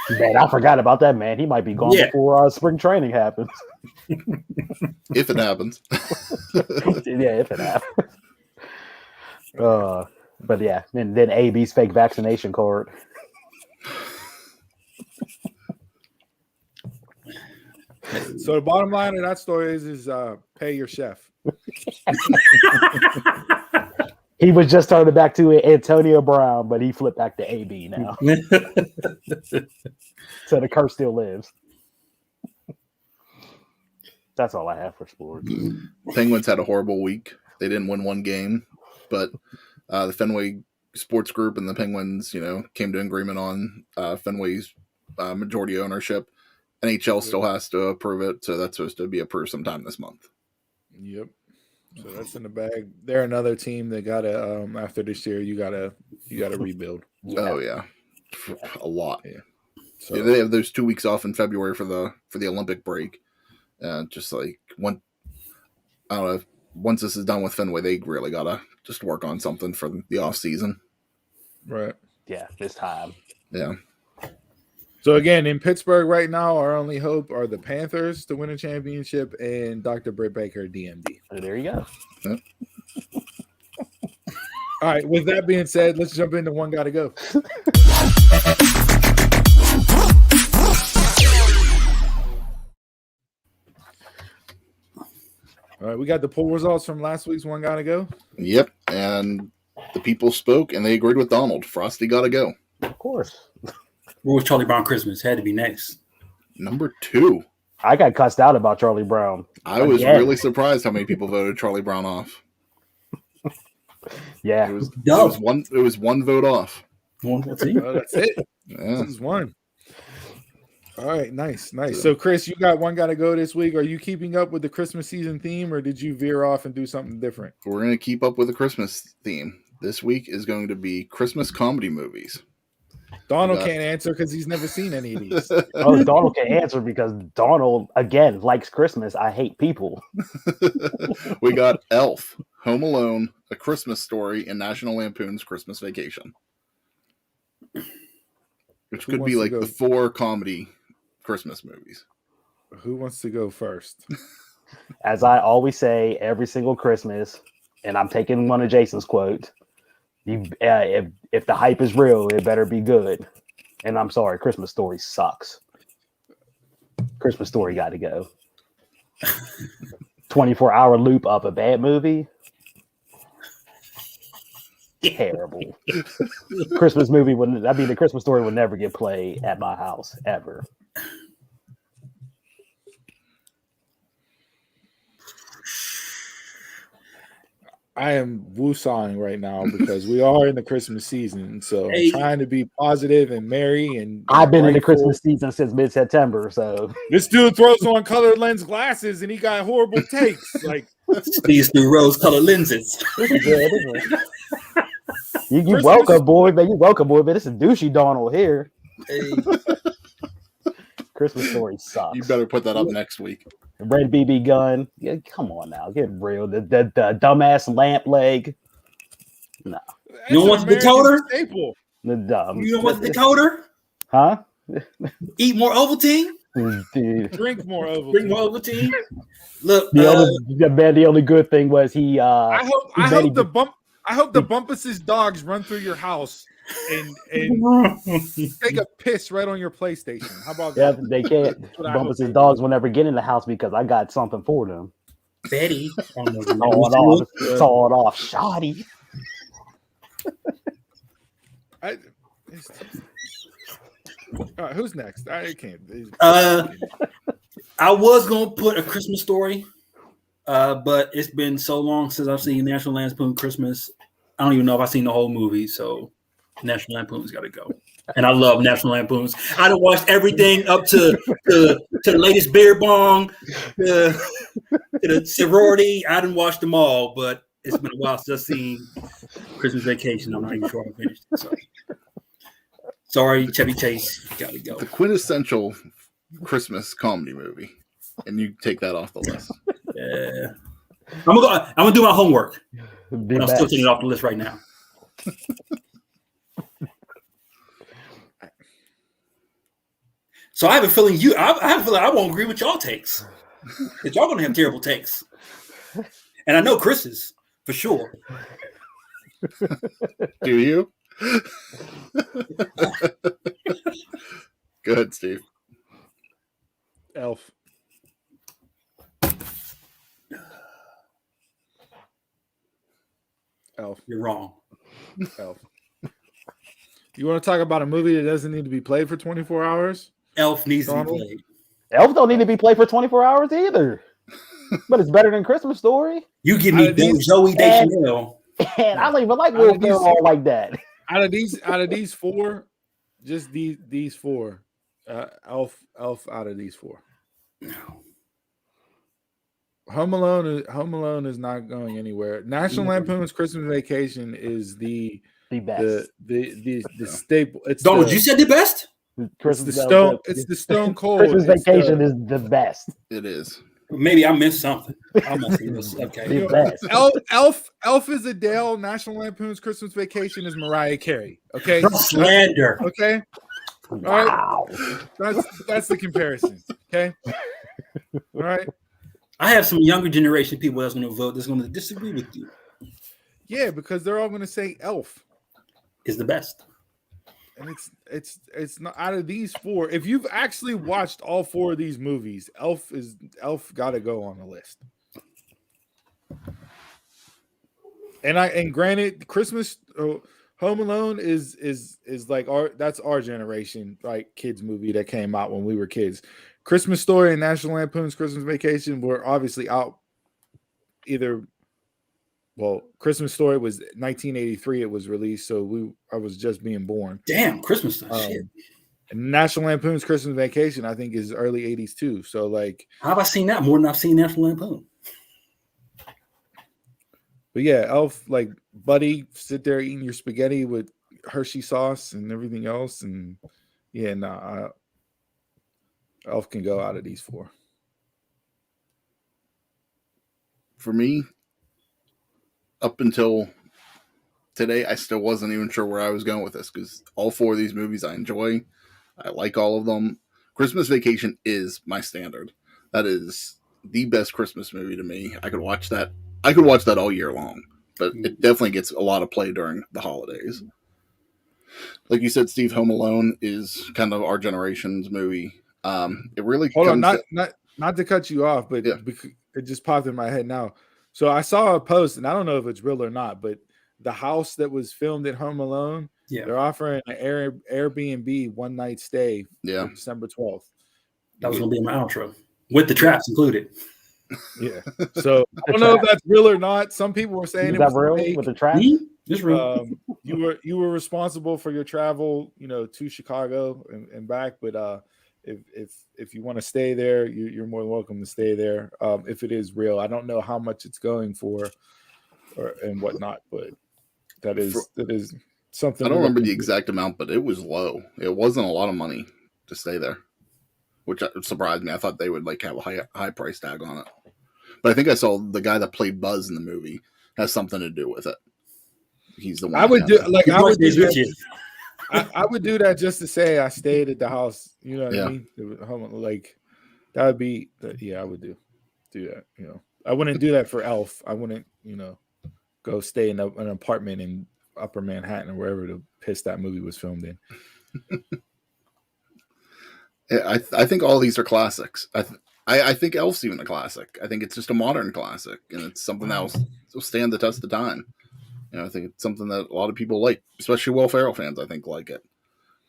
Man, I forgot about that, man. He might be gone before spring training happens. If it happens. Yeah, if it happens. But yeah, and then AB's fake vaccination card. So the bottom line of that story is pay your chef. He was just turning back to Antonio Brown, but he flipped back to AB now. So the curse still lives. That's all I have for sports. Penguins had a horrible week. They didn't win one game, but the Fenway Sports Group and the Penguins, came to an agreement on Fenway's majority ownership. NHL still has to approve it, so that's supposed to be approved sometime this month. Yep. So that's in the bag. They're another team that gotta after this year you gotta rebuild. Oh yeah, a lot. Yeah. So they have those 2 weeks off in February for the Olympic break. Just like I don't know. Once this is done with Fenway, they really gotta just work on something for the off season. Right. Yeah, this time. Yeah. So again, in Pittsburgh right now, our only hope are the Panthers to win a championship and Dr. Britt Baker, DMD. There you go. Yep. All right. With that being said, let's jump into One Gotta Go. All right, we got the poll results from last week's One Gotta Go. Yep, and the people spoke, and they agreed with Donald. Frosty gotta go. Of course. What was Charlie Brown Christmas? Had to be next. Number 2. I got cussed out about Charlie Brown. I was really surprised how many people voted Charlie Brown off. Yeah, It was one vote off. That's it. That's it. Yeah. This is one. All right, nice. So, Chris, you got One Gotta Go this week. Are you keeping up with the Christmas season theme, or did you veer off and do something different? We're going to keep up with the Christmas theme. This week is going to be Christmas comedy movies. Donald can't answer because he's never seen any of these. Oh, Donald can answer because Donald, again, likes Christmas. I hate people. We got Elf, Home Alone, A Christmas Story, and National Lampoon's Christmas Vacation. Which could be like the 4 comedy Christmas movies. Who wants to go first? As I always say every single Christmas, and I'm taking one of Jason's quotes, if the hype is real, it better be good. And I'm sorry, Christmas Story sucks. Christmas Story got to go. 24-hour loop of a bad movie. Terrible. The Christmas Story would never get played at my house ever. I am woosawing right now because we are in the Christmas season. So I'm trying to be positive and merry. And I've been in the Christmas season since mid-September. So this dude throws on colored lens glasses and he got horrible takes. Like these new rose-colored lenses. You welcome, boy, man. You welcome, boy, man. This is douchey Donald here. Hey. Christmas Story sucks. You better put that up next week. Red BB gun. Yeah, come on now, get real. The dumbass lamp leg. No. You don't want the decoder? Staple. The dumb. You don't want the decoder? Huh? Eat more Ovaltine? Dude. Drink more Ovaltine. Drink more Ovaltine? Look, the only good thing was he. I hope the Bumpus's dogs run through your house and take a piss right on your PlayStation. How about that? Yeah, they can't. Bumpus's dogs will never get in the house because I got something for them. Betty. Saw it off. Shoddy. Who's next? I can't. I was gonna put A Christmas Story, but it's been so long since I've seen National Lampoon Christmas. I don't even know if I've seen the whole movie, so National Lampoon's got to go. And I love National Lampoons. I done watched everything up to the latest beer bong, to the sorority. I done watched them all, but it's been a while since I've seen Christmas Vacation. I'm not even sure I finished it. So. Sorry, Chevy Chase, got to go. The quintessential Christmas comedy movie, and you take that off the list. Yeah, I'm gonna do my homework. I'm still taking it off the list right now. So I have a feeling I won't agree with y'all takes. Because y'all gonna have terrible takes. And I know Chris's for sure. Do you? Go ahead, Steve. Elf. Elf. You're wrong. Elf. You want to talk about a movie that doesn't need to be played for 24 hours? Elf needs to be Donald? played. Elf don't need to be played for 24 hours either. But it's better than Christmas Story. You give me Zoe Deschanel. And I don't even like Will Ferrell like that. Out of these four, just these four, Elf out of these four. No. Home Alone is not going anywhere. National Lampoon's Christmas Vacation is the best. The staple. It's Donald, you said the best? It's the Stone Cold. Christmas Vacation is the best. It is. Maybe I missed something. I must have missed. Okay. The best. Elf is Adele. National Lampoon's Christmas Vacation is Mariah Carey. Okay. Slander. Okay. All Wow. right. That's the comparison. Okay. All right. I have some younger generation people that's going to vote that's going to disagree with you. Yeah, because they're all going to say Elf Is the best. and it's not out of these four. If you've actually watched all four of these movies, Elf got to go on the list. And granted, Christmas Home Alone is like that's our generation, like kids movie that came out when we were kids. Christmas Story and National Lampoon's Christmas Vacation were obviously out Christmas Story was 1983 it was released, so I was just being born. Damn, Christmas shit. And National Lampoon's Christmas Vacation I think is early 80s too. So like, how have I seen that more than I've seen National Lampoon? But yeah, Elf, like Buddy, sit there eating your spaghetti with Hershey sauce and everything else, and yeah, Elf can go out of these four. For me, up until today, I still wasn't even sure where I was going with this because all four of these movies I enjoy. I like all of them. Christmas Vacation is my standard. That is the best Christmas movie to me. I could watch that. I could watch that all year long, but it definitely gets a lot of play during the holidays. Like you said, Steve, Home Alone is kind of our generation's movie. It really not to cut you off, but yeah. It just popped in my head now. So I saw a post, and I don't know if it's real or not, but the house that was filmed at Home Alone, they're offering an Airbnb one night stay for December 12th. That was going to be my outro with the traps included. Yeah. So I don't know if that's real or not. Some people were saying it was real fake. With the traps. It's real. You were responsible for your travel, to Chicago and back, but if you want to stay there, you're more than welcome to stay there. If it is real, I don't know how much it's going for, and whatnot, but that is something. I don't remember the exact amount, but it was low. It wasn't a lot of money to stay there, which surprised me. I thought they would like have a high price tag on it, but I think I saw the guy that played Buzz in the movie has something to do with it. He's the one. I would do that just to say I stayed at the house. You know what I mean? Like that would be. I would do that. I wouldn't do that for Elf. I wouldn't. Go stay in an apartment in Upper Manhattan or wherever the piss that movie was filmed in. I think all these are classics. I think Elf's even a classic. I think it's just a modern classic, and it's something that will stand the test of time. I think it's something that a lot of people like, especially Will Ferrell fans. I think like it.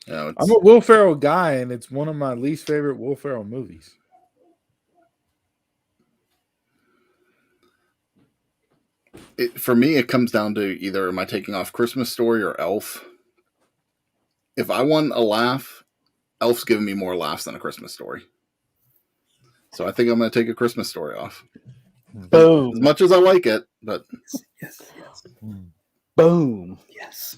I'm a Will Ferrell guy, and it's one of my least favorite Will Ferrell movies. For me, it comes down to either am I taking off Christmas Story or Elf. If I want a laugh, Elf's giving me more laughs than A Christmas Story. So I think I'm going to take A Christmas Story off. Boom. As much as I like it, but yes. Boom. Yes.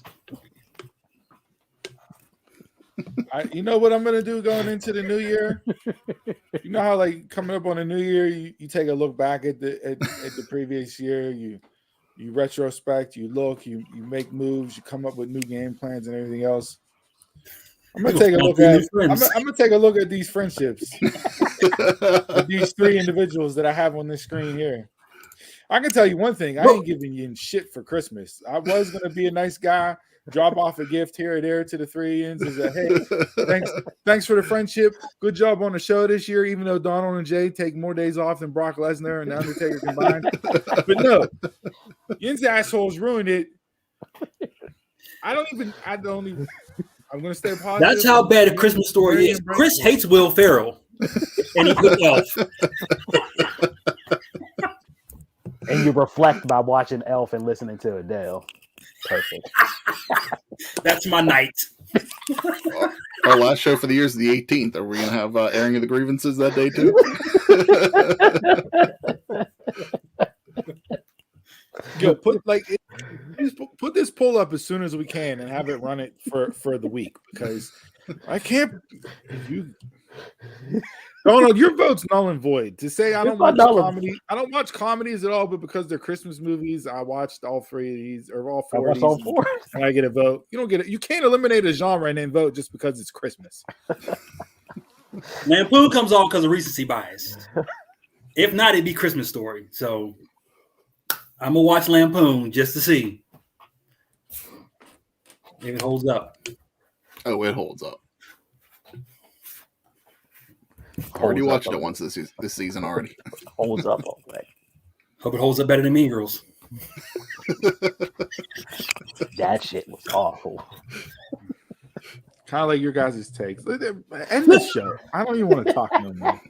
You know what I'm going to do going into the new year? You know how like coming up on the new year, you take a look back at the previous year. You You retrospect, you look, you make moves, you come up with new game plans and everything else. I'm gonna take a look at. I'm gonna take a look at these friendships with these three individuals that I have on this screen here. I can tell you one thing: I ain't giving you shit for Christmas. I was gonna be a nice guy, drop off a gift here or there to the three ends. Is a hey, thanks for the friendship. Good job on the show this year. Even though Donald and Jay take more days off than Brock Lesnar and the Undertaker combined, but no, Yin's assholes ruined it. I don't even. I'm gonna stay positive. That's how bad a Christmas Story is. Chris hates Will Ferrell, and he put Elf. And you reflect by watching Elf and listening to Adele. Perfect. That's my night. Our last show for the year is the 18th. Are we going to have airing of the grievances that day too? Yo, put this poll up as soon as we can and have it run it for the week, because I can't. No, your vote's null and void. To say I don't watch comedy, I don't watch comedies at all, but because they're Christmas movies, I watched all three of these or all four of these, and I get a vote. You don't get it. You can't eliminate a genre and then vote just because it's Christmas. Lampoon comes on because of recency bias. If not, it'd be Christmas Story. So I'm gonna watch Lampoon just to see if it holds up. Oh, it holds up. Already watched it once this season already. Holds up all day. Hope it holds up better than Mean Girls. That shit was awful. Kind of like your guys' takes. End this show. I don't even want to talk no more.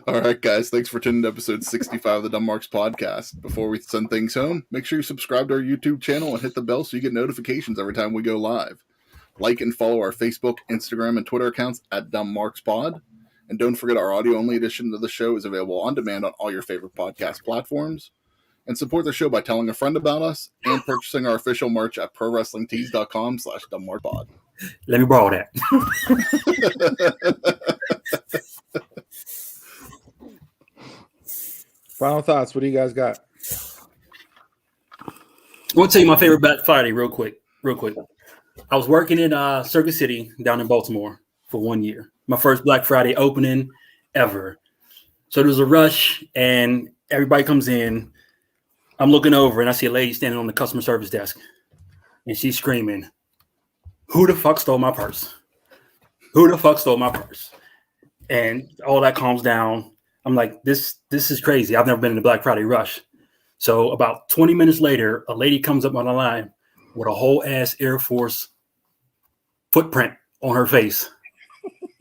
All right, guys. Thanks for tuning to episode 65 of the Dumb Marks podcast. Before we send things home, make sure you subscribe to our YouTube channel and hit the bell so you get notifications every time we go live. Like and follow our Facebook, Instagram, and Twitter accounts at Dumb Marks Pod. And don't forget our audio-only edition of the show is available on demand on all your favorite podcast platforms. And support the show by telling a friend about us and purchasing our official merch at prowrestlingtees.com/dumbmarkpod. Let me borrow that. Final thoughts. What do you guys got? I want to tell you my favorite Black Friday real quick. I was working in Circuit City down in Baltimore for 1 year. My first Black Friday opening ever. So there was a rush and everybody comes in. I'm looking over and I see a lady standing on the customer service desk and she's screaming, "Who the fuck stole my purse? Who the fuck stole my purse?" And all that calms down. I'm like, this is crazy. I've never been in a Black Friday rush. So about 20 minutes later, a lady comes up on the line with a whole ass Air Force footprint on her face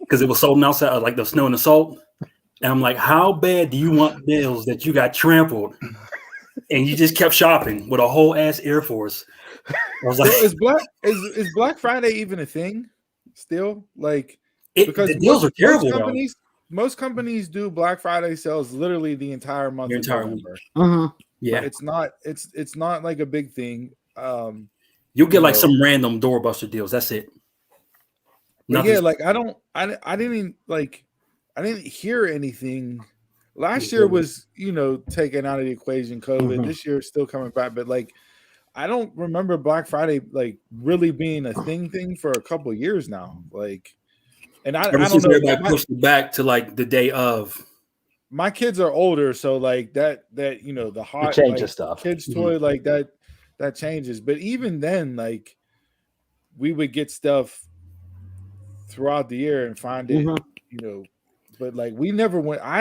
because it was sold outside, like the snow and the salt. And I'm like, how bad do you want bills that you got trampled? And you just kept shopping with a whole ass Air Force. I was like, is Black Friday even a thing still? Like, because the deals are terrible. Most companies do Black Friday sales literally the entire month. Yeah, it's not like a big thing. You'll get like some random doorbuster deals. That's it. Yeah, like I didn't hear anything. Last year was, taken out of the equation, COVID. Mm-hmm. This year is still coming back, but like I don't remember Black Friday like really being a thing for a couple of years now. Like, and I don't know. Everybody pushed it back to like the day of. My kids are older, so like that the hot stuff. Kids toy like that changes. But even then, like we would get stuff throughout the year and find it, But like I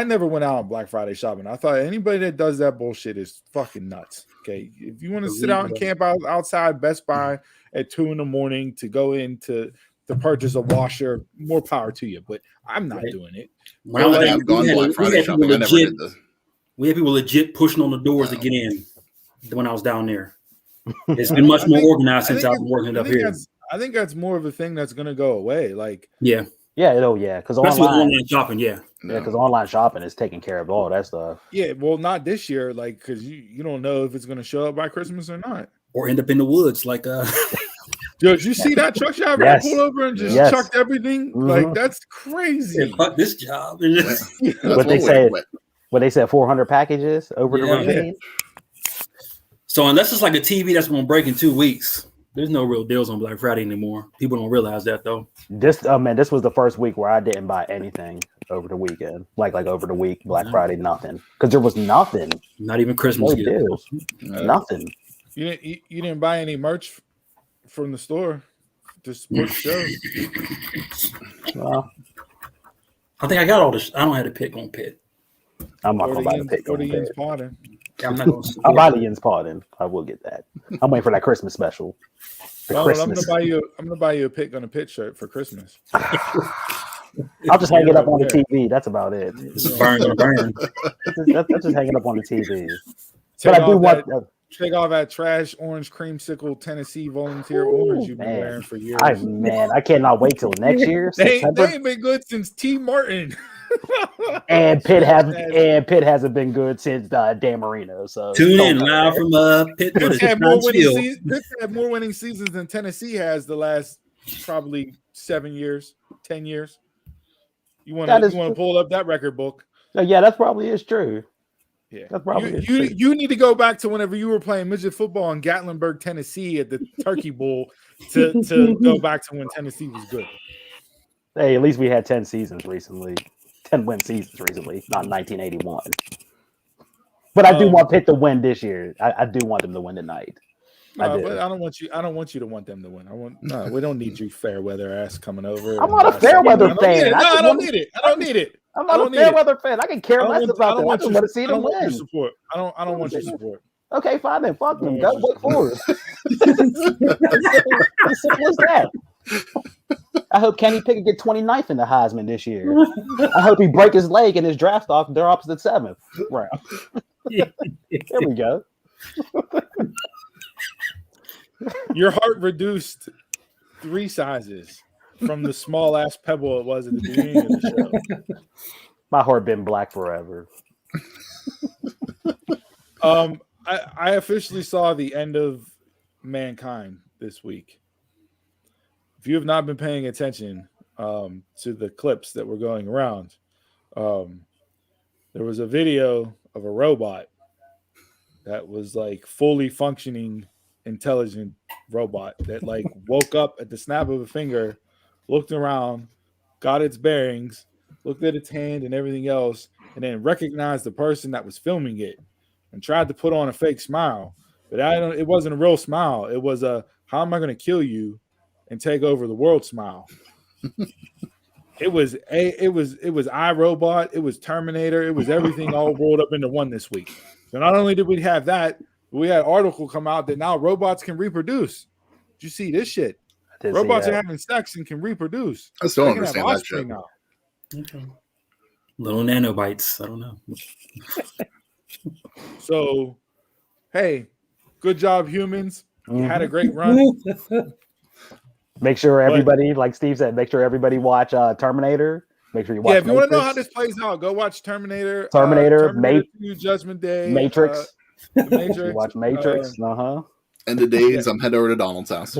never went out on Black Friday shopping. I thought anybody that does that bullshit is fucking nuts. Okay, if you want to sit out and camp outside Best Buy at 2 a.m. to go in to purchase a washer, more power to you. But I'm not doing it. We had people legit pushing on the doors to get in when I was down there. It's been much more organized since I've been working up here. I think that's more of a thing that's going to go away. Like, yeah, because online shopping, because online shopping is taking care of all that stuff. Yeah, well, not this year, like because you don't know if it's going to show up by Christmas or not, or end up in the woods, like Yo, did you see that truck driver Yes. that pulled over and just Yes. chucked everything? Mhm. Like, that's crazy. Yeah, fuck this job. That's What they one way to said. quit. What they said, 400 packages over the Yeah. ravine. So unless it's like a TV that's going to break in 2 weeks, there's no real deals on Black Friday anymore. People don't realize that though. This this was the first week where I didn't buy anything over the weekend, like over the week, Black Friday, nothing, because there was nothing, Not even Christmas no gift. deals, nothing. You didn't buy any merch from the store to support the show. Well, I think I got all this. I don't have to pick on Pitt. I'm not Or gonna the buy the Yins- pick. or the Yins Pardon. I'm not going to I'll buy the Yins Pardon. I will get that. I'm waiting for that Christmas special. The Well, I'm Christmas. gonna buy you a pick on a pit shirt for Christmas. I'll just hang it up on the TV. That's about it. This is burn gonna burn. That's just hanging up on the TV. Take But I do off want. Take off that trash orange creamsicle Tennessee volunteer orange you've been man. wearing for years. I cannot wait till next year. They September. ain't been good since T. Martin. And Pitt hasn't been good since Dan Marino. So Tune in don't- live from Pitt. What is Pitt it? had more winning Knoxville. seasons. Pitt had more winning seasons than Tennessee has the last probably 7 years, 10 years. You want That is to pull up that record book? Yeah, that probably is true. Yeah, That probably is you, true. you need to go back to whenever you were playing midget football in Gatlinburg, Tennessee, at the Turkey Bowl to go back to when Tennessee was good. Hey, at least we had 10 seasons recently. 10 win seasons recently, not 1981. But I do want Pitt to win this year. I do want them to win tonight. No, but I don't want you. I don't want you to want them to win. No, we don't need you fair weather ass coming over. I'm not a fair weather fan. I don't need it. I don't need it. I'm I not a don't need fair it. weather fan. I can care less about them. I just want to see I them don't want your win. support. I don't want your support. Okay, fine then. Fuck them. I Go don't Wake Forest. As simple as that. I hope Kenny Pickett get 29th in the Heisman this year. I hope he break his leg in his draft off their opposite 7th round. There we go. Your heart reduced 3 sizes from the small ass pebble it was at the beginning of the show. My heart been black forever. I officially saw the end of Mankind this week. If you have not been paying attention to the clips that were going around, there was a video of a robot that was like fully functioning, intelligent robot that like woke up at the snap of a finger, looked around, got its bearings, looked at its hand and everything else, and then recognized the person that was filming it and tried to put on a fake smile. But it wasn't a real smile. It was a "how am I going to kill you and take over the world" smile. It was iRobot, it was Terminator, it was everything all rolled up into one this week. So not only did we have that, but we had an article come out that now robots can reproduce. Did you see this shit? Robots are having sex and can reproduce. I still They don't can have understand that offspring shit. now. Okay. Little nanobites. I don't know. So, hey, good job, humans. You had a great run. Make sure everybody, like Steve said, make sure everybody watch Terminator. Make sure you watch. Yeah, if you want to know Matrix. how this plays out, go watch Terminator. Terminator, 2, Judgment Day, Matrix. The Matrix. You watch Matrix. End of days, I'm heading over to Donald's house.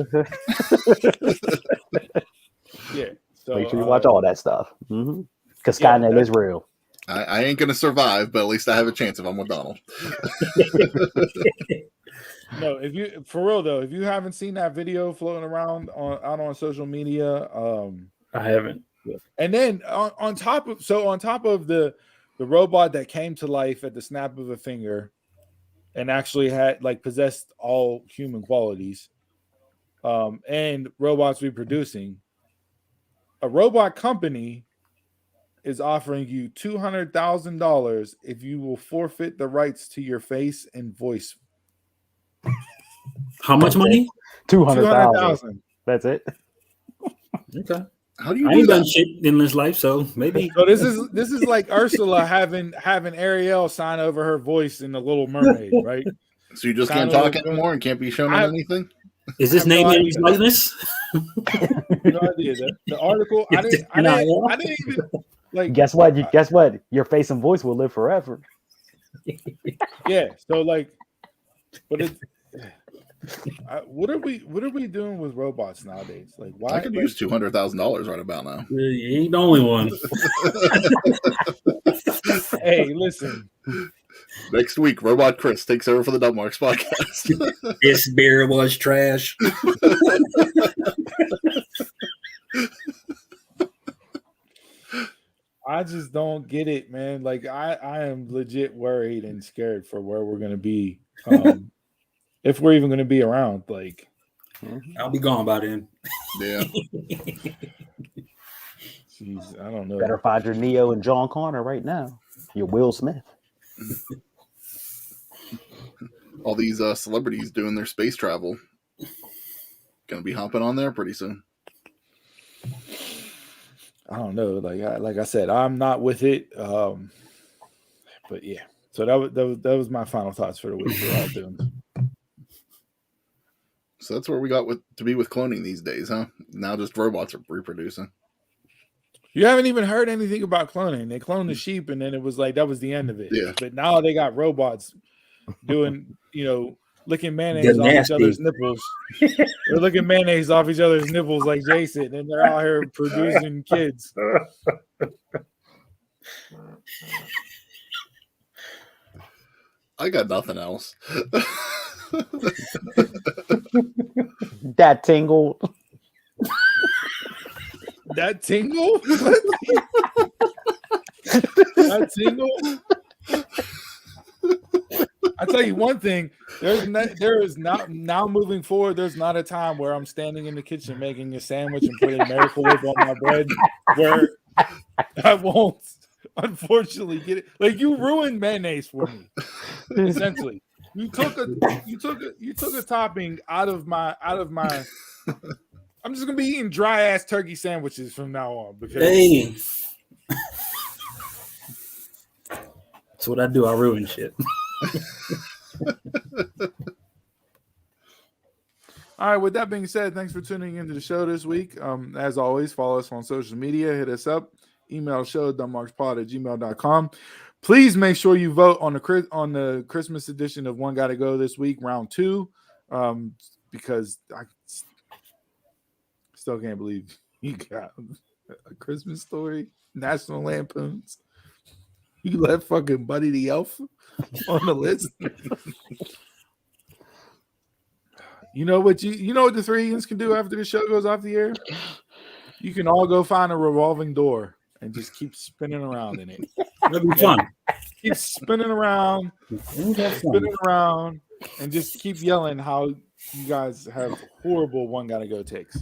Yeah. So, Make sure you watch all that stuff. Because Skynet is real. I ain't gonna survive, but at least I have a chance if I'm with Donald. No, if you for real though, if you haven't seen that video floating around out on social media, I haven't. and then on top of the robot that came to life at the snap of a finger and actually had like possessed all human qualities, and robots reproducing, a robot company is offering you $200,000 if you will forfeit the rights to your face and voice. How much money? 200,000. That's it. Okay. How do you I do ain't done that? shit in this life, so maybe. So this is like Ursula having Ariel sign over her voice in The Little Mermaid, right? So you just Kind can't of talk like- anymore and can't be shown on anything? Is this I have no name idea. image likeness? No idea. The article I didn't even like. Guess what? Guess what? Your face and voice will live forever. Yeah. So like, but What are we doing with robots nowadays? Like, why? I could use $200,000 right about now. You ain't the only one. Hey, listen. Next week, Robot Chris takes over for the Dumbmarks podcast. This beer was trash. I just don't get it, man. Like, I am legit worried and scared for where we're gonna be, if we're even gonna be around. Like, I'll be gone by then. Yeah. jeez, I don't know. Better find your Neo and John Connor right now. Your Will Smith. All these celebrities doing their space travel. Gonna be hopping on there pretty soon. I don't know. Like I said, I'm not with it. But yeah. So that was my final thoughts for the week. We're all doomed. So that's where we got to be with cloning these days, huh? Now just robots are reproducing. You haven't even heard anything about cloning. They cloned the sheep, and then it was like that was the end of it. Yeah. But now they got robots doing, licking mayonnaise off each other's nipples. They're licking mayonnaise off each other's nipples like Jason, and they're out here producing kids. I got nothing else. That tingle. That tingle? That tingle? I tell you one thing, there is not now moving forward, there's not a time where I'm standing in the kitchen making a sandwich and putting Miracle Whip on my bread where I won't unfortunately get it. Like, you ruined mayonnaise for me. Essentially. You took a topping out of my I'm just gonna be eating dry ass turkey sandwiches from now on because Hey. That's what I do. I ruin shit. All right, with that being said, thanks for tuning into the show this week. As always, follow us on social media, hit us up, email show dumbmarkspod@gmail.com. Please make sure you vote on the Christmas edition of One Gotta Go this week, round 2, because I still can't believe you got A Christmas Story, National Lampoons. You let fucking Buddy the Elf on the list. You know what the 3 Ians can do after the show goes off the air? You can all go find a revolving door and just keep spinning around in it. That'd be fun. Keep spinning around, and just keep yelling how you guys have horrible One Gotta Go takes.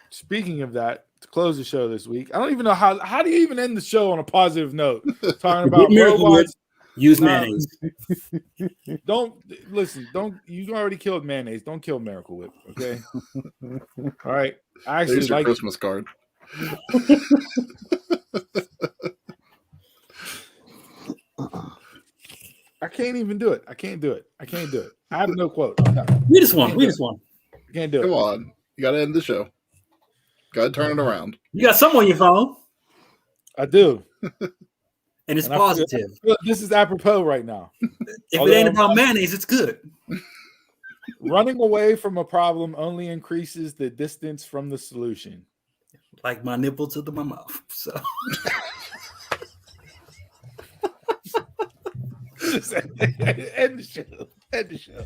Speaking of that, to close the show this week, I don't even know how do you even end the show on a positive note? Talking about robots. Use mayonnaise. Don't you already killed mayonnaise. Don't kill Miracle Whip, okay? All right. I actually There's your like Christmas card. I can't even do it. I can't do it. I have no quote. No. We just won. I can't do it. Come on. You got to end the show. Got to turn it around. You got something on your phone. I do. And it's And positive. I feel like this is apropos right now. If it ain't about mayonnaise, it's good. Running away from a problem only increases the distance from the solution. Like my nipple to my mouth. So End the show.